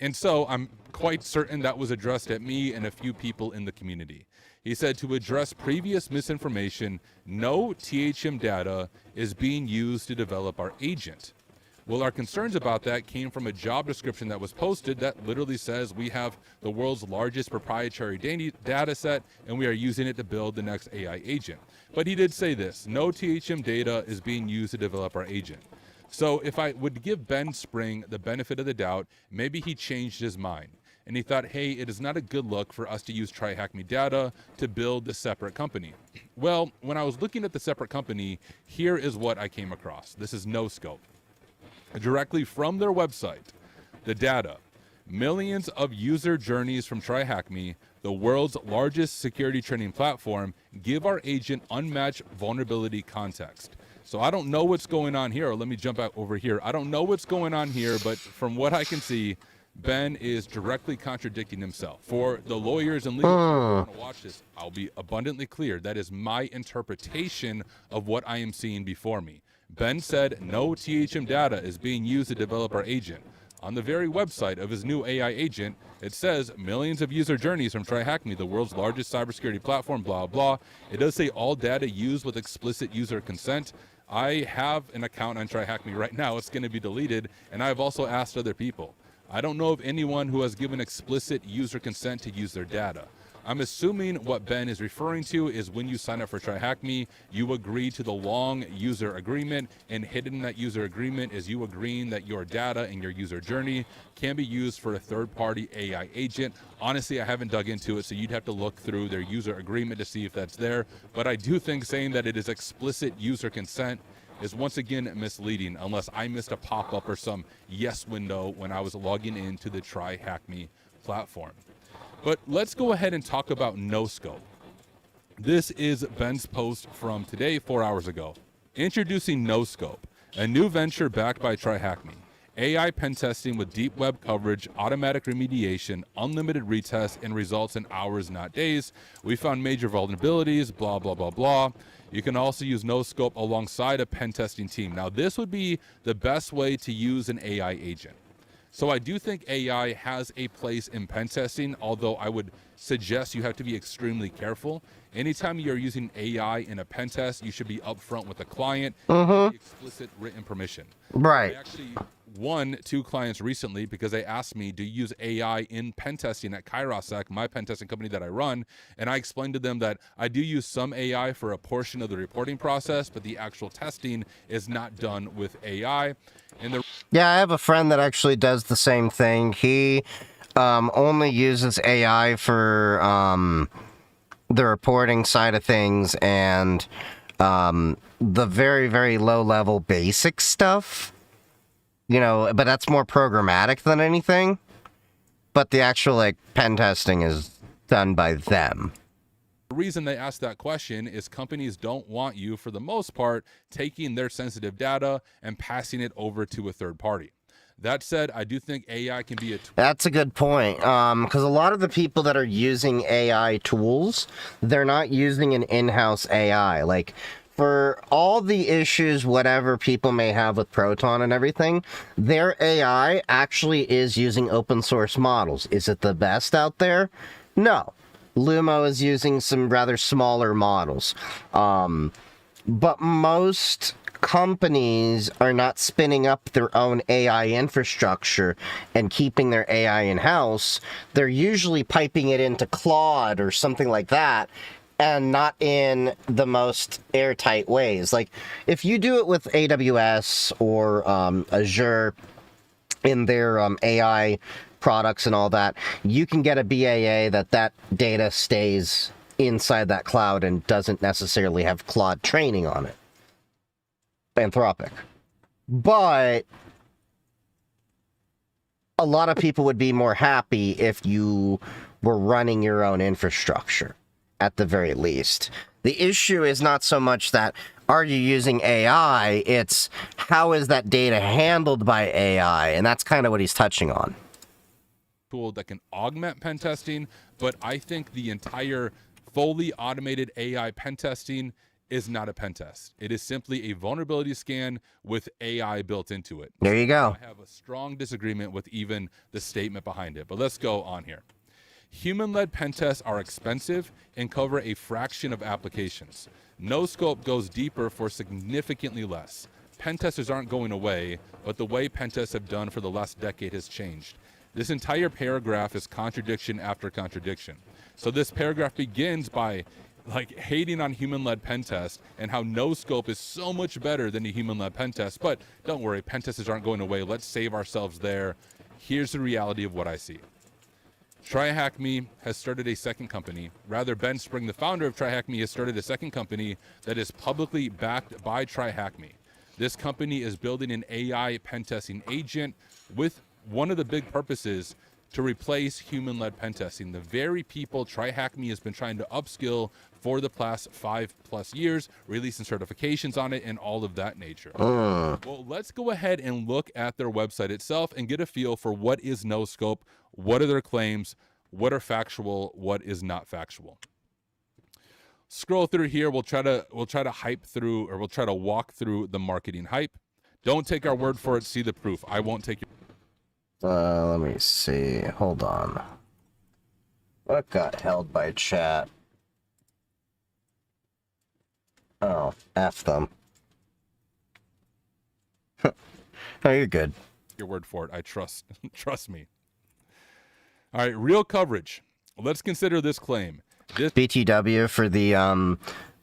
And so I'm quite certain that was addressed at me and a few people in the community. He said to address previous misinformation, no THM data is being used to develop our agent. Well, our concerns about that came from a job description that was posted that literally says we have the world's largest proprietary data set and we are using it to build the next AI agent. But he did say this, no THM data is being used to develop our agent. So if I would give Ben Spring the benefit of the doubt, maybe he changed his mind. And he thought, hey, it is not a good look for us to use TryHackMe data to build a separate company. Well, when I was looking at the separate company, here is what I came across. This is NoScope. Directly from their website, the data, millions of user journeys from TryHackMe, the world's largest security training platform, give our agent unmatched vulnerability context. So I don't know what's going on here. Or let me jump out over here. I don't know what's going on here, but from what I can see, Ben is directly contradicting himself. For the lawyers and legal people who want to watch this, I'll be abundantly clear. That is my interpretation of what I am seeing before me. Ben said no THM data is being used to develop our agent. On the very website of his new AI agent, it says millions of user journeys from TryHackMe, the world's largest cybersecurity platform, blah, blah. It does say all data used with explicit user consent. I have an account on TryHackMe right now. It's going to be deleted, and I've also asked other people. I don't know of anyone who has given explicit user consent to use their data. I'm assuming what Ben is referring to is when you sign up for TryHackMe, you agree to the long user agreement, and hidden in that user agreement is you agreeing that your data and your user journey can be used for a third-party AI agent. Honestly, I haven't dug into it, so you'd have to look through their user agreement to see if that's there. But I do think saying that it is explicit user consent is once again misleading, unless I missed a pop-up or some yes window when I was logging into the TryHackMe platform. But let's go ahead and talk about no scope. This is Ben's post from today, 4 hours ago. Introducing no scope, a new venture backed by TryHackMe. AI pen testing with deep web coverage, automatic remediation, unlimited retest, and results in hours, not days. We found major vulnerabilities, blah, blah, blah, blah. You can also use no scope alongside a pen testing team. Now, this would be the best way to use an AI agent. So I do think AI has a place in pen testing, although I would suggest you have to be extremely careful. Anytime you're using AI in a pen test, you should be upfront with the client, and explicit written permission. Right. I actually won 2 clients recently because they asked me, do you use AI in pen testing at Kairos, my pen testing company that I run? And I explained to them that I do use some AI for a portion of the reporting process, but the actual testing is not done with AI. And yeah, I have a friend that actually does the same thing. He only uses AI for the reporting side of things and the very, very low level basic stuff. You know, but that's more programmatic than anything. But the actual, like, pen testing is done by them. The reason they ask that question is companies don't want you, for the most part, taking their sensitive data and passing it over to a third party. That said, I do think AI can be a tool. That's a good point, because a lot of the people that are using AI tools, they're not using an in-house AI. Like, for all the issues, whatever people may have with Proton and everything, their AI actually is using open source models. Is it the best out there? No. Lumo is using some rather smaller models. But most companies are not spinning up their own AI infrastructure and keeping their AI in-house. They're usually piping it into Claude or something like that, and not in the most airtight ways. Like, if you do it with AWS or Azure in their AI products and all that, you can get a BAA that data stays inside that cloud and doesn't necessarily have Claude training on it. Anthropic. But a lot of people would be more happy if you were running your own infrastructure, at the very least. The issue is not so much that are you using AI, it's how is that data handled by AI, and that's kind of what he's touching on. Tool that can augment pen testing, but I think the entire fully automated AI pen testing is not a pen test. It is simply a vulnerability scan with AI built into it. There you go. I have a strong disagreement with even the statement behind it, but let's go on here. Human-led pen tests are expensive and cover a fraction of applications. No scope goes deeper for significantly less. Pen testers aren't going away, but the way pen tests have done for the last decade has changed. This entire paragraph is contradiction after contradiction. So this paragraph begins by hating on human-led pen tests and how no scope is so much better than a human-led pen test. But don't worry, pen testers aren't going away. Let's save ourselves there. Here's the reality of what I see. TryHackMe has started a second company. Rather, Ben Spring, the founder of TryHackMe, has started a second company that is publicly backed by TryHackMe. This company is building an AI pen testing agent with one of the big purposes to replace human-led pen testing. The very people TryHackMe has been trying to upskill for the past 5+ years, releasing certifications on it and all of that nature. Well, let's go ahead and look at their website itself and get a feel for what is no scope, what are their claims, what are factual, what is not factual. Scroll through here. We'll try to hype through, or we'll try to walk through the marketing hype. Don't take our word for it. See the proof. I won't take your. Let me see. Hold on. What got held by chat? Oh, F them. Oh, you're good. Your word for it. I trust. Trust me. All right, real coverage. Let's consider this claim. BTW for the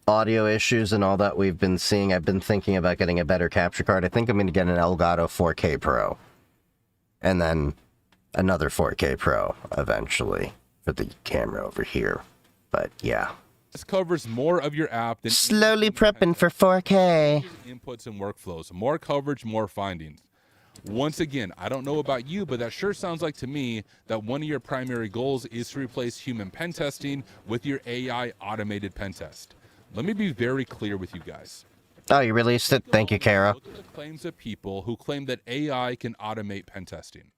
audio issues and all that we've been seeing. I've been thinking about getting a better capture card. I think I'm going to get an Elgato 4K Pro. And then another 4K Pro eventually for the camera over here. But yeah. This covers more of your app than slowly prepping for 4K. Inputs and workflows. More coverage, more findings. Once again, I don't know about you, but that sure sounds like to me that one of your primary goals is to replace human pen testing with your AI automated pen test. Let me be very clear with you guys. Oh, you released it? Thank you, Kara. Look at the claims of people who claim that AI can automate pen testing.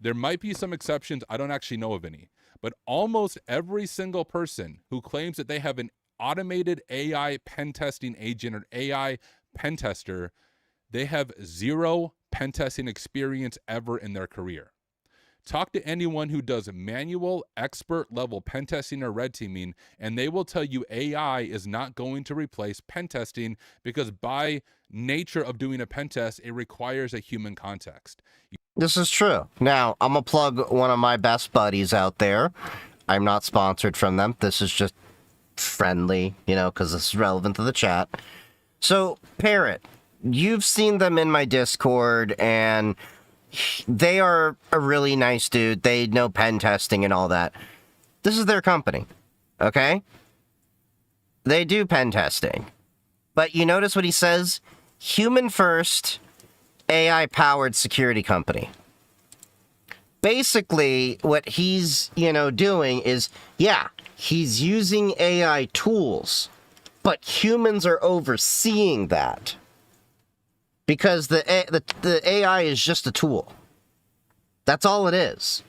There might be some exceptions. I don't actually know of any. But almost every single person who claims that they have an automated AI pen testing agent or AI pen tester, they have zero pen testing experience ever in their career. Talk to anyone who does manual expert level pen testing or red teaming, and they will tell you AI is not going to replace pen testing because by nature of doing a pen test, it requires a human context. This is true. Now, I'm going to plug one of my best buddies out there. I'm not sponsored from them. This is just friendly, you know, because this is relevant to the chat. So, Parrot, you've seen them in my Discord, and they are a really nice dude. They know pen testing and all that. This is their company, okay? They do pen testing. But you notice what he says? Human first, AI-powered security company. Basically, what he's, doing is, yeah, he's using AI tools, but humans are overseeing that. Because the AI is just a tool. That's all it is.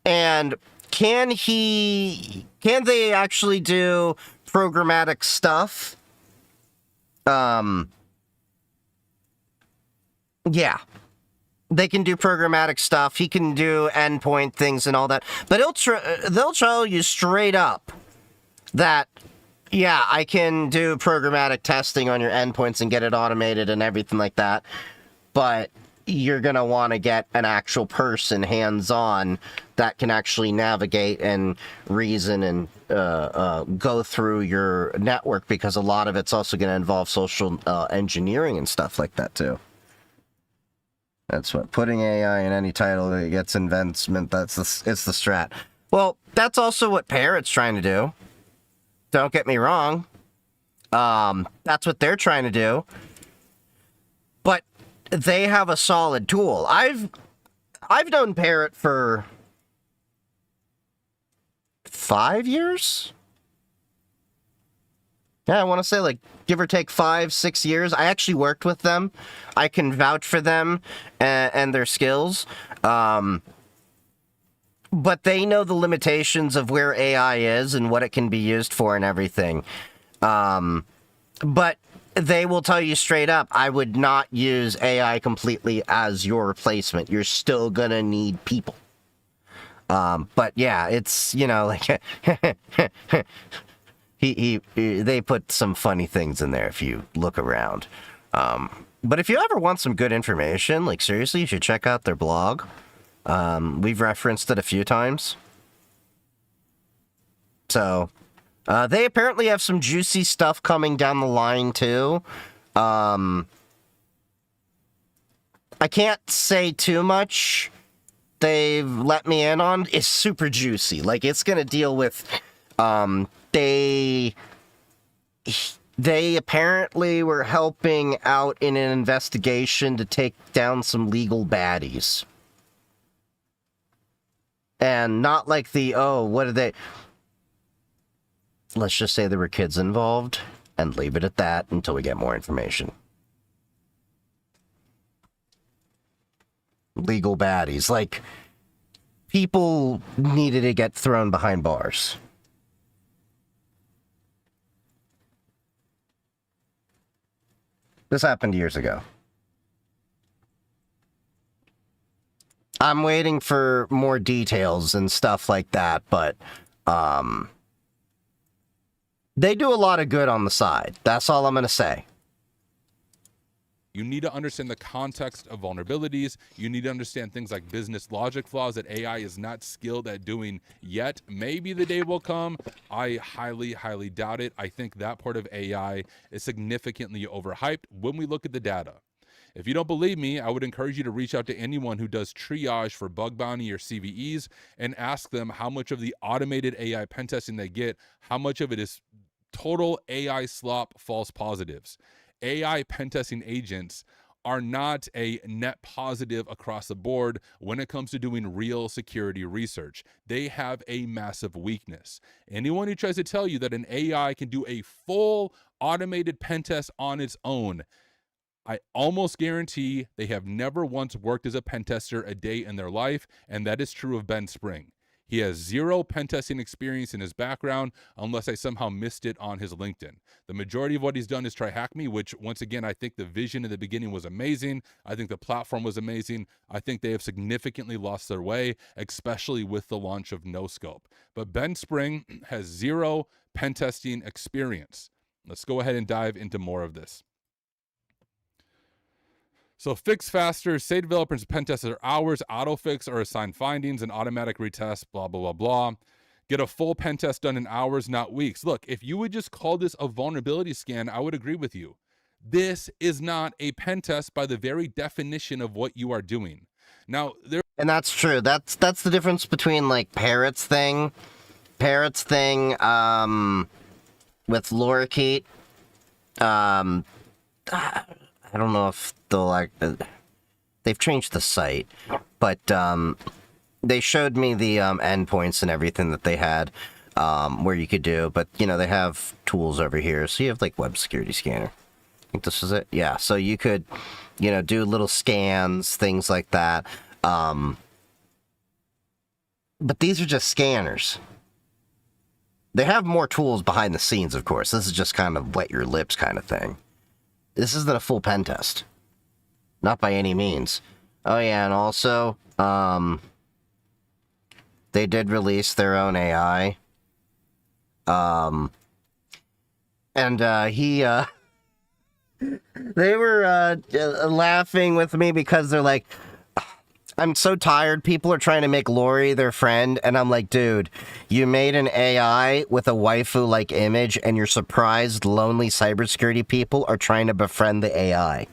And can they actually do programmatic stuff? Yeah. They can do programmatic stuff. He can do endpoint things and all that. But they'll tell you straight up that, yeah, I can do programmatic testing on your endpoints and get it automated and everything like that. But you're going to want to get an actual person hands-on that can actually navigate and reason and go through your network, because a lot of it's also going to involve social engineering and stuff like that too. That's what putting AI in any title that gets investment. It's the strat. Well, that's also what Parrot's trying to do. Don't get me wrong. That's what they're trying to do. But they have a solid tool. I've known Parrot for 5 years. Yeah, I want to say like give or take 5-6 years. I actually worked with them. I can vouch for them and their skills. But they know the limitations of where AI is and what it can be used for and everything. But they will tell you straight up, I would not use AI completely as your replacement. You're still gonna need people. But yeah, it's, like... They put some funny things in there if you look around. But if you ever want some good information, like seriously, you should check out their blog. We've referenced it a few times. So, they apparently have some juicy stuff coming down the line too. I can't say too much. They've let me in on. It's super juicy. Like, it's gonna deal with, They apparently were helping out in an investigation to take down some legal baddies. And not like what are they... Let's just say there were kids involved, and leave it at that until we get more information. Legal baddies. Like, people needed to get thrown behind bars. This happened years ago. I'm waiting for more details and stuff like that, but they do a lot of good on the side. That's all I'm going to say. You need to understand the context of vulnerabilities. You need to understand things like business logic flaws that AI is not skilled at doing yet. Maybe the day will come. I highly, highly doubt it. I think that part of AI is significantly overhyped when we look at the data. If you don't believe me, I would encourage you to reach out to anyone who does triage for bug bounty or CVEs and ask them how much of the automated AI pen testing they get, how much of it is total AI slop false positives. AI pen testing agents are not a net positive across the board when it comes to doing real security research. They have a massive weakness. Anyone who tries to tell you that an AI can do a full automated pen test on its own, I almost guarantee they have never once worked as a pen tester a day in their life, and that is true of Ben Spring. He has zero pen testing experience in his background, unless I somehow missed it on his LinkedIn. The majority of what he's done is try hack me, which once again, I think the vision in the beginning was amazing. I think the platform was amazing. I think they have significantly lost their way, especially with the launch of No Scope. But Ben Spring has zero pen testing experience. Let's go ahead and dive into more of this. So fix faster, say developers and pen testers hours, autofix or assign findings, and automatic retest, blah, blah, blah, blah. Get a full pen test done in hours, not weeks. Look, if you would just call this a vulnerability scan, I would agree with you. This is not a pen test by the very definition of what you are doing. Now, and that's true. That's the difference between like Parrot's thing with Lorikeet. I don't know if they'll like. They've changed the site, but they showed me the endpoints and everything that they had, where you could do. But you know, they have tools over here, so you have like web security scanner. I think this is it. Yeah, so you could, you know, do little scans, things like that. But these are just scanners. They have more tools behind the scenes, of course. This is just kind of wet your lips kind of thing. This isn't a full pen test. Not by any means. Oh yeah, and also, they did release their own AI. They were laughing with me because they're like, I'm so tired. People are trying to make Lori their friend. And I'm like, dude, you made an AI with a waifu-like image and you're surprised lonely cybersecurity people are trying to befriend the AI.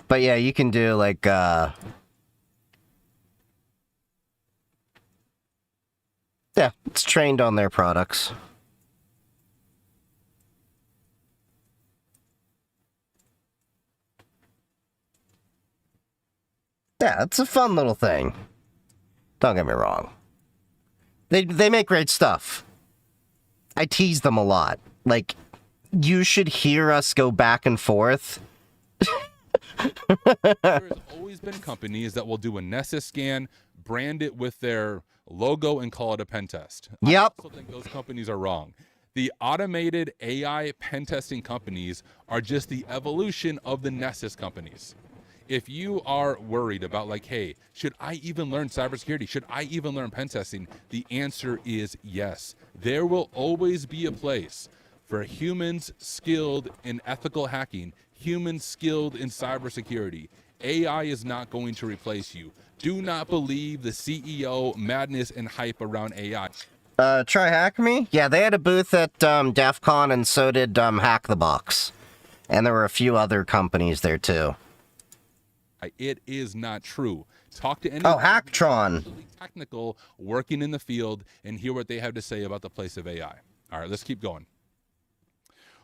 But yeah, you can do like, yeah, it's trained on their products. Yeah, it's a fun little thing. Don't get me wrong. They make great stuff. I tease them a lot. Like, you should hear us go back and forth. There's always been companies that will do a Nessus scan, brand it with their logo, and call it a pen test. Yep. I also think those companies are wrong. The automated AI pen testing companies are just the evolution of the Nessus companies. If you are worried about like, hey, should I even learn cybersecurity? Should I even learn pen testing? The answer is yes. There will always be a place for humans skilled in ethical hacking, humans skilled in cybersecurity. AI is not going to replace you. Do not believe the CEO madness and hype around AI. Try Hack Me? Yeah, they had a booth at DEF CON, and so did Hack the Box. And there were a few other companies there too. It is not true. Talk to any Hacktron technical working in the field and hear what they have to say about the place of AI. All right, let's keep going.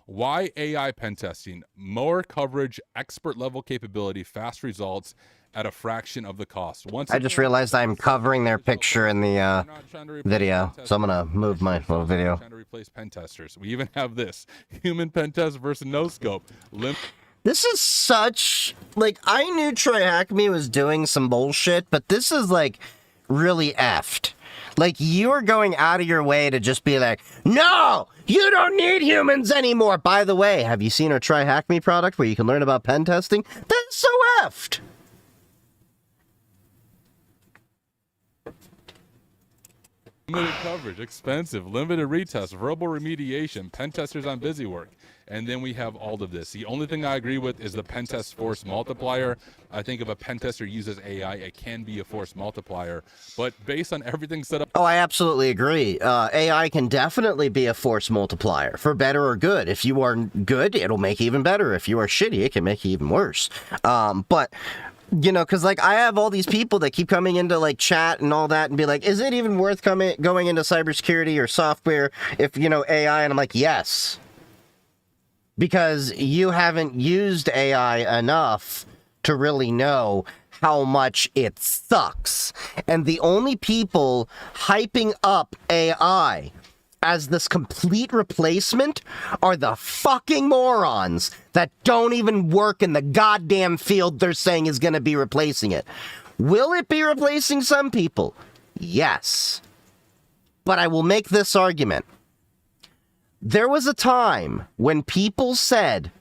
Why AI pen testing? More coverage, expert level capability, fast results at a fraction of the cost. I just realized I'm covering their picture in the video, so I'm gonna move my little video. Trying to replace pen testers. We even have this human pen test versus no scope. This is such, like, I knew Troy Hackme was doing some bullshit, but this is, like, really effed. Like, you are going out of your way to just be like, no, you don't need humans anymore. By the way, have you seen our Try Hack Me product where you can learn about pen testing? That's so effed. Limited coverage, expensive, limited retest, verbal remediation, pen testers on busy work. And then we have all of this. The only thing I agree with is the pen test force multiplier. I think if a pen tester uses AI, it can be a force multiplier. But based on everything set up... Oh, I absolutely agree. AI can definitely be a force multiplier, for better or good. If you are good, it'll make you even better. If you are shitty, it can make you even worse. But You know, because like I have all these people that keep coming into like chat and all that and be like, is it even worth going into cybersecurity or software if, you know, AI? And I'm like, yes. Because you haven't used AI enough to really know how much it sucks. And the only people hyping up AI as this complete replacement are the fucking morons that don't even work in the goddamn field they're saying is going to be replacing it. Will it be replacing some people? Yes. But I will make this argument. There was a time when people said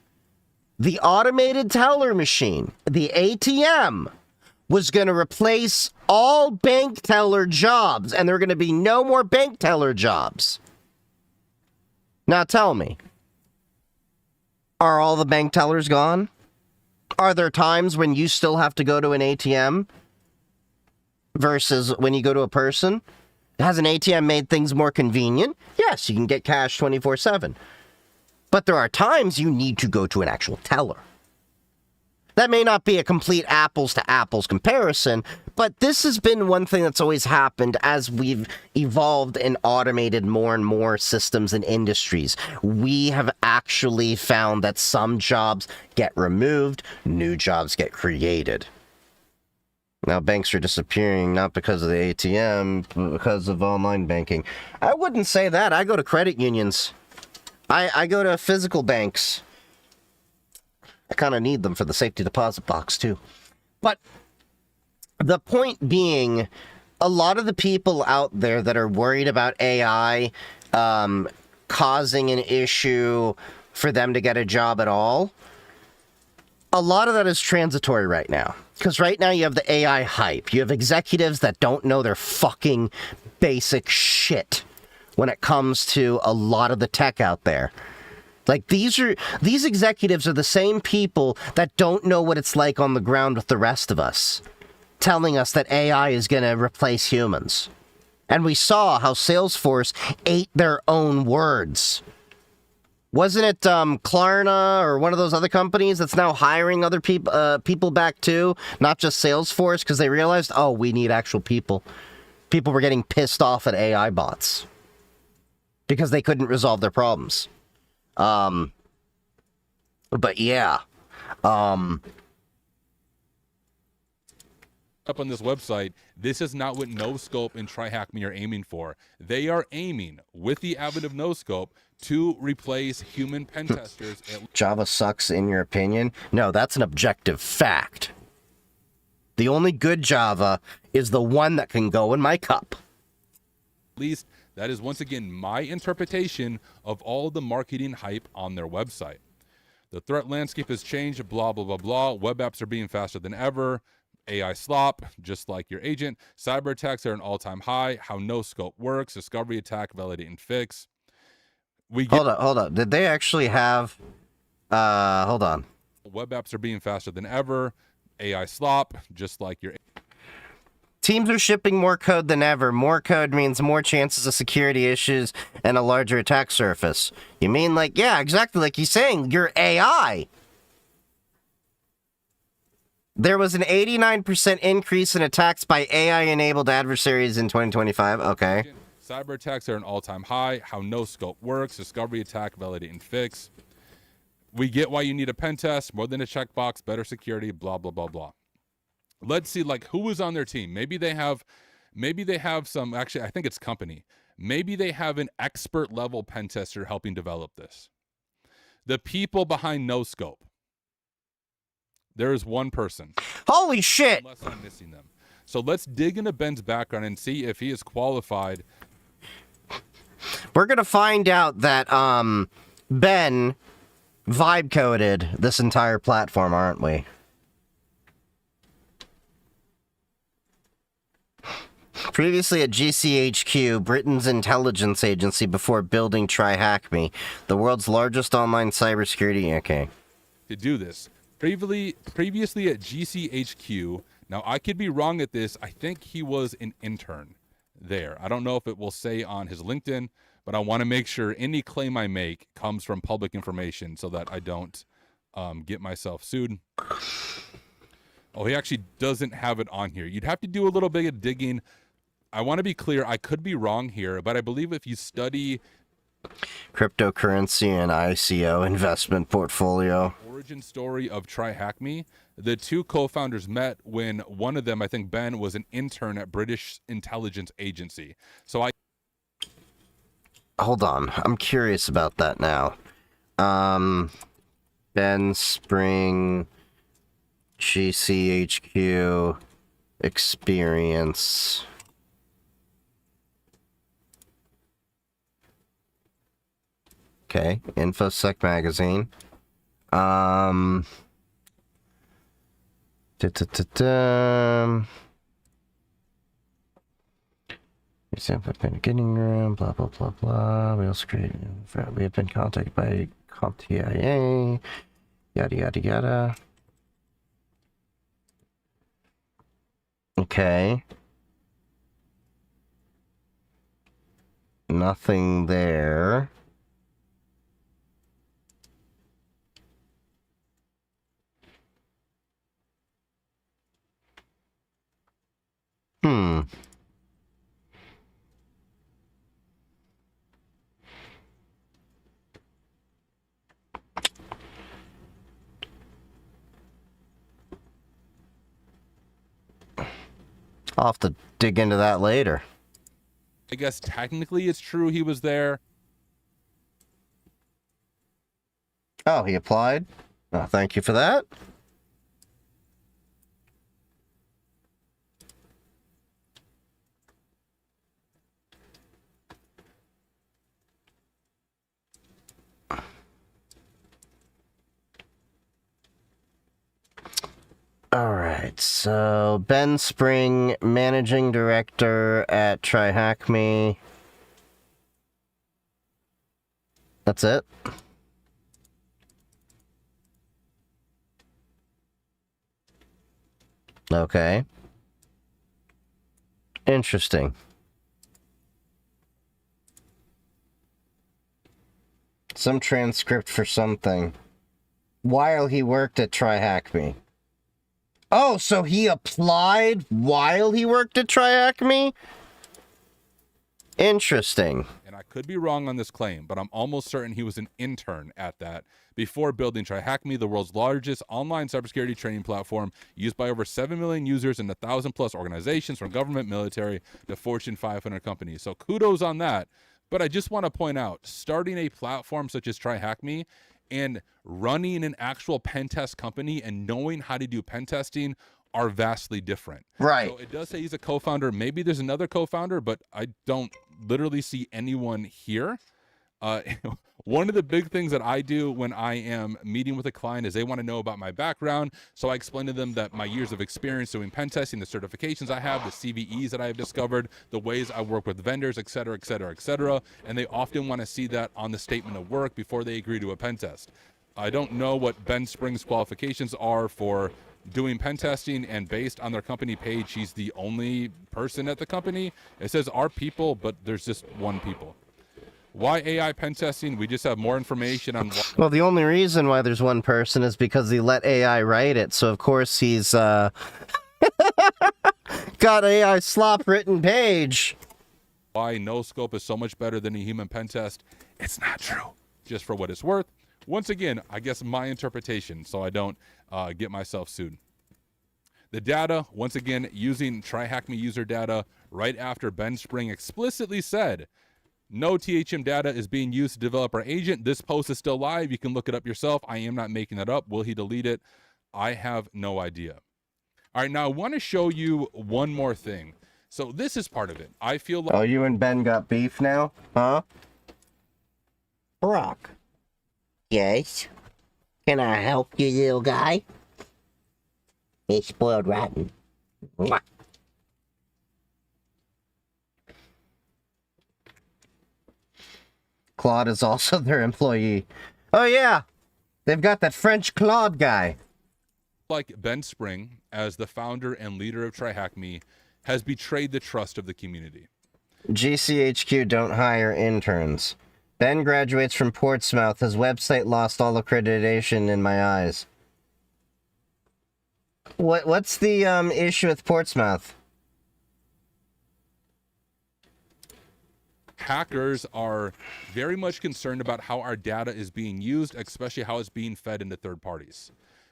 the automated teller machine, the ATM, was going to replace all bank teller jobs, and there are going to be no more bank teller jobs. Now tell me, are all the bank tellers gone? Are there times when you still have to go to an ATM versus when you go to a person? Has an ATM made things more convenient? Yes, you can get cash 24/7. But there are times you need to go to an actual teller. That may not be a complete apples to apples comparison, but this has been one thing that's always happened as we've evolved and automated more and more systems and industries. We have actually found that some jobs get removed, new jobs get created. Now banks are disappearing, not because of the ATM, but because of online banking. I wouldn't say that. I go to credit unions. I go to physical banks. I kind of need them for the safety deposit box, too. But the point being, a lot of the people out there that are worried about AI causing an issue for them to get a job at all, a lot of that is transitory right now. Because right now you have the AI hype. You have executives that don't know their fucking basic shit when it comes to a lot of the tech out there. Like, these executives are the same people that don't know what it's like on the ground with the rest of us, telling us that AI is going to replace humans. And we saw how Salesforce ate their own words. Wasn't it Klarna or one of those other companies that's now hiring other people back too, not just Salesforce, because they realized, oh, we need actual people. People were getting pissed off at AI bots because they couldn't resolve their problems. But yeah, up on this website, this is not what NoScope and TryHackMe are aiming for. They are aiming, with the advent of NoScope, to replace human pen testers. Java sucks in your opinion? No, that's an objective fact. The only good Java is the one that can go in my cup. At least that is once again my interpretation of all the marketing hype on their website. The threat landscape has changed, blah, blah, blah, blah. Web apps are being faster than ever. AI slop, just like your agent. Cyber attacks are an all-time high. How NoScope works. Discovery attack, validate, and fix. Hold up. Did they actually have... hold on. Web apps are being faster than ever. AI slop, just like your... Teams are shipping more code than ever. More code means more chances of security issues and a larger attack surface. You mean like, yeah, exactly like he's saying, your AI. There was an 89% increase in attacks by AI-enabled adversaries in 2025. Okay. Cyber attacks are an all-time high. How NoScope works. Discovery attack, validate, and fix. We get why you need a pen test. More than a checkbox. Better security. Blah, blah, blah, blah. Let's see, like, who was on their team. Maybe they have some, actually, I think it's company. Maybe they have an expert level pen tester helping develop this. The people behind NoScope. There is one person. Holy shit! Unless I'm missing them. So let's dig into Ben's background and see if he is qualified. We're going to find out that Ben vibe coded this entire platform, aren't we? Previously at GCHQ, Britain's intelligence agency before building TryHackMe, the world's largest online cybersecurity... Okay. To do this. Previously at GCHQ, now I could be wrong at this, I think he was an intern there. I don't know if it will say on his LinkedIn, but I want to make sure any claim I make comes from public information so that I don't get myself sued. Oh, he actually doesn't have it on here. You'd have to do a little bit of digging. I want to be clear, I could be wrong here, but I believe if you study cryptocurrency and ICO investment portfolio origin story of TryHackMe, the two co-founders met when one of them, I think Ben, was an intern at British intelligence agency. So hold on, I'm curious about that now. Ben Spring, GCHQ experience. Okay, InfoSec magazine. Example beginning room, blah blah blah blah. We also created. We have been contacted by CompTIA. Yada yada yada. Okay. Nothing there. I'll have to dig into that later. I guess technically it's true he was there. Oh, he applied? Oh, thank you for that. Alright, so Ben Spring, Managing Director at TryHackMe. That's it? Okay. Interesting. Some transcript for something. While he worked at TryHackMe. Oh, so he applied while he worked at TryHackMe? Interesting. And I could be wrong on this claim, but I'm almost certain he was an intern at that before building TryHackMe, the world's largest online cybersecurity training platform used by over 7 million users and 1,000+ organizations from government, military to Fortune 500 companies. So kudos on that. But I just want to point out, starting a platform such as TryHackMe and running an actual pen test company and knowing how to do pen testing are vastly different. Right. So it does say he's a co-founder. Maybe there's another co-founder, but I don't literally see anyone here. One of the big things that I do when I am meeting with a client is they want to know about my background. So I explain to them that my years of experience doing pen testing, the certifications I have, the CVEs that I have discovered, the ways I work with vendors, et cetera, et cetera, et cetera. And they often want to see that on the statement of work before they agree to a pen test. I don't know what Ben Spring's qualifications are for doing pen testing, and based on their company page, he's the only person at the company. It says our people, but there's just one people. Why AI pen testing? We just have more information on what... Well, the only reason why there's one person is because he let AI write it, so of course he's got AI slop written page. Why no scope is so much better than a human pen test. It's not true. Just for what it's worth. Once again, I guess my interpretation, so I don't get myself sued. The data, once again, using TryHackMe user data right after Ben Spring explicitly said no THM data is being used to develop our agent. This post is still live. You can look it up yourself. I am not making that up. Will he delete it? I have no idea. All right, now I want to show you one more thing. So this is part of it. I feel like... Oh, you and Ben got beef now? Huh? Brock. Yes? Can I help you, little guy? It's spoiled rotten. Mwah. Claude is also their employee. Oh yeah! They've got that French Claude guy. Like Ben Spring, as the founder and leader of TryHackMe, has betrayed the trust of the community. GCHQ don't hire interns. Ben graduates from Portsmouth. His website lost all accreditation in my eyes. What's the issue with Portsmouth? Hackers are very much concerned about how our data is being used, especially how it's being fed into third parties.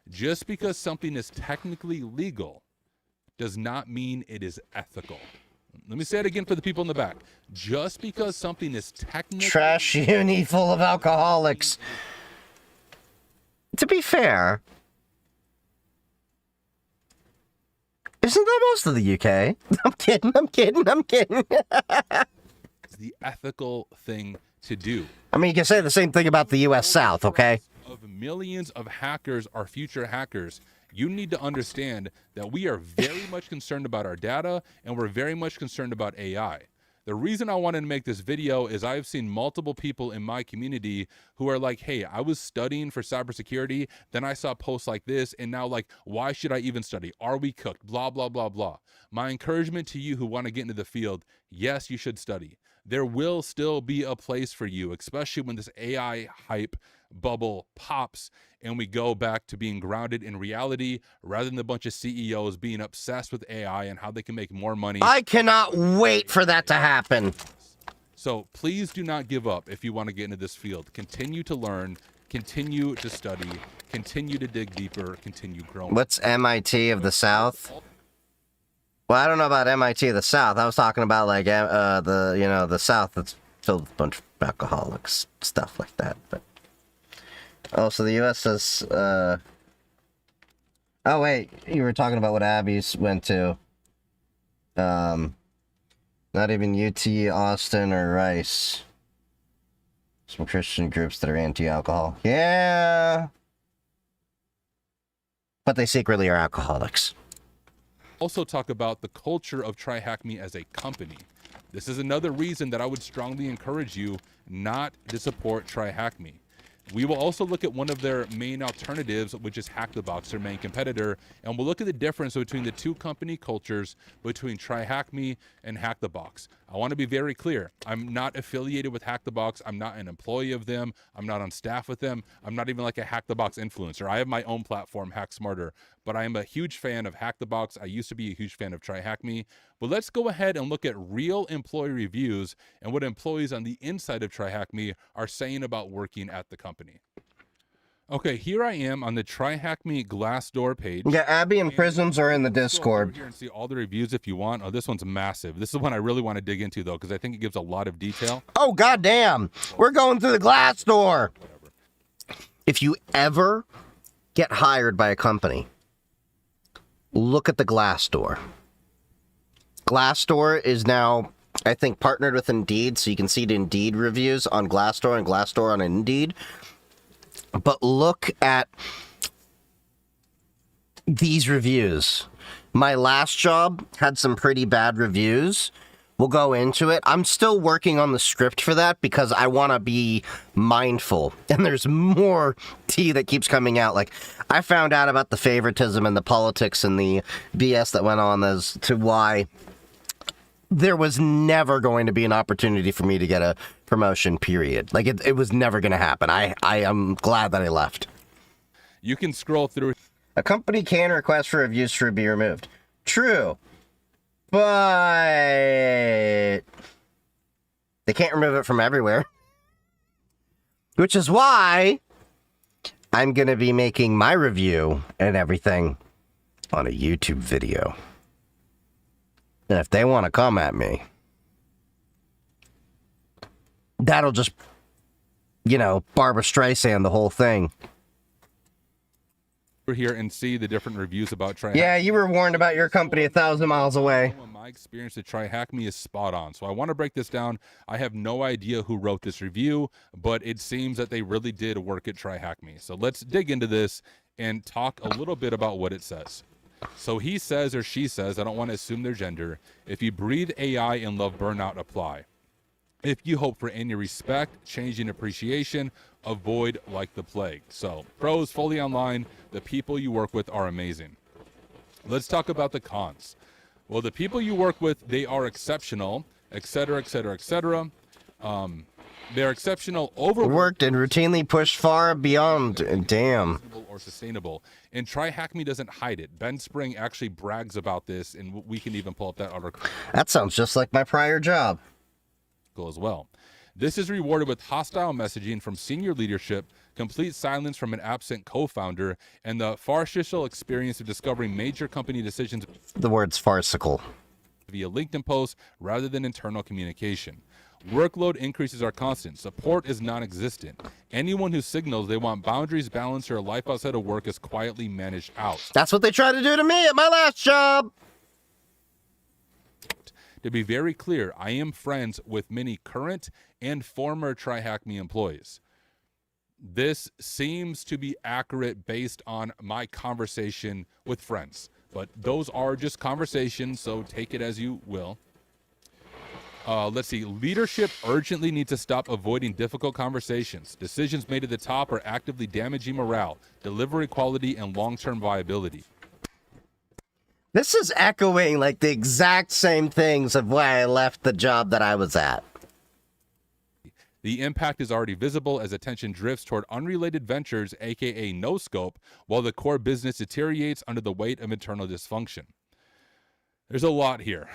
Just because something is technically legal does not mean it is ethical. Let me say it again for the people in the back. Just because something is technically... Trash uni full of alcoholics. To be fair, isn't that most of the UK? I'm kidding. It's the ethical thing to do. I mean, you can say the same thing about the US South, okay? Of millions of hackers are future hackers. You need to understand that we are very much concerned about our data, and we're very much concerned about AI. The reason I wanted to make this video is I've seen multiple people in my community who are like, hey, I was studying for cybersecurity, then I saw posts like this, and now like, why should I even study? Are we cooked? Blah, blah, blah, blah. My encouragement to you who want to get into the field, yes, you should study. There will still be a place for you, especially when this AI hype bubble pops and we go back to being grounded in reality rather than a bunch of CEOs being obsessed with AI and how they can make more money. I cannot wait for that to happen. So please do not give up if you want to get into this field. Continue to learn, continue to study, continue to dig deeper, continue growing. What's MIT of the South? Well, I don't know about MIT of the South. I was talking about like the South that's filled with a bunch of alcoholics, stuff like that. But also the U.S. says, oh wait, you were talking about what Abby's went to. Not even UT, Austin, or Rice. Some Christian groups that are anti-alcohol. Yeah. But they secretly are alcoholics. Also talk about the culture of TryHackMe as a company. This is another reason that I would strongly encourage you not to support TryHackMe. We will also look at one of their main alternatives, which is HackTheBox, their main competitor, and we'll look at the difference between the two company cultures between TryHackMe and HackTheBox. I want to be very clear. I'm not affiliated with HackTheBox. I'm not an employee of them. I'm not on staff with them. I'm not even like a HackTheBox influencer. I have my own platform, Hack Smarter, but I am a huge fan of HackTheBox. I used to be a huge fan of TryHackMe. But let's go ahead and look at real employee reviews and what employees on the inside of TryHackMe are saying about working at the company. Okay, here I am on the TryHackMe Glassdoor page. Yeah, Abby and Prisms are in the Discord. Go here and see all the reviews if you want. Oh, this one's massive. This is one I really want to dig into, though, because I think it gives a lot of detail. Oh, goddamn. We're going through the Glassdoor. If you ever get hired by a company, look at the Glassdoor. Glassdoor is now, I think, partnered with Indeed, so you can see the Indeed reviews on Glassdoor and Glassdoor on Indeed. But look at these reviews. My last job had some pretty bad reviews. We'll go into it. I'm still working on the script for that because I want to be mindful. And there's more tea that keeps coming out. Like, I found out about the favoritism and the politics and the BS that went on as to why there was never going to be an opportunity for me to get a promotion, period. Like, it was never going to happen. I am glad that I left. You can scroll through. A company can request for reviews to be removed. True. But they can't remove it from everywhere. Which is why I'm going to be making my review and everything on a YouTube video. And if they want to come at me, that'll just, Barbara Streisand the whole thing. Here and see the different reviews about TryHackMe. Yeah, you were warned about your company 1,000 miles away. My experience at TryHackMe is spot on. So I want to break this down. I have no idea who wrote this review, but it seems that they really did work at TryHackMe. So let's dig into this and talk a little bit about what it says. So he says, or she says, I don't want to assume their gender, if you breathe AI and love burnout, apply. If you hope for any respect, change and appreciation, avoid like the plague. So, pros, fully online, the people you work with are amazing. Let's talk about the cons. Well, the people you work with, they are exceptional, etc., etc., etc. They're exceptional, overworked, and routinely pushed far beyond. Damn. Or sustainable. And TryHackMe doesn't hide it. Ben Spring actually brags about this, and we can even pull up that article. That sounds just like my prior job. As well. This is rewarded with hostile messaging from senior leadership, complete silence from an absent co-founder, and the farcical experience of discovering major company decisions. The word's farcical. Via LinkedIn posts rather than internal communication. Workload increases are constant. Support is non-existent. Anyone who signals they want boundaries, balance, or a life outside of work is quietly managed out. That's what they tried to do to me at my last job. To be very clear, I am friends with many current and former TryHackMe employees. This seems to be accurate based on my conversation with friends, but those are just conversations, so take it as you will. Let's see. Leadership urgently needs to stop avoiding difficult conversations. Decisions made at the top are actively damaging morale, delivery quality, and long-term viability. This is echoing like the exact same things of why I left the job that I was at. The impact is already visible as attention drifts toward unrelated ventures, aka no scope, while the core business deteriorates under the weight of internal dysfunction. There's a lot here.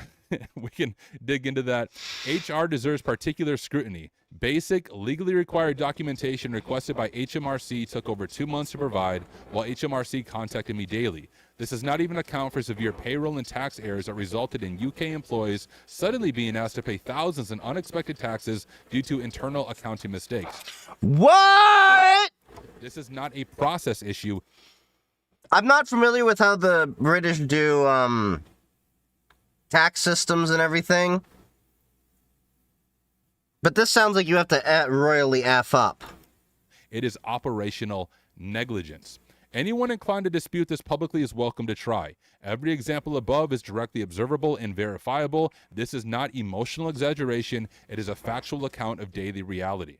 We can dig into that. HR deserves particular scrutiny. Basic, legally required documentation requested by HMRC took over 2 months to provide, while HMRC contacted me daily. This does not even account for severe payroll and tax errors that resulted in UK employees suddenly being asked to pay thousands in unexpected taxes due to internal accounting mistakes. What? This is not a process issue. I'm not familiar with how the British do tax systems and everything, but this sounds like you have to royally F up. It is operational negligence. Anyone inclined to dispute this publicly is welcome to try. Every example above is directly observable and verifiable. This is not emotional exaggeration. It is a factual account of daily reality.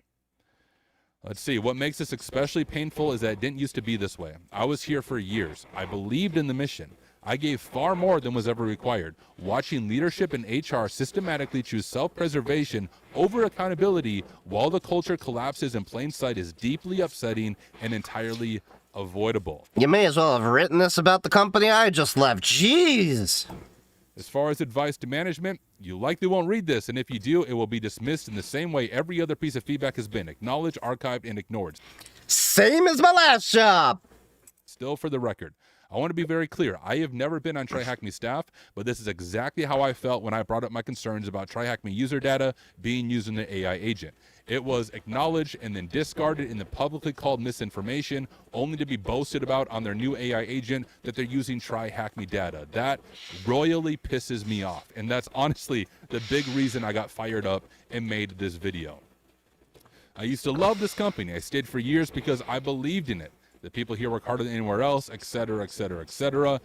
Let's see. What makes this especially painful is that it didn't used to be this way. I was here for years. I believed in the mission. I gave far more than was ever required. Watching leadership and HR systematically choose self-preservation over accountability while the culture collapses in plain sight is deeply upsetting and entirely avoidable. You may as well have written this about the company I just left. Jeez. As far as advice to management, you likely won't read this, and if you do, it will be dismissed in the same way every other piece of feedback has been: acknowledged, archived, and ignored. Same as my last job. Still, for the record, I want to be very clear. I have never been on TryHackMe staff, but this is exactly how I felt when I brought up my concerns about TryHackMe user data being used in the AI agent. It was acknowledged and then discarded in the publicly called misinformation, only to be boasted about on their new AI agent that they're using TryHackMe data. That royally pisses me off, and that's honestly the big reason I got fired up and made this video. I used to love this company. I stayed for years because I believed in it. The people here work harder than anywhere else, etc., etc., etc.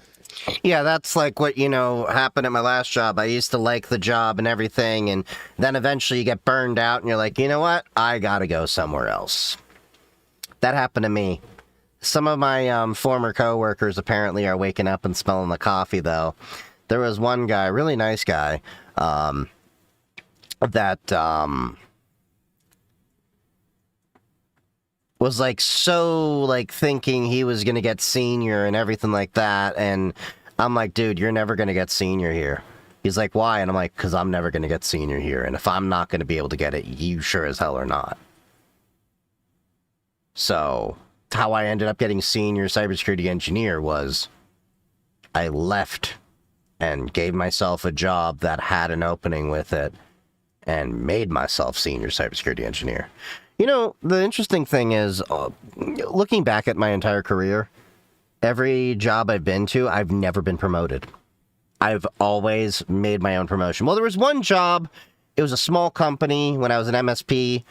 Yeah, that's like what, happened at my last job. I used to like the job and everything, and then eventually you get burned out, and you're like, you know what? I gotta go somewhere else. That happened to me. Some of my former coworkers apparently are waking up and smelling the coffee, though. There was one guy, really nice guy, that was thinking he was gonna get senior and everything like that, and I'm like, dude, you're never gonna get senior here. He's like, why? And I'm like, because I'm never gonna get senior here, and if I'm not gonna be able to get it, you sure as hell are not. So how I ended up getting senior cybersecurity engineer was I left and gave myself a job that had an opening with it and made myself senior cybersecurity engineer. The interesting thing is, looking back at my entire career, every job I've been to, I've never been promoted. I've always made my own promotion. Well, there was one job, it was a small company when I was an MSP,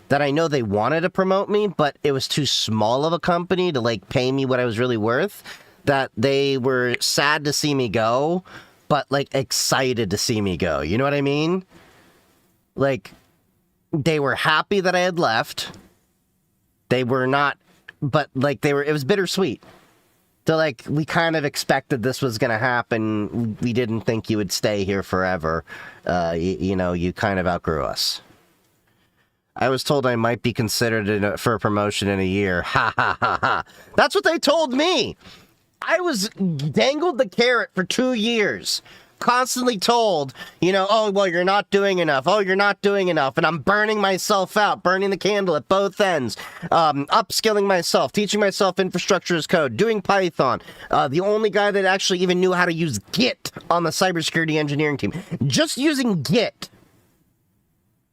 that I know they wanted to promote me, but it was too small of a company to, pay me what I was really worth, that they were sad to see me go, but, excited to see me go. You know what I mean? They were happy that I had left. They were not, but it was bittersweet. They're we kind of expected this was going to happen. We didn't think you would stay here forever. You kind of outgrew us. I was told I might be considered for a promotion in a year. Ha ha ha ha. That's what they told me. I was dangled the carrot for 2 years. Constantly told, you know, oh, well, you're not doing enough. Oh, you're not doing enough. And I'm burning myself out, burning the candle at both ends, upskilling myself, teaching myself infrastructure as code, doing Python. The only guy that actually even knew how to use Git on the cybersecurity engineering team. Just using Git.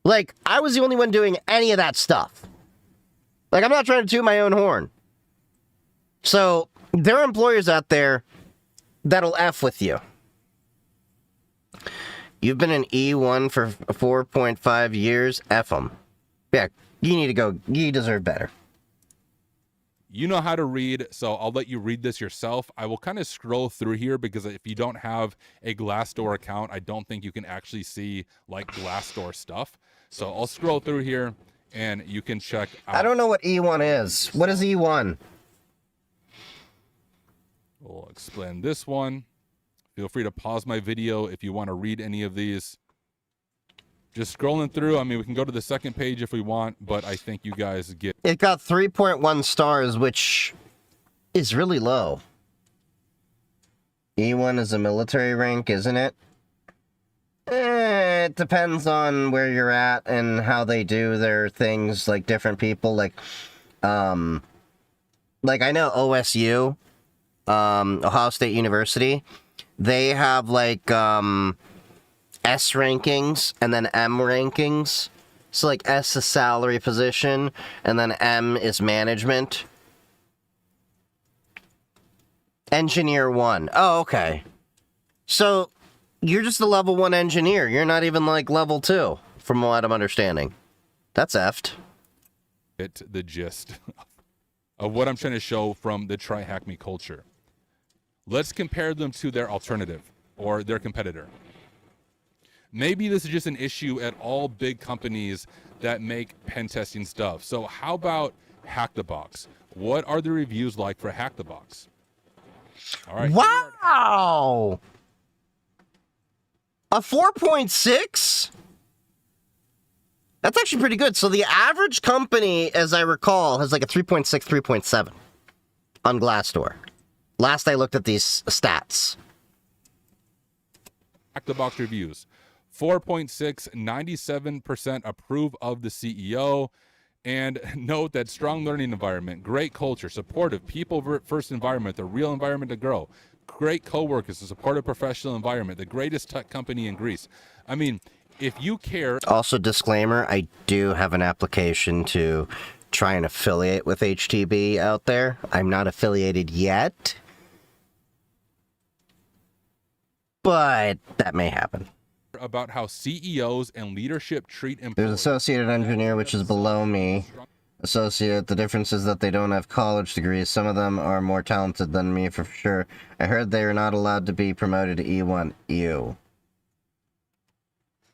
Like, I was the only one doing any of that stuff. Like, I'm not trying to toot my own horn. So, there are employers out there that'll F with you. You've been an E1 for 4.5 years. F them. Yeah, you need to go. You deserve better. You know how to read, so I'll let you read this yourself. I will kind of scroll through here because if you don't have a Glassdoor account, I don't think you can actually see like Glassdoor stuff. So I'll scroll through here and you can check out. I don't know what E1 is. What is E1? We'll explain this one. Feel free to pause my video if you want to read any of these. Just scrolling through. I mean, we can go to the second page if we want, but I think you guys get... It got 3.1 stars, which is really low. E1 is a military rank, isn't it? It depends on where you're at and how they do their things, like different people. Like I know OSU, Ohio State University, they have like S rankings and then M rankings. So like S is salary position and then M is management. Engineer 1. Oh, okay. So you're just a level 1 engineer. You're not even like level 2, from what I'm understanding. That's effed. The gist of what I'm trying to show from the Try Hack Me culture. Let's compare them to their alternative or their competitor. Maybe this is just an issue at all big companies that make pen testing stuff. So how about Hack the Box? What are the reviews like for Hack the Box? All right. Wow! A 4.6? That's actually pretty good. So the average company, as I recall, has like a 3.6, 3.7 on Glassdoor. Last I looked at these stats. Hack the Box reviews. 4.6, 97% approve of the CEO. And note that strong learning environment, great culture, supportive, people-first environment, the real environment to grow. Great coworkers, a supportive professional environment, the greatest tech company in Greece. I mean, if you care... Also, disclaimer, I do have an application to try and affiliate with HTB out there. I'm not affiliated yet, but that may happen. About how CEOs and leadership treat employees. There's associate engineer, which is below me. Associate, the difference is that they don't have college degrees. Some of them are more talented than me for sure. I heard they are not allowed to be promoted to E1. Ew.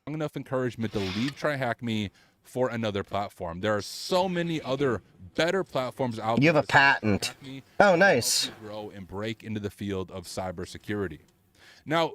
Strong enough encouragement to leave Try Hack Me for another platform. There are so many other better platforms out there. You have a patent. Oh, nice. Grow and break into the field of cybersecurity. Now,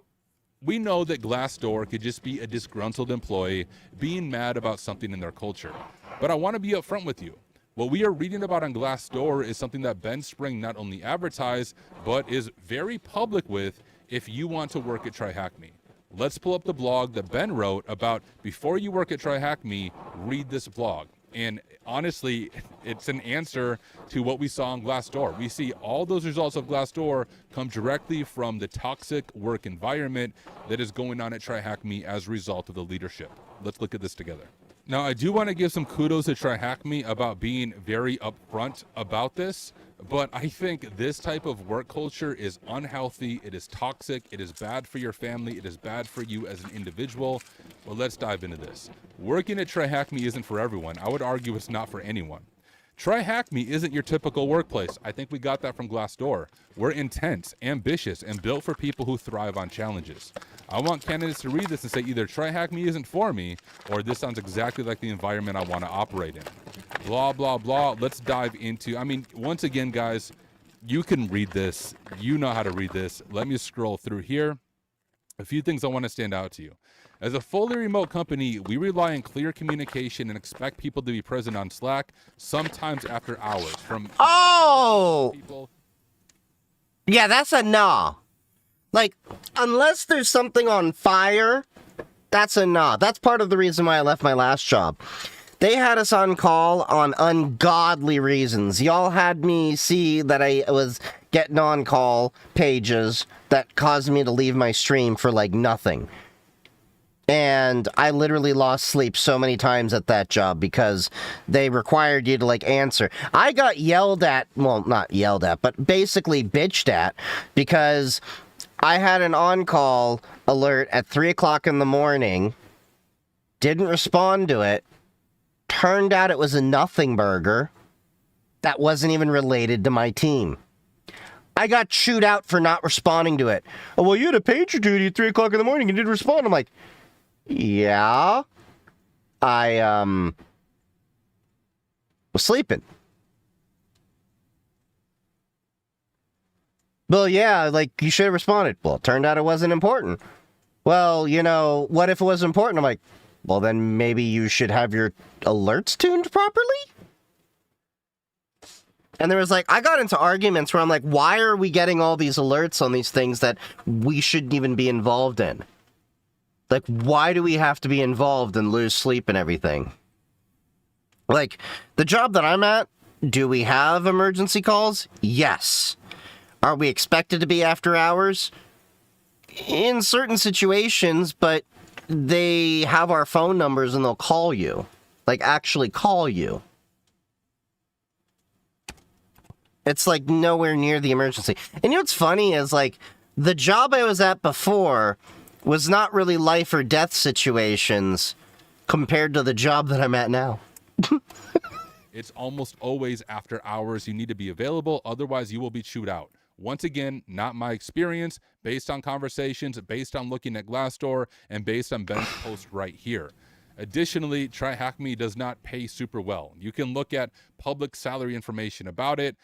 we know that Glassdoor could just be a disgruntled employee being mad about something in their culture. But I want to be upfront with you. What we are reading about on Glassdoor is something that Ben Spring not only advertised, but is very public with if you want to work at Try Hack Me. Let's pull up the blog that Ben wrote about before you work at Try Hack Me, read this blog. And honestly, it's an answer to what we saw on Glassdoor. We see all those results of Glassdoor come directly from the toxic work environment that is going on at Try Hack Me as a result of the leadership. Let's look at this together. Now, I do want to give some kudos to Try Hack Me about being very upfront about this, but I think this type of work culture is unhealthy, it is toxic, it is bad for your family, it is bad for you as an individual. Well, let's dive into this. Working at Try Hack Me isn't for everyone. I would argue it's not for anyone. Try Hack Me isn't your typical workplace. I think we got that from Glassdoor. We're intense, ambitious, and built for people who thrive on challenges. I want candidates to read this and say either Try Hack Me isn't for me, or this sounds exactly like the environment I want to operate in. Blah, blah, blah. Let's dive into, I mean, once again, guys, you can read this. You know how to read this. Let me scroll through here. A few things I want to stand out to you. As a fully remote company, we rely on clear communication and expect people to be present on Slack, sometimes after hours. Oh! Yeah, that's a nah. Like, unless there's something on fire, that's a nah. That's part of the reason why I left my last job. They had us on call on ungodly reasons. Y'all had me see that I was getting on call pages that caused me to leave my stream for like nothing. And I literally lost sleep so many times at that job because they required you to like answer. I got yelled at, well, not yelled at, but basically bitched at because I had an on-call alert at 3 o'clock in the morning, didn't respond to it, turned out it was a nothing burger that wasn't even related to my team. I got chewed out for not responding to it. Oh, well, you had a pager duty at 3 o'clock in the morning and didn't respond. I'm like, yeah, I, was sleeping. Well, yeah, like, you should have responded. Well, it turned out it wasn't important. Well, you know, what if it was important? I'm like, well, then maybe you should have your alerts tuned properly? And there was like, I got into arguments where I'm like, why are we getting all these alerts on these things that we shouldn't even be involved in? Like, why do we have to be involved and lose sleep and everything? Like, the job that I'm at, do we have emergency calls? Yes. Are we expected to be after hours? In certain situations, but they have our phone numbers and they'll call you. Like, actually call you. It's like nowhere near the emergency. And you know what's funny is like, the job I was at before was not really life or death situations compared to the job that I'm at now. It's almost always after hours. You need to be available, otherwise you will be chewed out. Once again, not my experience, based on conversations, based on looking at Glassdoor, and based on Ben's post right here. Additionally, TryHackMe does not pay super well. You can look at public salary information about it.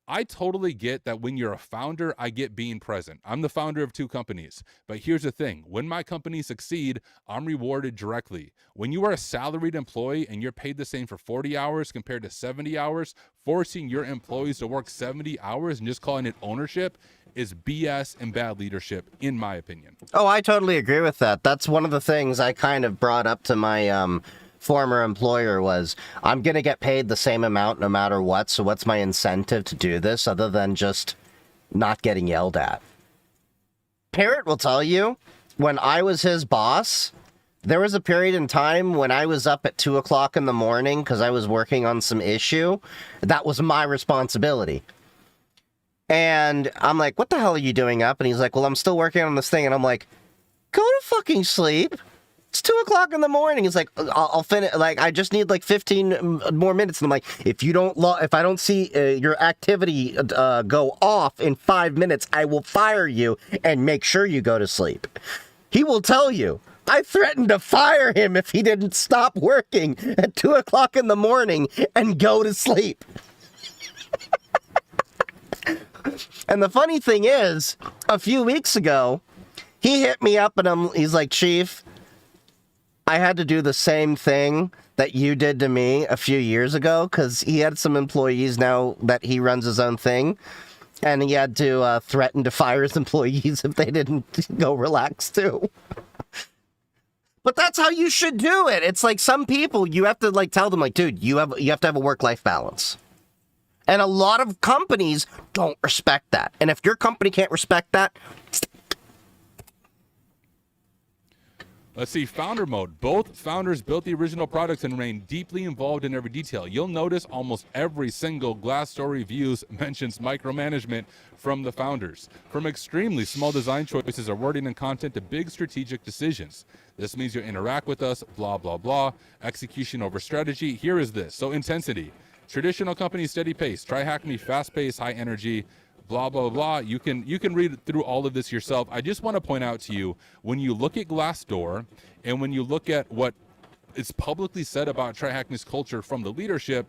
I totally get that when you're a founder, I get being present. I'm the founder of 2 companies. But here's the thing. When my companies succeed, I'm rewarded directly. When you are a salaried employee and you're paid the same for 40 hours compared to 70 hours, forcing your employees to work 70 hours and just calling it ownership is BS and bad leadership, in my opinion. Oh, I totally agree with that. That's one of the things I kind of brought up to my former employer was, I'm going to get paid the same amount no matter what, so what's my incentive to do this other than just not getting yelled at? Parrot will tell you, when I was his boss, there was a period in time when I was up at 2 o'clock in the morning because I was working on some issue. That was my responsibility. And I'm like, what the hell are you doing up? And he's like, well, I'm still working on this thing. And I'm like, go to fucking sleep. It's 2 o'clock in the morning. He's like, I'll finish. Like, I just need like 15 more minutes. And I'm like, if I don't see your activity go off in 5 minutes, I will fire you and make sure you go to sleep. He will tell you. I threatened to fire him if he didn't stop working at 2 o'clock in the morning and go to sleep. And the funny thing is, a few weeks ago, he hit me up and he's like, Chief, I had to do the same thing that you did to me a few years ago because he had some employees now that he runs his own thing. And he had to threaten to fire his employees if they didn't go relax too. But that's how you should do it. It's like some people, you have to like tell them like, dude, you have to have a work-life balance. And a lot of companies don't respect that. And if your company can't respect that, let's see, founder mode. Both founders built the original products and remain deeply involved in every detail. You'll notice almost every single Glassdoor reviews mentions micromanagement from the founders. From extremely small design choices or wording and content to big strategic decisions. This means you'll interact with us, blah, blah, blah. Execution over strategy. Here is this. So intensity. Traditional company, steady pace. TryHackMe, fast pace, high energy. Blah, blah, blah. You can read through all of this yourself. I just want to point out to you, when you look at Glassdoor and when you look at what is publicly said about TryHackMe's culture from the leadership,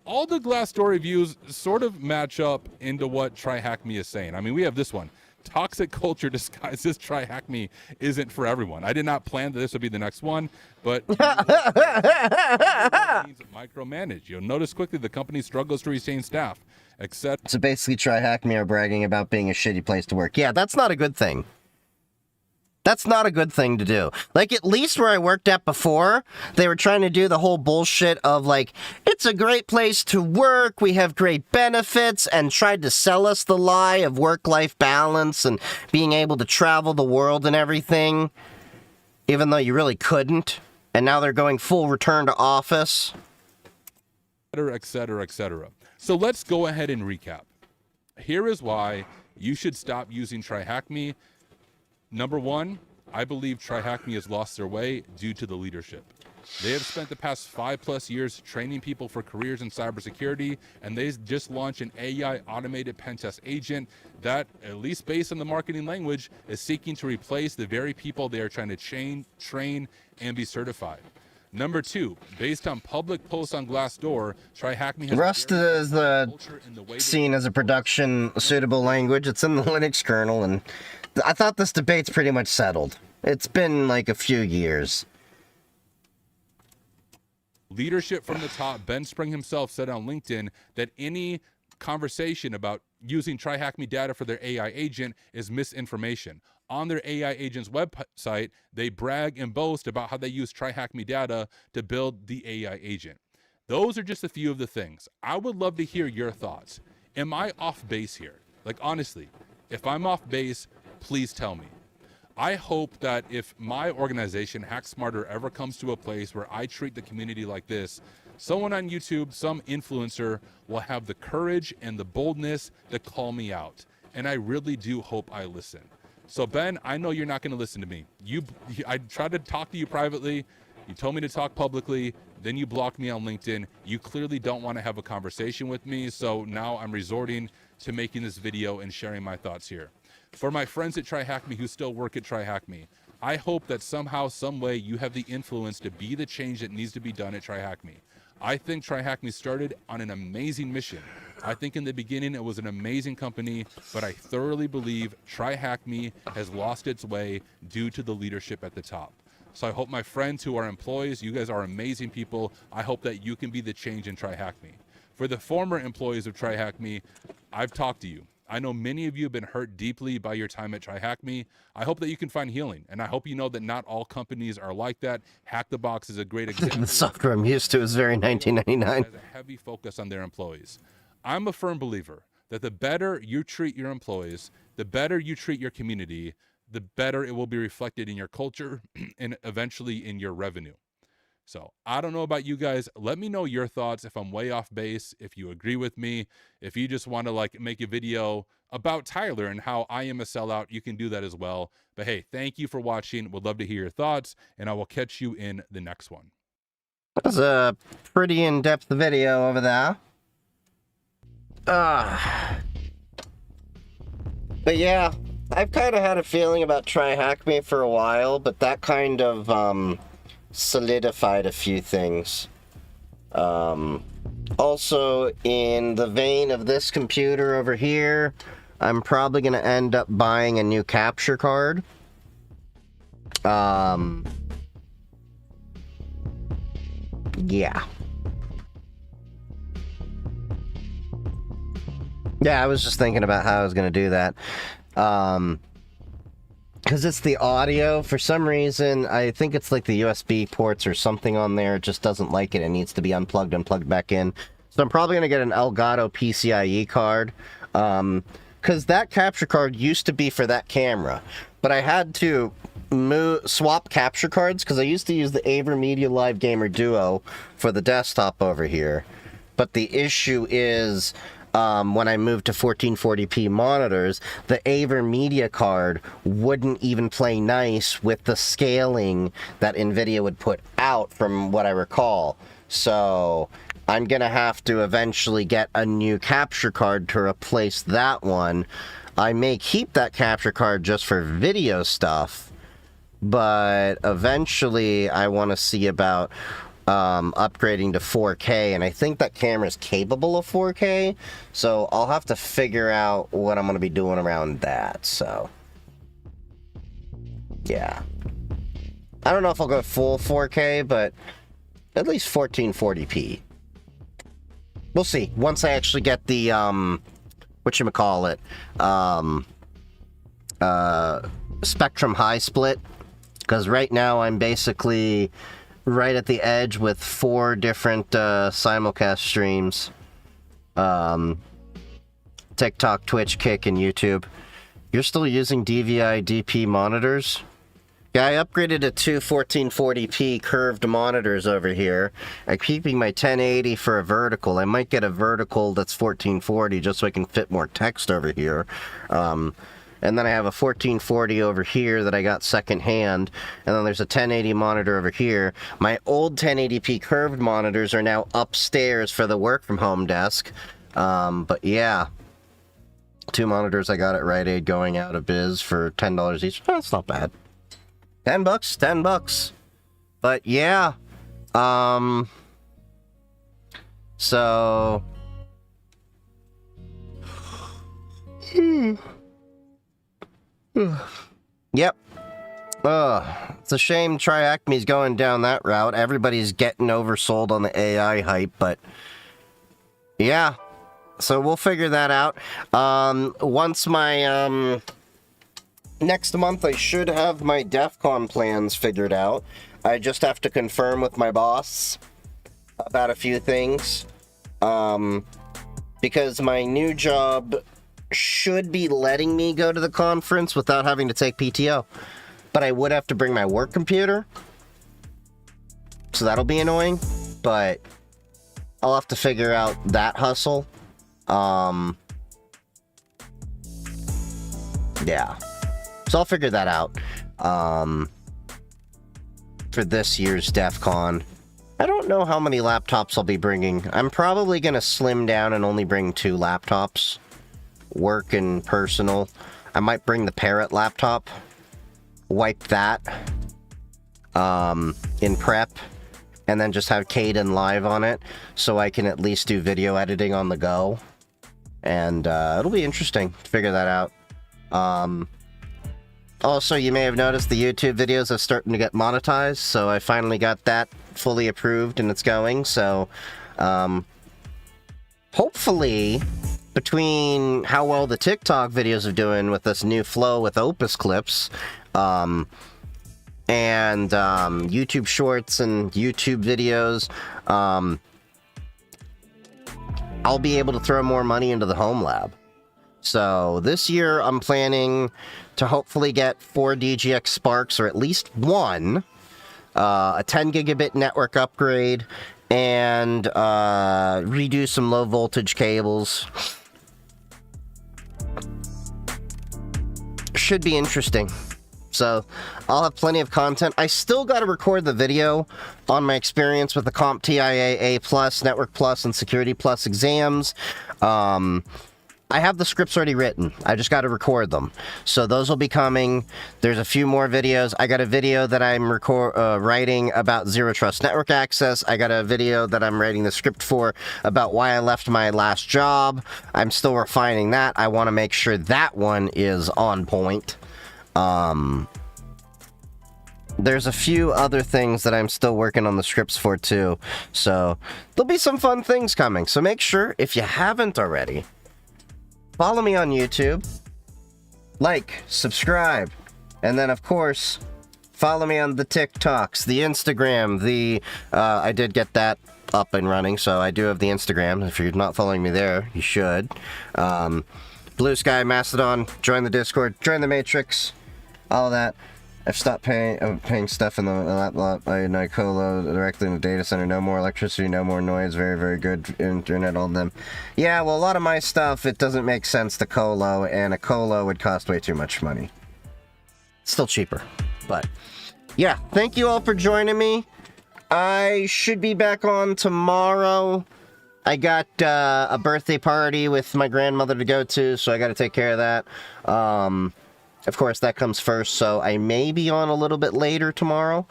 all the Glassdoor reviews sort of match up into what TryHackMe is saying. I mean, we have this one. toxic culture disguised as TryHackMe isn't for everyone. I did not plan that this would be the next one, but micromanage. You'll notice quickly the company struggles to retain staff, except. So basically, TryHackMe are bragging about being a shitty place to work. Yeah, that's not a good thing. That's not a good thing to do. Like, at least where I worked at before, they were trying to do the whole bullshit of, like, it's a great place to work, we have great benefits, and tried to sell us the lie of work-life balance and being able to travel the world and everything, even though you really couldn't. And now they're going full return to office. Etc., etc. So let's go ahead and recap. Here is why you should stop using TryHackMe. Number one, I believe TryHackMe has lost their way due to the leadership. They have spent the past 5+ years training people for careers in cybersecurity, and they just launched an AI automated pen test agent that, at least based on the marketing language, is seeking to replace the very people they are trying to train, and be certified. Number two, based on public posts on Glassdoor, TryHackMe has Rust is seen as a production suitable language. It's in the Linux kernel, and I thought this debate's pretty much settled. It's been like a few years. Leadership from the top. Ben Spring himself said on LinkedIn that any conversation about using TryHackMe data for their AI agent is misinformation. On their AI agent's website, they brag and boast about how they use TryHackMe data to build the AI agent. Those are just a few of the things. I would love to hear your thoughts. Am I off base here? Like, honestly, if I'm off base, please tell me. I hope that if my organization, Hack Smarter, ever comes to a place where I treat the community like this, someone on YouTube, some influencer, will have the courage and the boldness to call me out. And I really do hope I listen. So Ben, I know you're not going to listen to me. I tried to talk to you privately. You told me to talk publicly. Then you blocked me on LinkedIn. You clearly don't want to have a conversation with me. So now I'm resorting to making this video and sharing my thoughts here. For my friends at TryHackMe who still work at TryHackMe, I hope that somehow, some way, you have the influence to be the change that needs to be done at TryHackMe. I think TryHackMe started on an amazing mission. I think in the beginning it was an amazing company, but I thoroughly believe TryHackMe has lost its way due to the leadership at the top. So I hope my friends who are employees, you guys are amazing people. I hope that you can be the change in TryHackMe. For the former employees of TryHackMe, I've talked to you. I know many of you have been hurt deeply by your time at TryHackMe. I hope that you can find healing, and I hope you know that not all companies are like that. Hack the Box is a great example. The software I'm used to is very 1999. Has a heavy focus on their employees. I'm a firm believer that the better you treat your employees, the better you treat your community, the better it will be reflected in your culture and eventually in your revenue. So I don't know about you guys. Let me know your thoughts if I'm way off base, if you agree with me, if you just want to like make a video about Tyler and how I am a sellout, you can do that as well. But hey, thank you for watching. Would love to hear your thoughts, and I will catch you in the next one. That was a pretty in-depth video over there. But yeah, I've kind of had a feeling about TryHackMe for a while, but that kind of solidified a few things. Also, in the vein of this computer over here, I'm probably going to end up buying a new capture card. Yeah. Yeah, I was just thinking about how I was going to do that. Because it's the audio. For some reason, I think it's like the USB ports or something on there. It just doesn't like it. It needs to be unplugged and plugged back in. So I'm probably going to get an Elgato PCIe card. Because that capture card used to be for that camera. But I had to swap capture cards because I used to use the AverMedia Live Gamer Duo for the desktop over here. But the issue is, when I moved to 1440p monitors, the AverMedia card wouldn't even play nice with the scaling that NVIDIA would put out, from what I recall. So I'm gonna have to eventually get a new capture card to replace that one. I may keep that capture card just for video stuff, but eventually I want to see about upgrading to 4K, and I think that camera's capable of 4K, so I'll have to figure out what I'm going to be doing around that, so yeah. I don't know if I'll go full 4K, but at least 1440p. We'll see. Once I actually get the, whatchamacallit, Spectrum High split, because right now I'm basically right at the edge with 4 different simulcast streams. TikTok, Twitch, Kick, and YouTube. You're still using DVI DP monitors? Yeah, I upgraded to 2 1440p curved monitors over here. I'm keeping my 1080 for a vertical. I might get a vertical that's 1440 just so I can fit more text over here. And then I have a 1440 over here that I got secondhand. And then there's a 1080 monitor over here. My old 1080p curved monitors are now upstairs for the work from home desk. But yeah, 2 monitors I got at Rite Aid going out of biz for $10 each. That's not bad. $10, $10. But yeah, so yep. It's a shame TriAcme's going down that route. Everybody's getting oversold on the AI hype, but yeah. So we'll figure that out. Once my next month I should have my DEF CON plans figured out. I just have to confirm with my boss about a few things. Because my new job should be letting me go to the conference without having to take PTO. But I would have to bring my work computer. So that'll be annoying. But I'll have to figure out that hustle. Yeah. So I'll figure that out. For this year's DEF CON. I don't know how many laptops I'll be bringing. I'm probably going to slim down and only bring 2 laptops. Work and personal. I might bring the Parrot laptop. Wipe that. In prep. And then just have Caden live on it. So I can at least do video editing on the go. And it'll be interesting to figure that out. Also, you may have noticed the YouTube videos are starting to get monetized. So I finally got that fully approved and it's going. So hopefully, between how well the TikTok videos are doing with this new flow with Opus clips, and YouTube shorts and YouTube videos, I'll be able to throw more money into the home lab. So this year I'm planning to hopefully get 4 DGX Sparks, or at least 1, a 10 gigabit network upgrade, and redo some low voltage cables. Should be interesting. So I'll have plenty of content. I still got to record the video on my experience with the CompTIA A+, Network Plus, and Security Plus exams. I have the scripts already written. I just got to record them. So those will be coming. There's a few more videos. I got a video that I'm writing about Zero Trust Network Access. I got a video that I'm writing the script for about why I left my last job. I'm still refining that. I want to make sure that one is on point. There's a few other things that I'm still working on the scripts for too. So there'll be some fun things coming. So make sure, if you haven't already, follow me on YouTube, like, subscribe, and then, of course, follow me on the TikToks, the Instagram, I did get that up and running, so I do have the Instagram. If you're not following me there, you should. Blue Sky, Mastodon, join the Discord, join the Matrix, all that. I've stopped paying stuff in the laptop. I colo directly in the data center. No more electricity, no more noise. Very, very good internet on them. Yeah, well, a lot of my stuff, it doesn't make sense to colo, and a colo would cost way too much money. Still cheaper, but yeah, thank you all for joining me. I should be back on tomorrow. I got a birthday party with my grandmother to go to, so I got to take care of that. Of course, that comes first, so I may be on a little bit later tomorrow.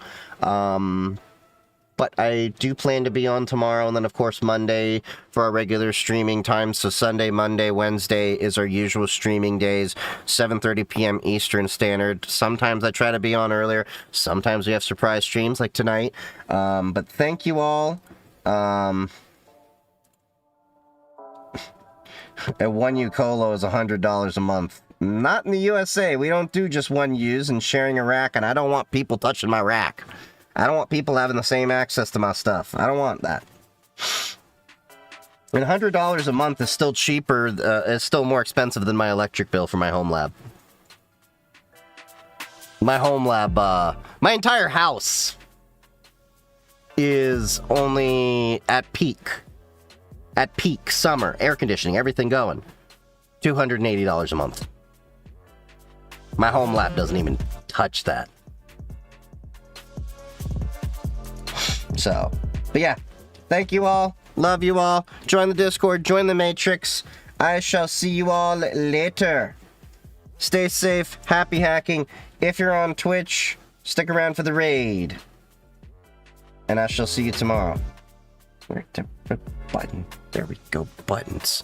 but I do plan to be on tomorrow, and then of course Monday for our regular streaming time. So Sunday, Monday, Wednesday is our usual streaming days, 7:30 p.m. Eastern Standard. Sometimes I try to be on earlier. Sometimes we have surprise streams like tonight. But thank you all. And 1 U-Colo is $100 a month. Not in the USA. We don't do just 1 U's and sharing a rack, and I don't want people touching my rack. I don't want people having the same access to my stuff. I don't want that. And $100 a month is still cheaper, is still more expensive than my electric bill for my home lab. My home lab, my entire house is only at peak summer, air conditioning, everything going, $280 a month. My home lab doesn't even touch that. So, but yeah, thank you all. Love you all. Join the Discord. Join the Matrix. I shall see you all later. Stay safe. Happy hacking. If you're on Twitch, stick around for the raid. And I shall see you tomorrow. Where's the button? There we go. Buttons.